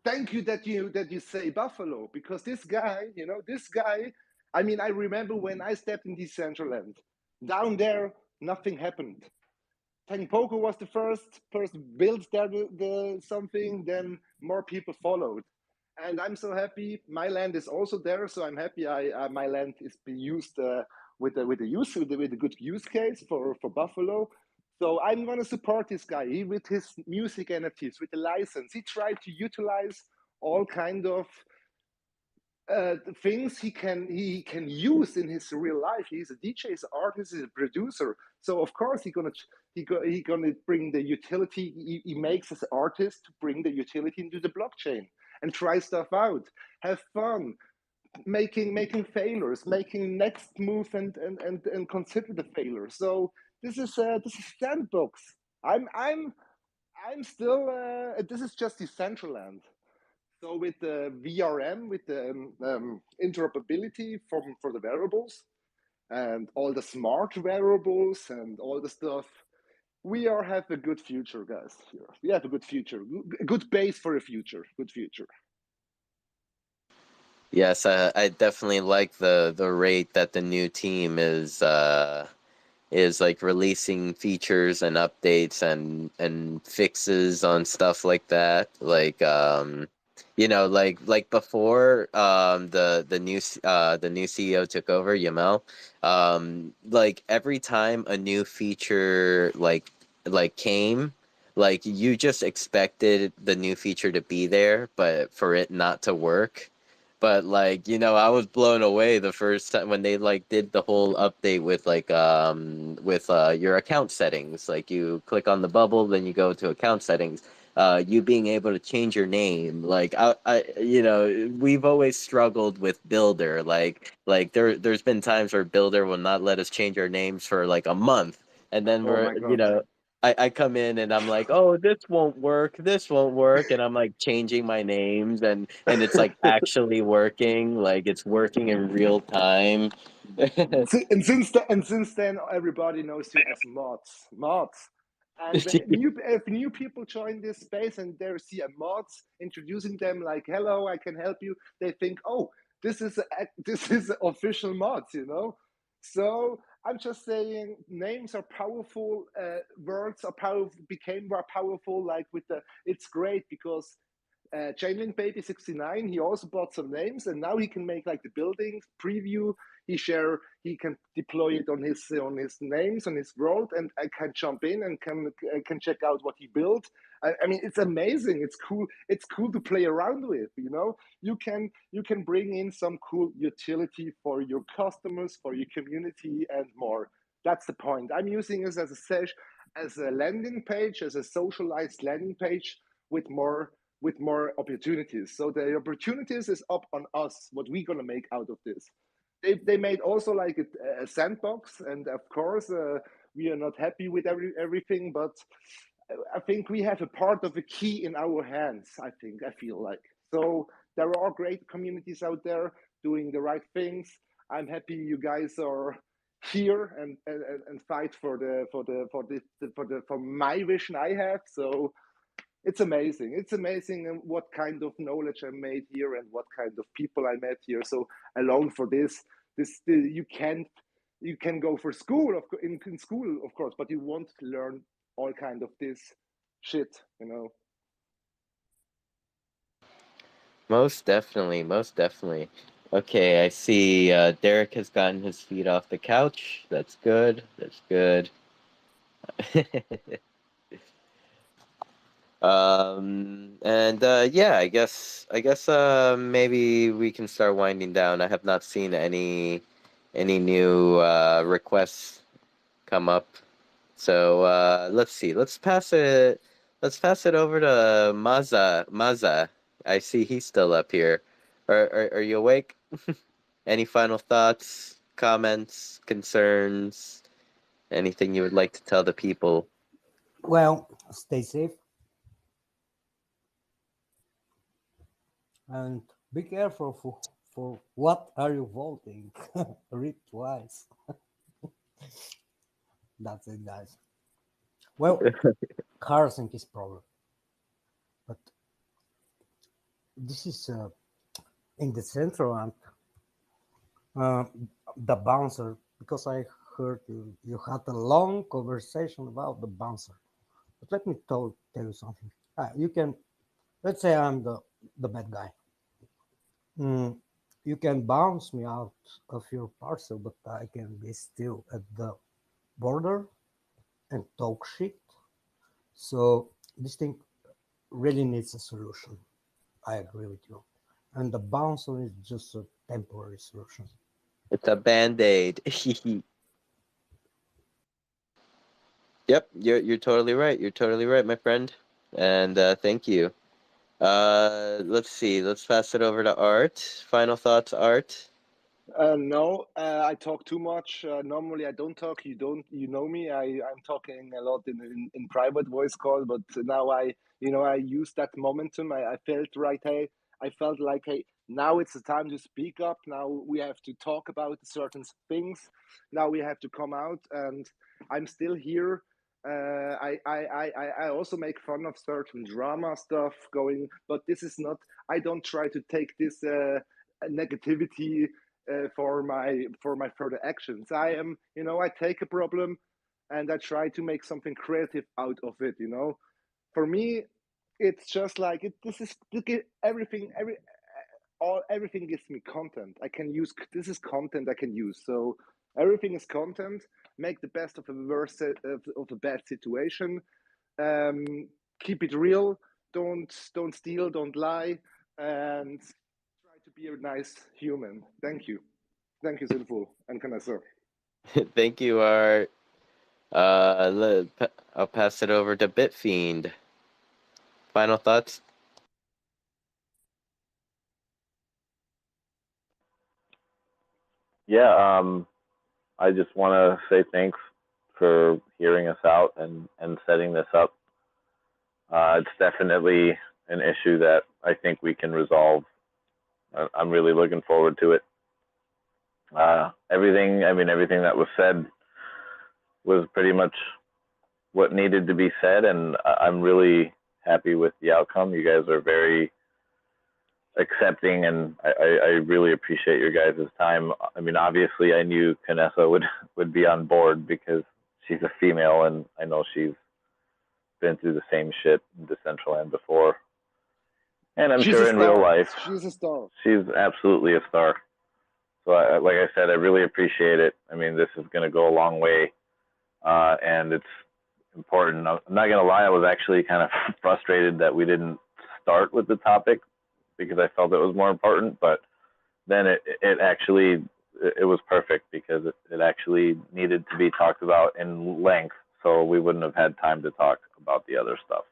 Thank you that you say Buffalo, because this guy, I mean, I remember when I stepped in Decentraland, down there, nothing happened. Poker was the first person built there the something, then more people followed. And I'm so happy. My land is also there, so I'm happy my land is being used with a good use case for Buffalo. So I'm gonna support this guy. With his music NFTs, with the license, he tried to utilize all kind of things he can use in his real life. He's a DJ, he's an artist, he's a producer. So of course he gonna bring the utility he makes as an artist to bring the utility into the blockchain and try stuff out, have fun, making failures, making next move and consider the failure. So this is sandbox. I'm still this is just Decentraland. So with the VRM, with the interoperability for the wearables and all the smart wearables and all the stuff, we have a good future, guys. Here. We have a good future, a good base for a future, good future. Yes, I definitely like the rate that the new team is like releasing features and updates and fixes on stuff like that. Like you know, like before the new CEO took over, Yamel, like every time a new feature came, like you just expected the new feature to be there, but for it not to work. But like, you know, I was blown away the first time when they like did the whole update with your account settings. Like you click on the bubble, then you go to account settings. You being able to change your name. Like you know, we've always struggled with Builder. There's been times where Builder will not let us change our names for like a month, and then Oh we're, my you God. know, I come in and I'm like, oh, this won't work, and I'm like changing my names, and it's like actually working, like it's working in real time. and since then, everybody knows you as mods. And when if new people join this space and they see a mods introducing them like, "Hello, I can help you," they think, "Oh, this is official mods," you know. So I'm just saying, names are powerful. Words are powerful. Became more powerful. Like with the, it's great because Chainlink Baby 69, he also bought some names, and now he can make like the buildings preview. He can deploy it on his names on his world, and I can jump in and can check out what he built. I mean, it's amazing. It's cool. It's cool to play around with. You know, you can bring in some cool utility for your customers, for your community, and more. That's the point. I'm using this as a landing page, as a socialized landing page with more opportunities. So the opportunities is up on us, what we're gonna make out of this. They made also like a sandbox, and of course we are not happy with everything, but I think we have a part of the key in our hands. I feel like so there are great communities out there doing the right things. I'm happy you guys are here and fight for my vision I have. So it's amazing. It's amazing what kind of knowledge I made here and what kind of people I met here. So alone for this you can't you can go for school in school, of course, but you won't learn all kind of this shit, you know. Most definitely, most definitely. Okay, I see Derek has gotten his feet off the couch. That's good. That's good. And yeah, I guess maybe we can start winding down. I have not seen any new requests come up. So let's see. Let's pass it over to Maza. Maza. I see he's still up here. Are you awake? Any final thoughts, comments, concerns, anything you would like to tell the people? Well, stay safe and be careful for what are you voting. Read twice. That's it, guys. Well, Carson is problem, but this is in the Decentraland, uh, the bouncer, because I heard you had a long conversation about the bouncer. But let me tell you something. You can, let's say I'm the bad guy. Mm, you can bounce me out of your parcel, but I can be still at the border and talk shit. So this thing really needs a solution. I agree with you. And the bouncer is just a temporary solution. It's a band-aid. Yep, you're totally right. You're totally right, my friend. And thank you. Let's see. Let's pass it over to Art. Final thoughts, Art. No, I talk too much. Normally, I don't talk. You know me. I'm talking a lot in private voice call, but now I use that momentum. I felt right. Hey, I felt like, hey, now it's the time to speak up. Now we have to talk about certain things. Now we have to come out, and I'm still here. I also make fun of certain drama stuff going, but this is not. I don't try to take this negativity for my further actions. I take a problem and I try to make something creative out of it. For me, it's just like it. This is everything. Everything gives me content. I can use. This is content I can use. So everything is content. Make the best of a bad situation. Um, Keep it real. Don't steal. Don't lie. And try to be a nice human. Thank you. Thank you, Sinful and Connoisseur. Thank you, Art. I'll pass it over to Bitfiend. Final thoughts? Yeah, I just want to say thanks for hearing us out and setting this up. It's definitely an issue that I think we can resolve. I'm really looking forward to it. Everything that was said was pretty much what needed to be said, and I'm really happy with the outcome. You guys are very accepting, and I really appreciate your guys' time. I mean, obviously, I knew Canessa would be on board because she's a female, and I know she's been through the same shit in Decentraland before. And I'm She's a sure in real star. life, She's a star. she's absolutely a star. So, like I said, I really appreciate it. I mean, this is going to go a long way, and it's important. I'm not going to lie, I was actually kind of frustrated that we didn't start with the topic because I felt it was more important, but then it actually it was perfect because it actually needed to be talked about in length, so we wouldn't have had time to talk about the other stuff.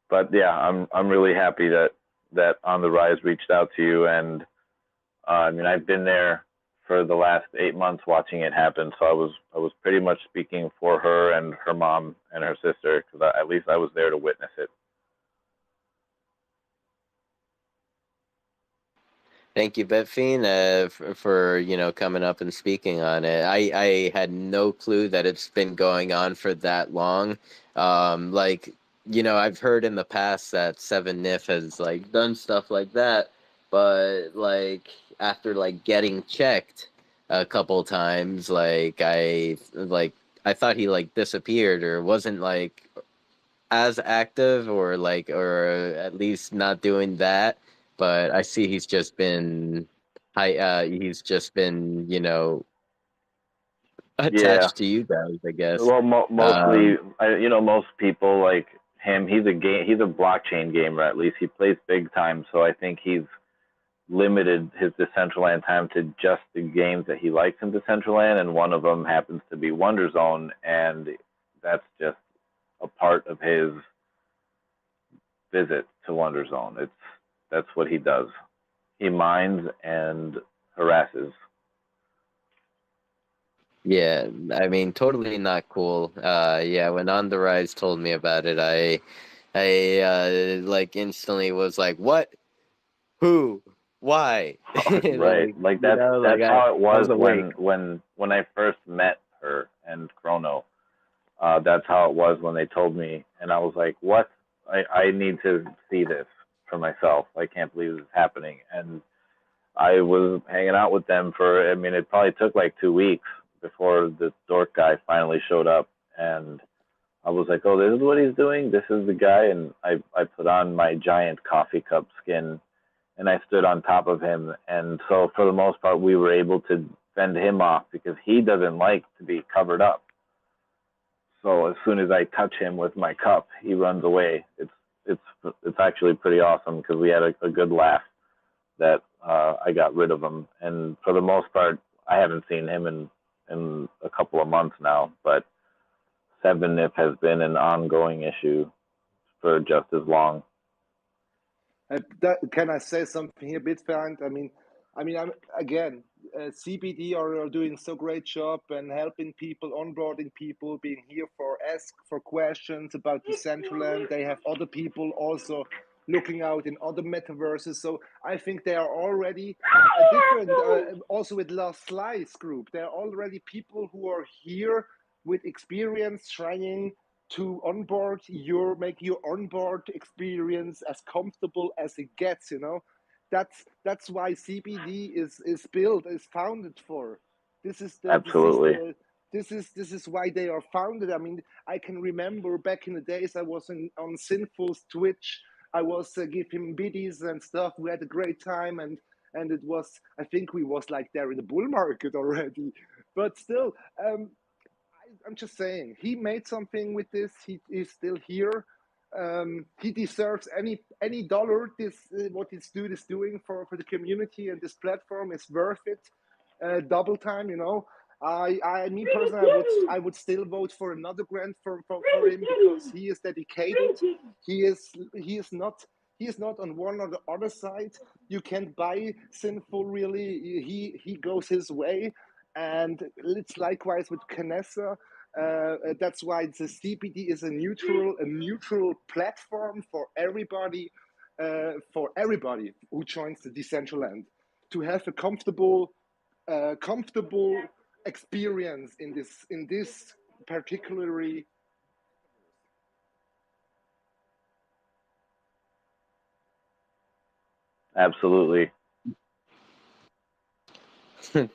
But yeah, I'm really happy that On the Rise reached out to you, and I mean, I've been there for the last 8 months watching it happen, so I was pretty much speaking for her and her mom and her sister because at least I was there to witness it. Thank you, Bitfiend, for coming up and speaking on it. I had no clue that it's been going on for that long. I've heard in the past that Seven Nif has done stuff like that, but after getting checked, a couple times. I thought he like disappeared or wasn't like as active or at least not doing that. But I see he's just been Yeah. attached to you guys, I guess. Well, Um, mostly, most people like him. He's a blockchain gamer. At least he plays big time. So I think he's limited his Decentraland time to just the games that he likes in Decentraland, and one of them happens to be Wonder Zone, and that's just a part of his visit to Wonder Zone. That's what he does. He mines and harasses. yeah, I mean, totally not cool. Yeah, when On the Rise told me about it, I like instantly was like, what? Who? Why? Right, Like, like that's like how it I was was awake. when I first met her and Chrono. That's how it was when they told me, and I was like, "What? I need to see this for myself. I can't believe this is happening." And I was hanging out with them for. I mean, it probably took like 2 weeks before the dork guy finally showed up, and I was like, "Oh, this is what he's doing. This is the guy." And I put on my giant coffee cup skin, and I stood on top of him. And so for the most part, we were able to fend him off because he doesn't like to be covered up. So as soon as I touch him with my cup, he runs away. It's actually pretty awesome because we had a good laugh that I got rid of him. And for the most part, I haven't seen him in a couple of months now. But 7-Nip has been an ongoing issue for just as long. Can I say something here, Bitfan? Again, CBD are doing so great job and helping people, onboarding people, being here for ask for questions about Decentraland. They have other people also looking out in other metaverses. So I think they are already a different. Also with Last Slice group, there are already people who are here with experience trying to make your onboard experience as comfortable as it gets. That's why CBD is built, is founded for. This is the Absolutely. this is why they are founded. I mean, I can remember back in the days I was on Sinful's Twitch. I was give him biddies and stuff. We had a great time, and it was, I think we was like there in the bull market already, but still. I'm just saying, he made something with this. He is still here. He deserves any dollar. What this dude is doing for the community and this platform is worth it. Double time, me personally, I would still vote for another grant for him because he is dedicated. He is not on one or the other side. You can't buy Sinful really. He goes his way, and it's likewise with Canessa. That's why the CBD is a neutral platform for everybody who joins the Decentraland to have a comfortable experience in this particularly. Absolutely.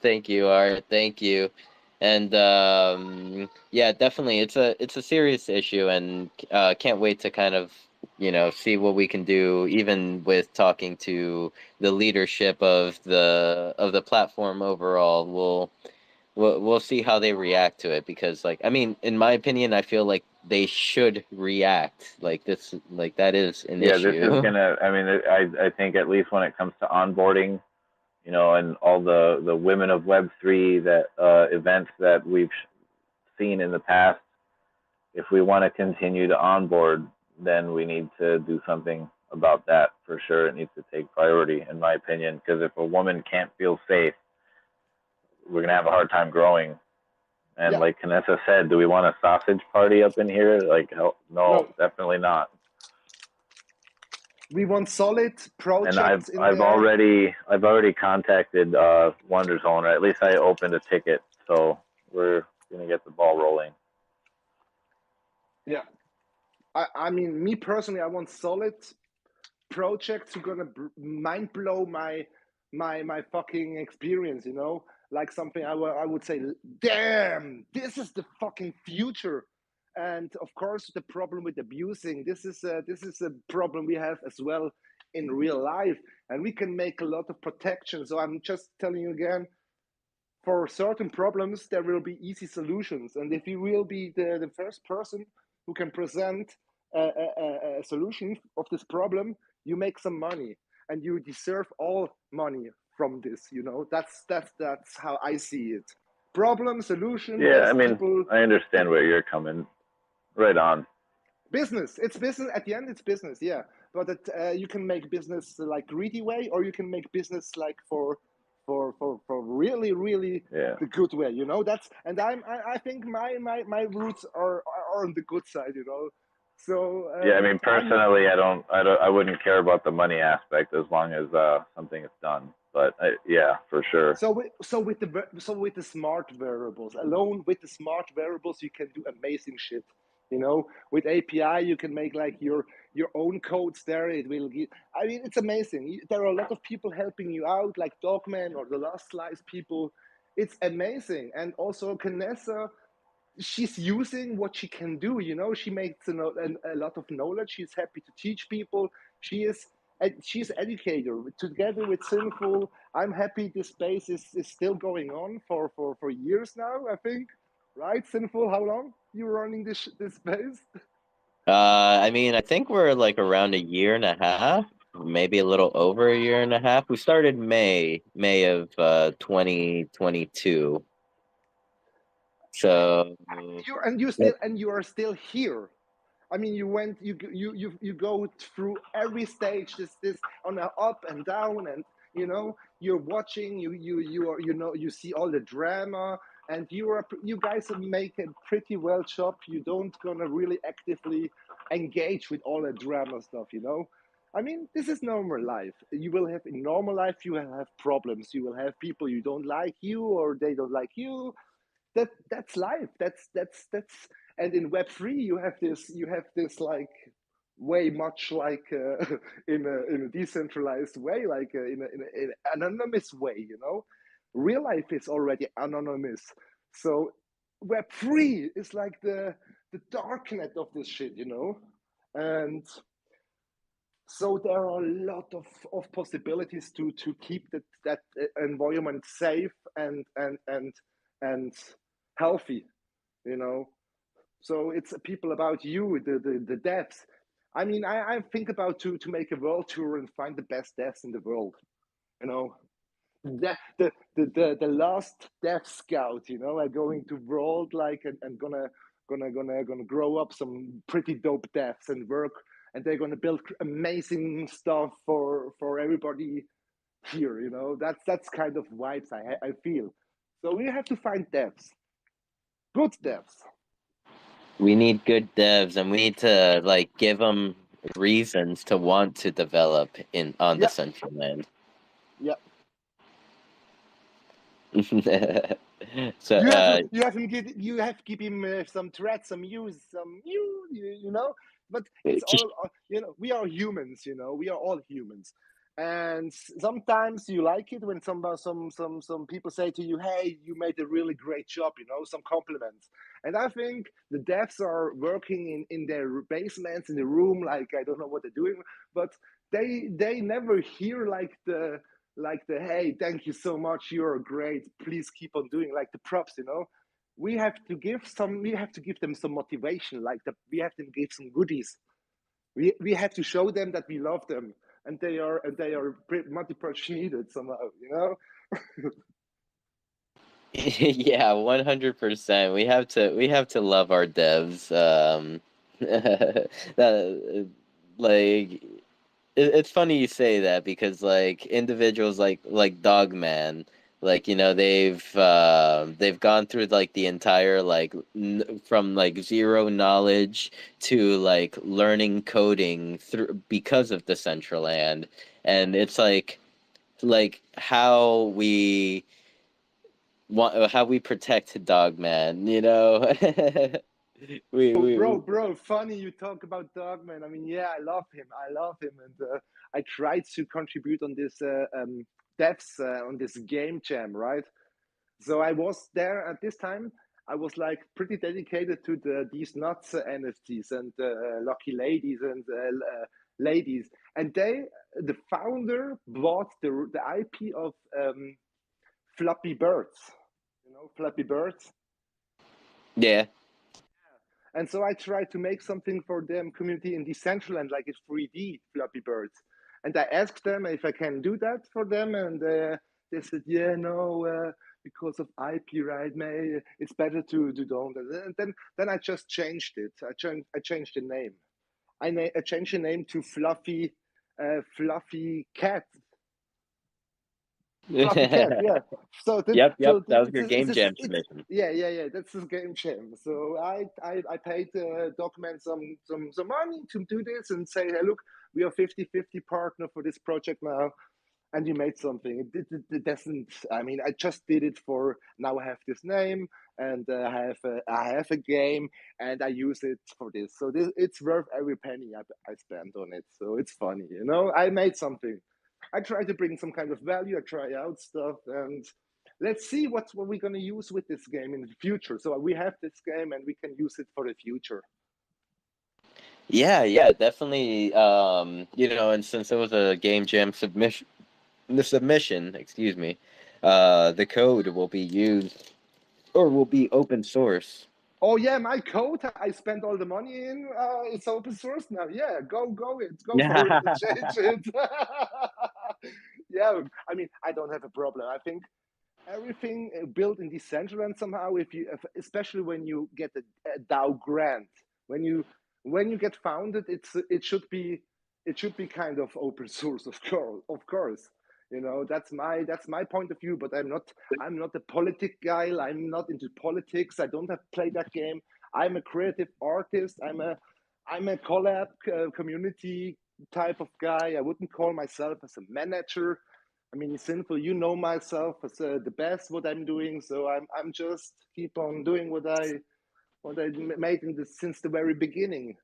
Thank you, Art. Thank you. And yeah, definitely, it's a serious issue, and can't wait to kind of see what we can do, even with talking to the leadership of the platform overall. We'll see how they react to it, because like, I mean, in my opinion, I feel like they should react like this, like that is an Yeah, this is issue. gonna. I mean, I think at least when it comes to onboarding, and all the Women of Web3 that events that we've seen in the past, if we want to continue to onboard, then we need to do something about that for sure. It needs to take priority, in my opinion, because if a woman can't feel safe, we're gonna have a hard time growing. And Yeah. like Canessa said, do we want a sausage party up in here? Like, no, definitely not. We want solid And projects in I've there. already contacted Wonder Zone, or at least I opened a ticket, so we're gonna get the ball rolling. Yeah, I mean, me personally, I want solid projects who are gonna mind blow my fucking experience. like something I would say, damn, this is the fucking future. And of course, the problem with abusing, this is a problem we have as well in real life, and we can make a lot of protection. So I'm just telling you again, for certain problems, there will be easy solutions. And if you will be the first person who can present a solution of this problem, you make some money and you deserve all money from this. That's how I see it. Problem, solution, Yeah, yes, I mean, people. I understand where you're coming. Right on. Business, it's business. At the end, it's business, yeah. But you can make business like greedy way, or you can make business like for really Yeah. the good way. That's, and I think my roots are on the good side. So Yeah, I mean, personally, I wouldn't care about the money aspect as long as something is done. But yeah, for sure. So with the smart variables, alone with the smart variables, you can do amazing shit. With API, you can make like your own codes there. It will give. I mean, it's amazing. There are a lot of people helping you out, like Dogman or the Last Slice people. It's amazing, and also Canessa, she's using what she can do. She makes a lot of knowledge. She's happy to teach people. She's educator. Together with Sinful, I'm happy this space is still going on for years now, I think. Right, Sinful? How long you running this space? I mean, I think we're like around a year and a half, maybe a little over a year and a half. We started May of 2022. So You are still here. I mean, you go through every stage. This on a up and down, and you're watching. You see all the drama, and you guys make a pretty well job. You don't gonna really actively engage with all the drama stuff. I mean, this is normal life. You will have in normal life. You will have problems. You will have people you don't like you, or they don't like you. That's life. That's and in Web3 you have this like way much like in a decentralized way, like in an anonymous way. Real life is already anonymous, so Web3 is like the darknet of this shit. And so there are a lot of possibilities to keep that environment safe and healthy. So it's people about you, the devs. I mean, I think about to make a world tour and find the best devs in the world. The last dev scout, are going to world like and gonna grow up some pretty dope devs and work, and they're gonna build amazing stuff for everybody here. That's kind of vibes I feel. So we have to find devs, good devs. we need good devs, and we need to like give them reasons to want to develop on Decentraland. Yeah. So you have to give him some threats, some use, some But it's all we are humans. We are all humans, and sometimes you like it when some people say to you, "Hey, you made a really great job." Some compliments. And I think the devs are working in their basements in the room, like I don't know what they're doing, but they never hear like the hey, thank you so much, you're great, please keep on doing, like the props. We have to give them some motivation, like we have to give some goodies. We have to show them that we love them, and they are much needed somehow. Yeah, 100%. We have to love our devs. Like it's funny you say that, because like individuals like Dogman, like they've gone through like the entire like from like zero knowledge to like learning coding through because of Decentraland, and it's like how we protect Dogman, Bro, funny you talk about Dogman. I mean, yeah, I love him, and I tried to contribute on this devs on this game jam, right? So I was there at this time. I was like pretty dedicated to these nuts NFTs and lucky ladies and ladies. And the founder bought the IP of Flappy Birds. You know, Flappy Birds. Yeah. And so I tried to make something for them community in Decentraland, like it's 3D Flappy Birds. And I asked them if I can do that for them, and they said, "Yeah, no, because of IP right, May, it's better to don't." And then I just changed it. I changed the name. I changed the name to Fluffy Cat. Fluffy Cat, yeah. So Yep. so That was your game jam submission. yeah. That's the game jam. So I paid document some money to do this and say, hey, look, we are 50-50 partner for this project now, and you made something. It doesn't. I mean, I just did it for now. I have this name, and I have a game, and I use it for this. So it's worth every penny I spent on it. So it's funny, you know. I made something. I try to bring some kind of value. I try out stuff, and let's see what we're going to use with this game in the future. So we have this game, and we can use it for the future. Yeah, definitely. You know, and since it was a game jam submission, excuse me, the code will be used or will be open source. Oh yeah, my code I spent all the money in. It's open source now. Yeah, go for it, change it. Yeah, I mean, I don't have a problem. I think everything built in Decentraland somehow. Especially when you get a DAO grant, when you get founded, it should be kind of open source, of course. You know, that's my point of view. But I'm not a politic guy. I'm not into politics. I don't have played that game. I'm a creative artist. I'm a collab community type of guy. I wouldn't call myself as a manager. I mean, it's simple. You know myself as the best what I'm doing, so I'm just keep on doing what I made since the very beginning.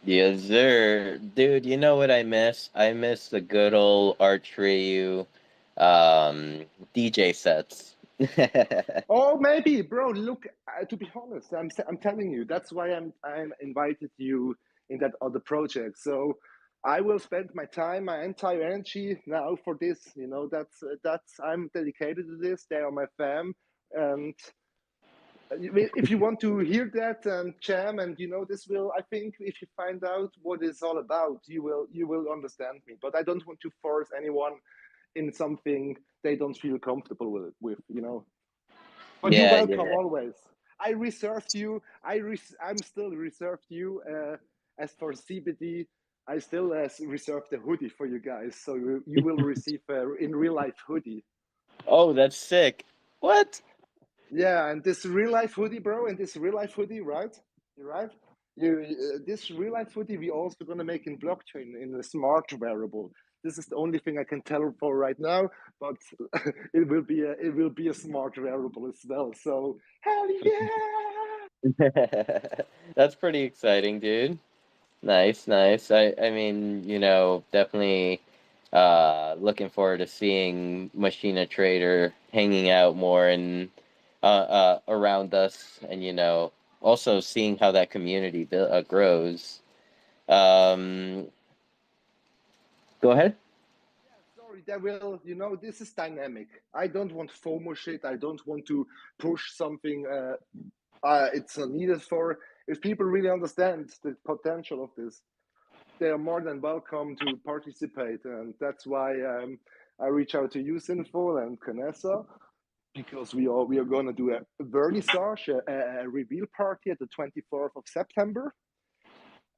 Yes, sir. Dude, you know what I miss? I miss the good old Artreyu DJ sets. Oh, maybe, bro. Look, to be honest, I'm telling you. That's why I'm invited you in that other project. So I will spend my time, my entire energy now for this. You know, that's I'm dedicated to this. They are my fam, and if you want to hear that and jam, and you know, this will, I think, if you find out what it's all about, you will understand me. But I don't want to force anyone in something they don't feel comfortable with, you know. But you're welcome always. I reserved you. I'm still reserved you. As for CBD, I still reserved the hoodie for you guys, so you will receive in real life hoodie. Oh, that's sick. What? Yeah, and this real life hoodie, bro, and this real life hoodie, right? You're right. This real life hoodie we also gonna make in blockchain in a smart wearable. This is the only thing I can tell for right now, but it will be a smart wearable as well. So hell yeah! That's pretty exciting, dude. Nice. I mean, you know, definitely looking forward to seeing Machina Trader hanging out more and around us, and you know, also seeing how that community grows. Um, Go ahead. Yeah, sorry, that will, you know, this is dynamic. I don't want FOMO shit. I don't want to push something it's not needed for. If people really understand the potential of this, they are more than welcome to participate. And that's why I reach out to you, Sinful and Canessa, because we are going to do a vernissage, a reveal party at the 24th of September.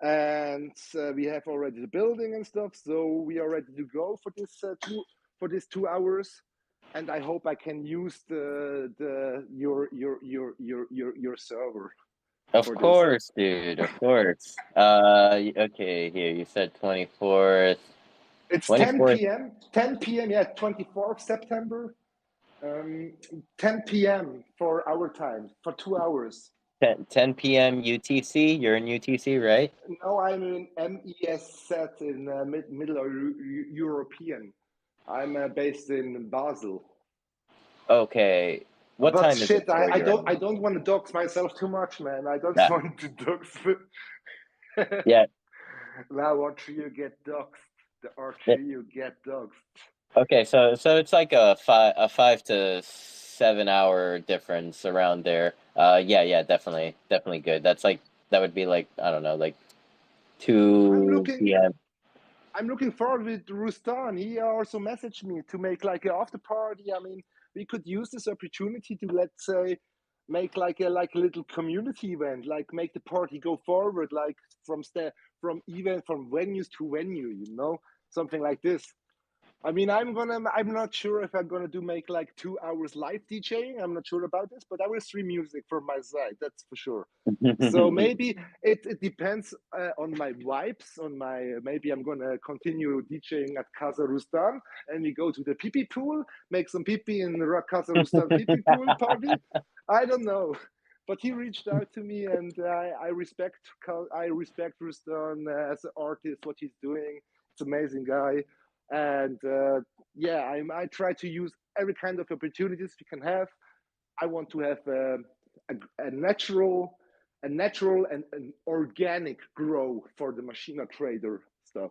And we have already the building and stuff, so we are ready to go for this 2 hours. And I hope I can use your server. Of course, dude. Of course. Okay. Here you said 24th. It's 24th. 10 p.m. Yeah, 24th September. 10 p.m. for our time for 2 hours. 10 p.m. UTC. You're in UTC, right? No, I'm in MES in Middle European. I'm based in Basel. Okay. What But time is it shit, where you're I at? don't want to dox myself too much, man. I don't Yeah. want to dox. Yeah. Now R3 you get doxed. The Yeah. R3 you get doxed. Okay, so it's like a 5 to 7 hour difference around there. Yeah, definitely good. That's like that would be like I don't know, like I'm 2 looking p.m. I'm looking forward with Rustan. He also messaged me to make like an after party. I mean, we could use this opportunity to, let's say, make like a little community event, like make the party go forward, like from venues to venue, something like this. I mean, I'm not sure if I'm gonna make like 2 hours live DJing. I'm not sure about this, but I will stream music from my side. That's for sure. So maybe it depends on my vibes. Maybe I'm gonna continue DJing at Casa Rustan, and we go to the pee pool, make some pee in the Casa Rustan pee pool party. I don't know, but he reached out to me, and I respect Rustan as an artist, what he's doing. It's an amazing guy, and yeah, I try to use every kind of opportunities we can have. I want to have a natural and an organic grow for the machina trader stuff,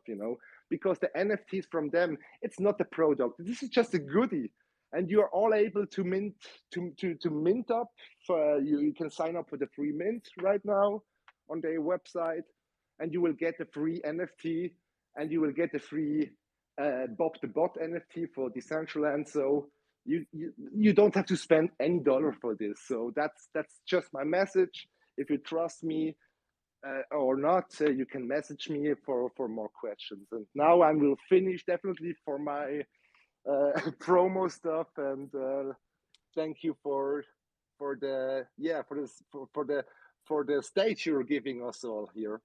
because the NFTs from them, it's not a product. This is just a goodie, and you are all able to mint to mint up. You can sign up for the free mint right now on their website, and you will get a free NFT, and you will get a free Bob the Bot NFT for Decentraland. So you don't have to spend any dollar for this. So that's just my message. If you trust me or not, you can message me for more questions. And now I will finish definitely for my promo stuff. And thank you for the for the stage you're giving us all here.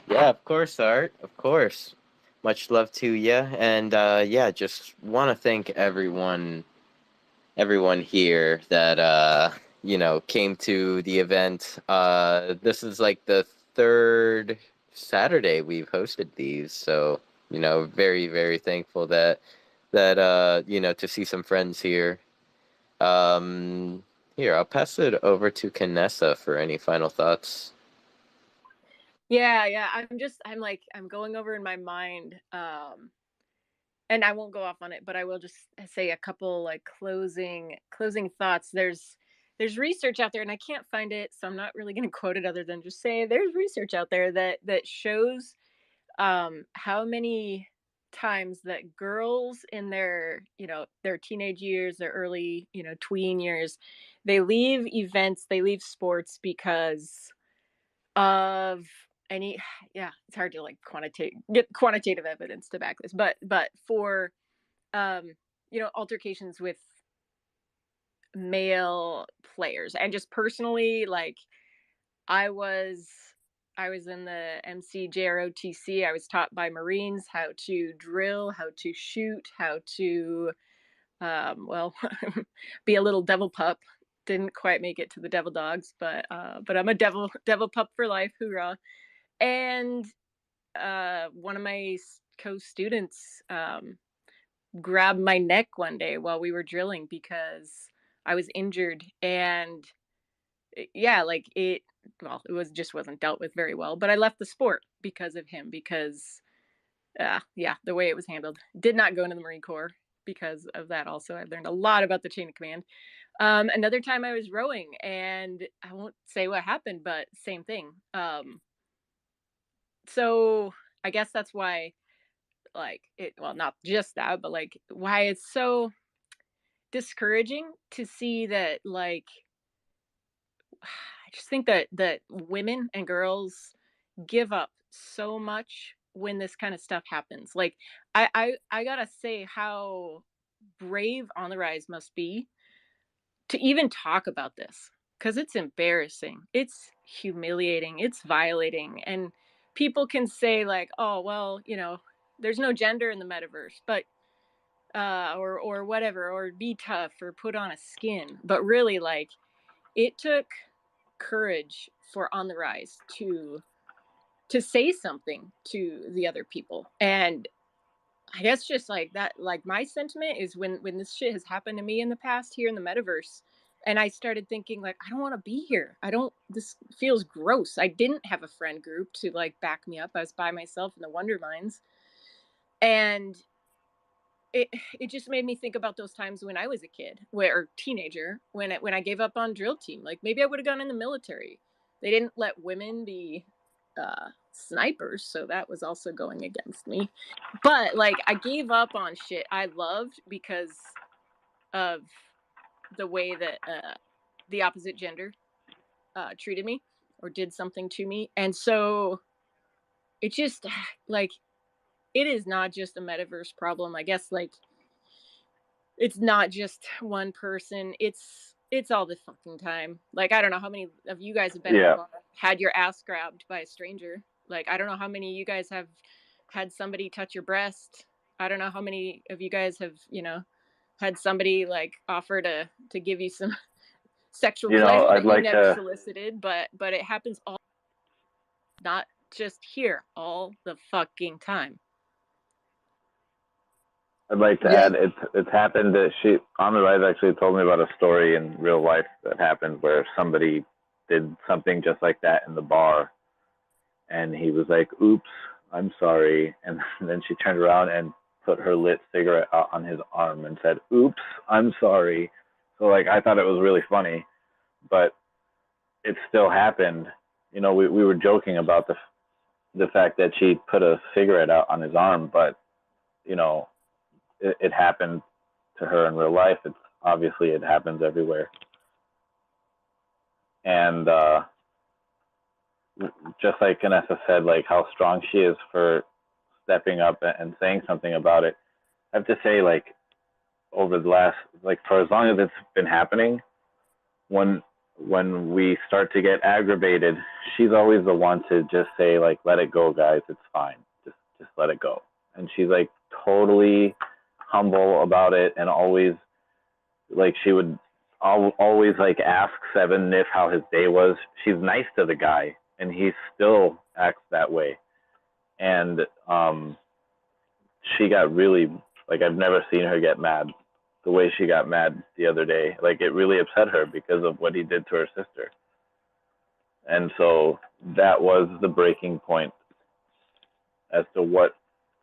Yeah, of course, Art. Of course. Much love to you, and yeah, just want to thank everyone here that came to the event. This is like the third Saturday we've hosted these, so very very thankful that to see some friends here. Here, I'll pass it over to Canessa for any final thoughts. Yeah. I'm going over in my mind, and I won't go off on it, but I will just say a couple like closing thoughts. There's research out there, and I can't find it, so I'm not really going to quote it other than just say there's research out there that shows how many times that girls in their teenage years, their early tween years, they leave events, they leave sports because of any yeah, it's hard to like get quantitative evidence to back this, but for altercations with male players. And just personally, like, i was I was in the MCJROTC. I was taught by Marines how to drill, how to shoot, how to well be a little devil pup. Didn't quite make it to the devil dogs, but I'm a devil pup for life. Hoorah. And one of my co-students grabbed my neck one day while we were drilling because I was injured. And yeah, like it wasn't dealt with very well, but I left the sport because of him, because the way it was handled. Did not go into the Marine Corps because of that. Also, I learned a lot about the chain of command. Another time I was rowing, and I won't say what happened, but same thing. So I guess that's why, like, not just that, but like why it's so discouraging to see that, like, I just think that women and girls give up so much when this kind of stuff happens. Like, I gotta say how brave On the Rise must be to even talk about this, because it's embarrassing, it's humiliating, it's violating. And people can say like, oh well, there's no gender in the metaverse, but or whatever, or be tough or put on a skin. But really, like, it took courage for On the Rise to say something to the other people. And I guess just like that, like my sentiment is when this shit has happened to me in the past here in the metaverse, and I started thinking like, I don't want to be here. I don't. This feels gross. I didn't have a friend group to like back me up. I was by myself in the Wonder Mines, and it just made me think about those times when I was a kid or teenager when I gave up on drill team. Like maybe I would have gone in the military. They didn't let women be snipers, so that was also going against me. But like I gave up on shit I loved because of the way that the opposite gender treated me or did something to me, and so it just like it is not just a metaverse problem. I guess like it's not just one person. It's all the fucking time. Like I don't know how many of you guys have been in a bar, had your ass grabbed by a stranger. Like I don't know how many of you guys have had somebody touch your breast. I don't know how many of you guys have, had somebody like offer to give you some sexual pleasure that you never solicited, but it happens all, not just here, all the fucking time. I'd like to add, it's happened that she on the rise actually told me about a story in real life that happened where somebody did something just like that in the bar, and he was like, "Oops, I'm sorry," and then she turned around and put her lit cigarette out on his arm and said, "Oops, I'm sorry." So like I thought it was really funny, but it still happened. You know, we were joking about the fact that she put a cigarette out on his arm, but you know, it happened to her in real life. It's obviously it happens everywhere, and just like Vanessa said, like how strong she is for stepping up and saying something about it. I have to say, like over the last, like for as long as it's been happening, when we start to get aggravated, she's always the one to just say like, "Let it go, guys. It's fine. Just let it go." And she's like totally humble about it, and always like she would always like ask Seven Niff how his day was. She's nice to the guy, and he still acts that way. And she got really, like, I've never seen her get mad the way she got mad the other day. Like it really upset her because of what he did to her sister. And so that was the breaking point as to what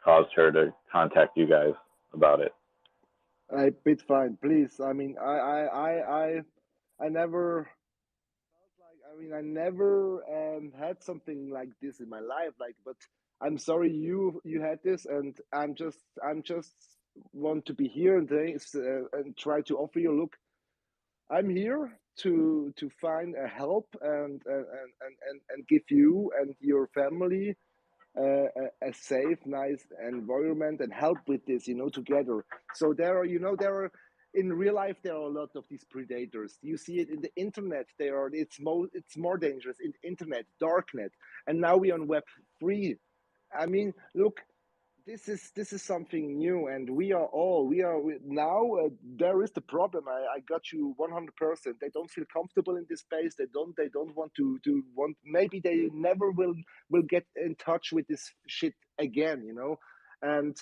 caused her to contact you guys about it. Bit fine, please. I mean, I never felt like. I mean, I never had something like this in my life. Like, but I'm sorry you had this, and I'm just want to be here and try to offer you. Look, I'm here to find a help and give you and your family a safe, nice environment and help with this, together. So there are in real life there are a lot of these predators. You see it in the internet. It's more dangerous in the internet, darknet, and now we're on Web3. I mean, look, this is something new, and now there is the problem. I got you 100%. They don't feel comfortable in this space. They don't want to want. Maybe they never will get in touch with this shit again, and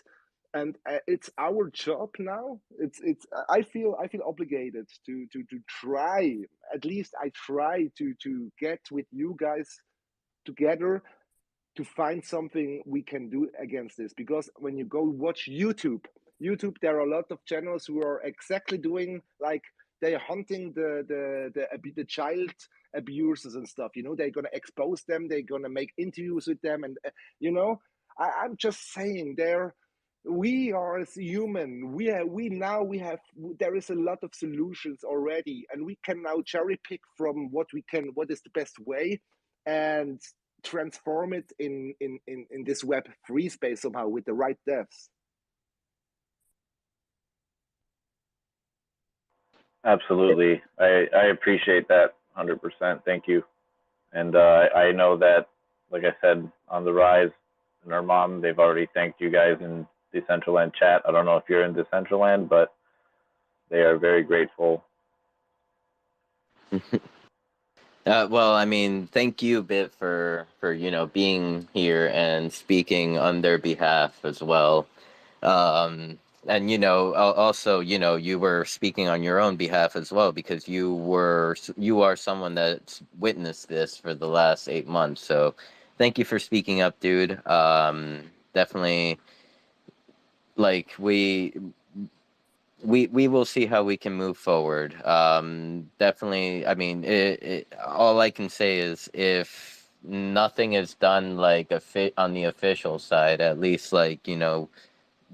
it's our job now. I feel obligated to try. At least I try to get with you guys together to find something we can do against this. Because when you go watch YouTube, there are a lot of channels who are exactly doing like they're hunting the child abusers and stuff. They're gonna expose them. They're gonna make interviews with them, and I'm just saying we are as human. There is a lot of solutions already, and we can now cherry pick from what is the best way, and transform it in this Web3 space somehow with the right devs. Absolutely. I appreciate that 100%. Thank you. And I know that, like I said, on the rise and our mom, they've already thanked you guys in Decentraland chat. I don't know if you're in Decentraland, but they are very grateful. Well, I mean, thank you, Bit, for being here and speaking on their behalf as well. And also, you were speaking on your own behalf as well, because you are someone that's witnessed this for the last 8 months. So thank you for speaking up, dude. Definitely, like we will see how we can move forward. Definitely, I mean, all I can say is, if nothing is done like on the official side, at least, like,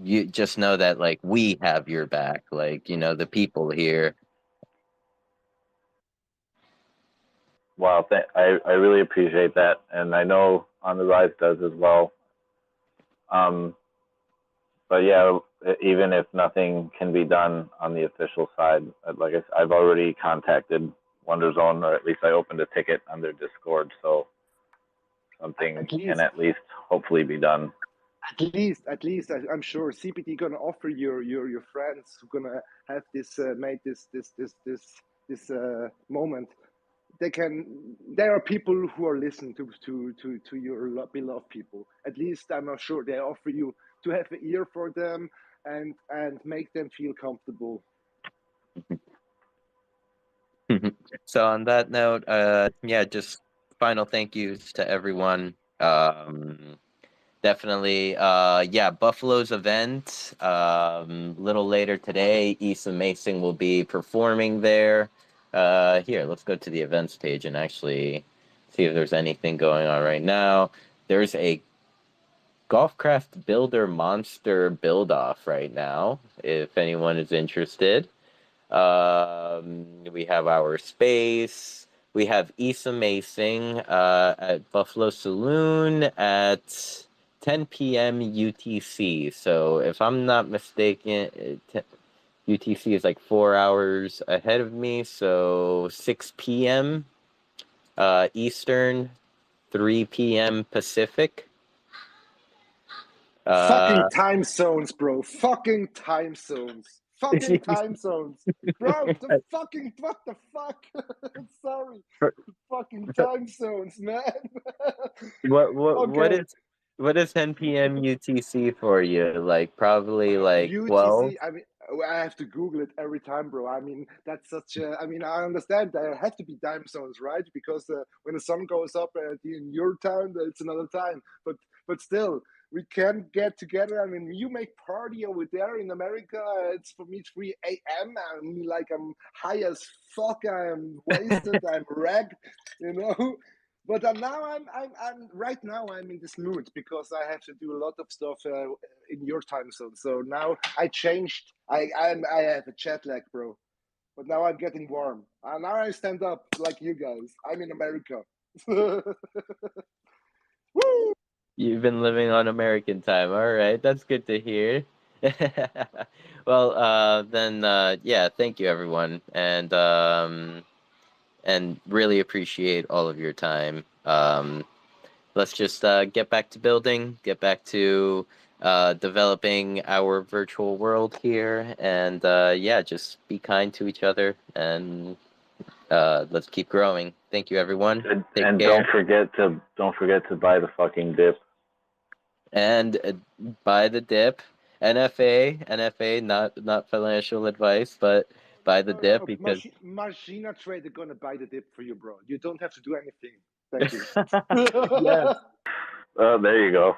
you just know that, like, we have your back, like, the people here. Wow, I really appreciate that, and I know On the Rise does as well. Um, but yeah, even if nothing can be done on the official side, like I've already contacted Wonder Zone, or at least I opened a ticket on their Discord, so something At can least, at least hopefully be done. at least, I'm sure CPT gonna offer your friends who gonna have this made this moment. There are people who are listening to your beloved people. At least I'm not sure they offer you to have an ear for them and make them feel comfortable. So on that note, yeah, just final thank yous to everyone. Definitely, yeah, Buffalo's event. Little later today, Issa Mason will be performing there. Here, let's go to the events page and actually see if there's anything going on right now. There's a Golfcraft Builder Monster build off right now, if anyone is interested. We have our space. We have Issa Macing at Buffalo Saloon at 10 p.m. UTC. So if I'm not mistaken, UTC is like 4 hours ahead of me. So 6 p.m. Eastern, 3 p.m. Pacific. Fucking time zones, bro. Fucking time zones. Fucking time zones. Bro, the fucking what the fuck? Sorry. Fucking time zones, man. What Okay. is 10 p.m. UTC for you? Like, probably like 12? UTC, I mean, I have to Google it every time, bro. I mean, that's such a. I mean, I understand there have to be time zones, right? Because when the sun goes up in your town, it's another time. But still, we can get together. I mean, you make party over there in America. It's for me 3 a.m. I'm like I'm high as fuck. I'm wasted. I'm wrecked. You know. But now I'm right now I'm in this mood because I have to do a lot of stuff in your time zone. So now I changed. I have a jet lag, bro. But now I'm getting warm. And now I stand up like you guys. I'm in America. Woo! You've been living on American time. All right, that's good to hear. Well, then, yeah, thank you, everyone, and really appreciate all of your time. Let's just get back to building, get back to developing our virtual world here, and yeah, just be kind to each other, and let's keep growing. Thank you, everyone. Take And care, don't forget to buy the fucking dip. and buy the dip. NFA, not financial advice, but buy the dip No, because Machina Trade are gonna buy the dip for you, bro. You don't have to do anything. Thank you. yes. There you go.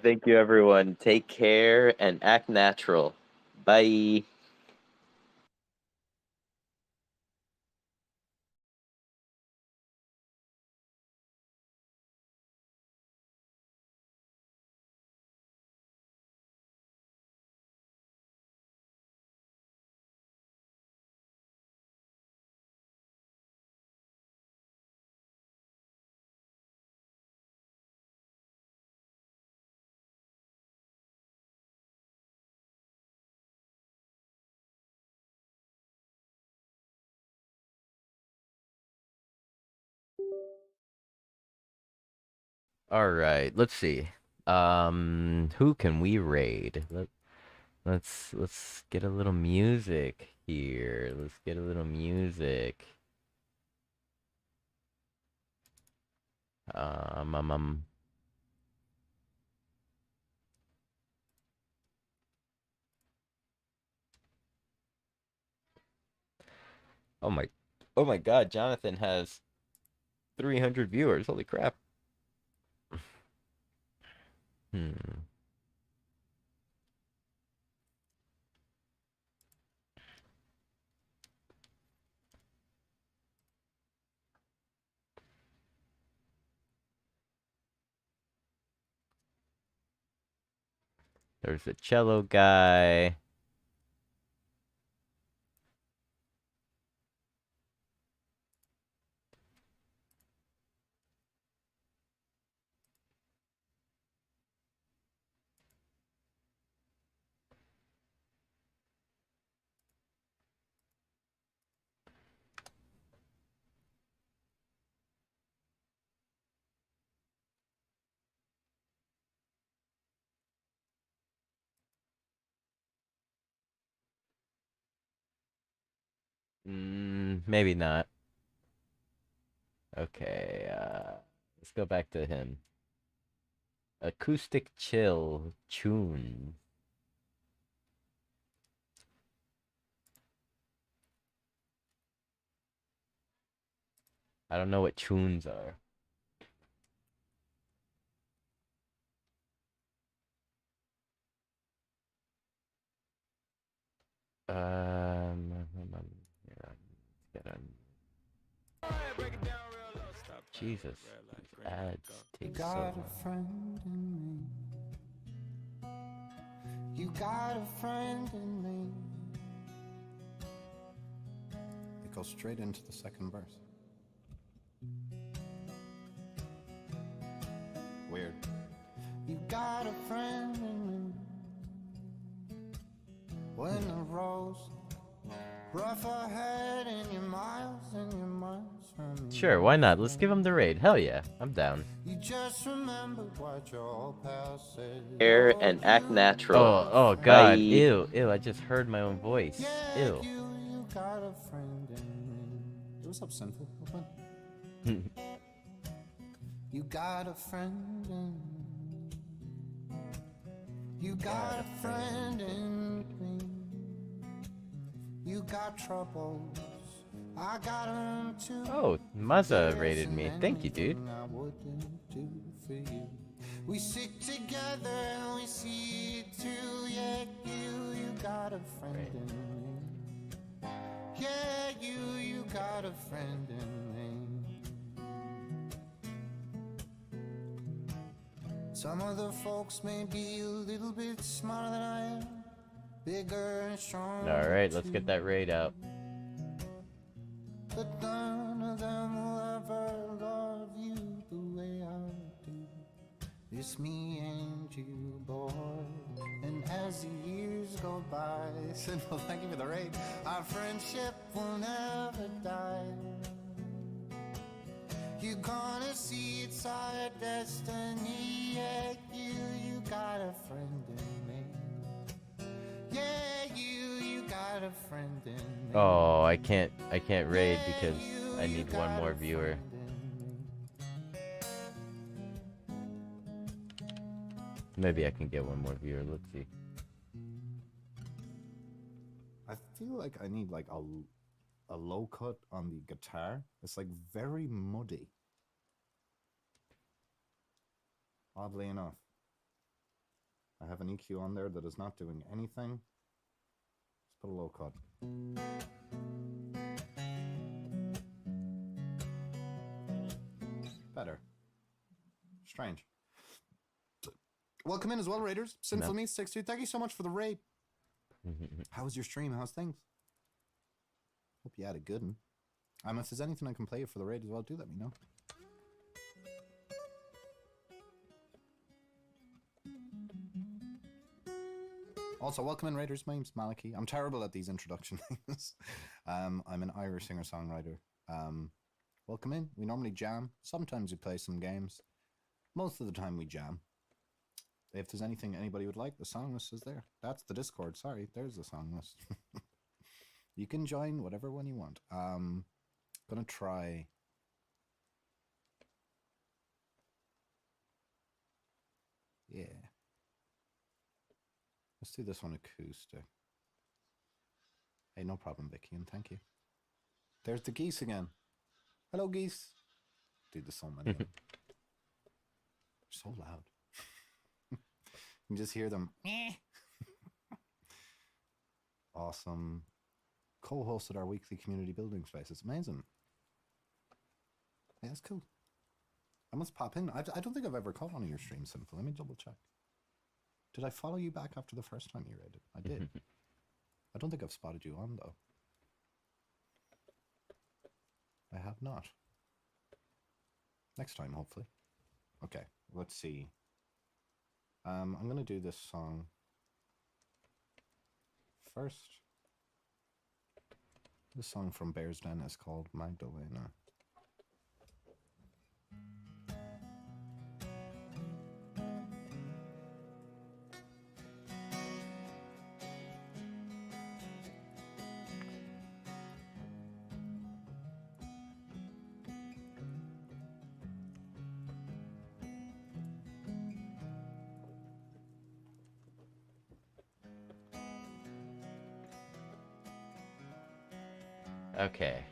Thank you, everyone. Take care and act natural. Bye. All right, let's see. Who can we raid? Let's get a little music here. Let's get a little music. Um, um, um. Oh my God, Jonathan has 300 viewers. Holy crap. Hmm. There's the cello guy. Maybe not. Okay, let's go back to him. Acoustic chill tune. I don't know what tunes are. Get on. Jesus, these ads take so long. You got a friend in me. It goes straight into the second verse. Weird. You got a friend in me. When the road's rough ahead and you're miles from me. Sure, why not? Let's give him the raid. Hell yeah, I'm down. You just remember what your past said. Air and act natural. Oh God, ew, I just heard my own voice. Ew. You got a friend in me. What's up, Sinful? You got a friend in me. You got a friend in me. You got troubles. I got them too. Oh, Mazza rated me. Thank you, dude. I wouldn't do for you. We stick together and we see it through. Yeah, you got a friend in me. Yeah, you got a friend in me. Some other folks may be a little bit smarter than I am, bigger and stronger. All right, let's get that raid out. But none of them will ever love you the way I do. It's me and you, boy. And as the years go by, Sinful, thank you for the raid. Our friendship will never die. You're gonna see it's our destiny. Yeah, you got a friend in me. Yeah, you got a friend in me. Oh, I can't raid because I need one more viewer. Maybe I can get one more viewer. Let's see. I feel like I need like a low cut on the guitar. It's like very muddy. Oddly enough. I have an EQ on there that is not doing anything. Let's put a low cut. Better. Strange. Welcome in as well, Raiders. Sinful Me 62. Thank you so much for the raid. How was your stream? How's things? Hope you had a good one. If there's anything I can play for the raid as well, do let me know. Also, welcome in, Raiders. My name's Maliki. I'm terrible at these introduction things. I'm an Irish singer-songwriter. Welcome in. We normally jam. Sometimes we play some games. Most of the time we jam. If there's anything anybody would like, the song list is there. That's the Discord. Sorry, there's the song list. You can join whatever one you want. Gonna try. Yeah. Let's do this one acoustic. Hey, no problem, Vicky, and thank you. There's the geese again. Hello, geese. Dude, there's so many of them. They're so loud. You can just hear them. Awesome. Co-hosted our weekly community building space. It's amazing. Yeah, that's cool. I must pop in. I don't think I've ever caught one of your streams, Simple. Let me double check. Did I follow you back after the first time you raided? I did. I don't think I've spotted you on, though. I have not. Next time, hopefully. Okay, let's see. I'm going to do this song first. This song from Bear's Den is called Magdalena. Okay.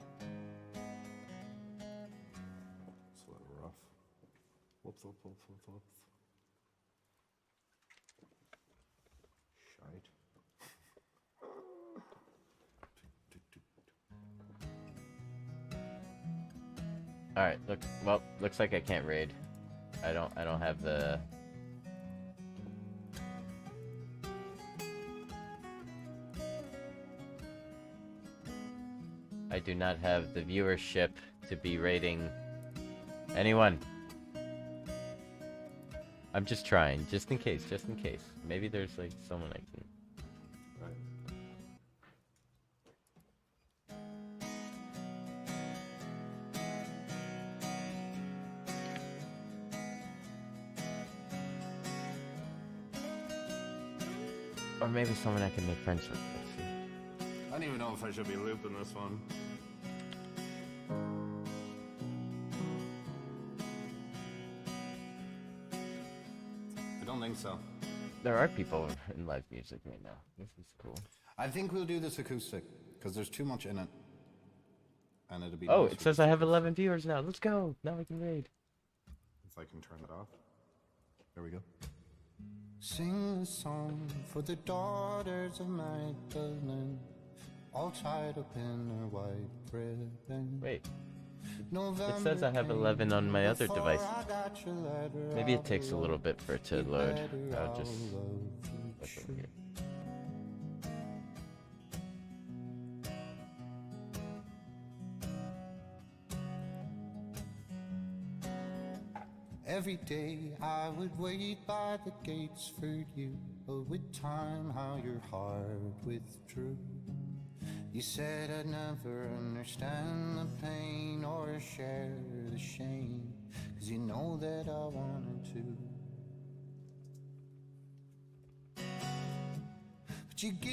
It's a little rough. Whoops. Shite. All right. Looks like I can't raid. I don't have the. I do not have the viewership to be rating anyone. I'm just trying, just in case. Maybe there's like someone I can. Or maybe someone I can make friends with. Let's see. I don't even know if I should be looping this one. I don't think so. There are people in live music right now. This is cool. I think we'll do this acoustic because there's too much in it, and it'll be. Oh, nice it says I have 11 viewers now. Let's go. Now we can raid. If I can turn it off. There we go. Sing a song for the daughters of Magdalene, all tied up in her white ribbon. Wait. It says I have 11 on my other device. Maybe it takes a little bit for it to load. I'll just look over here. Every day I would wait by the gates for you, but with time how your heart withdrew. You said I'd never understand the pain or share the shame, 'cause you know that I wanted to. But you gave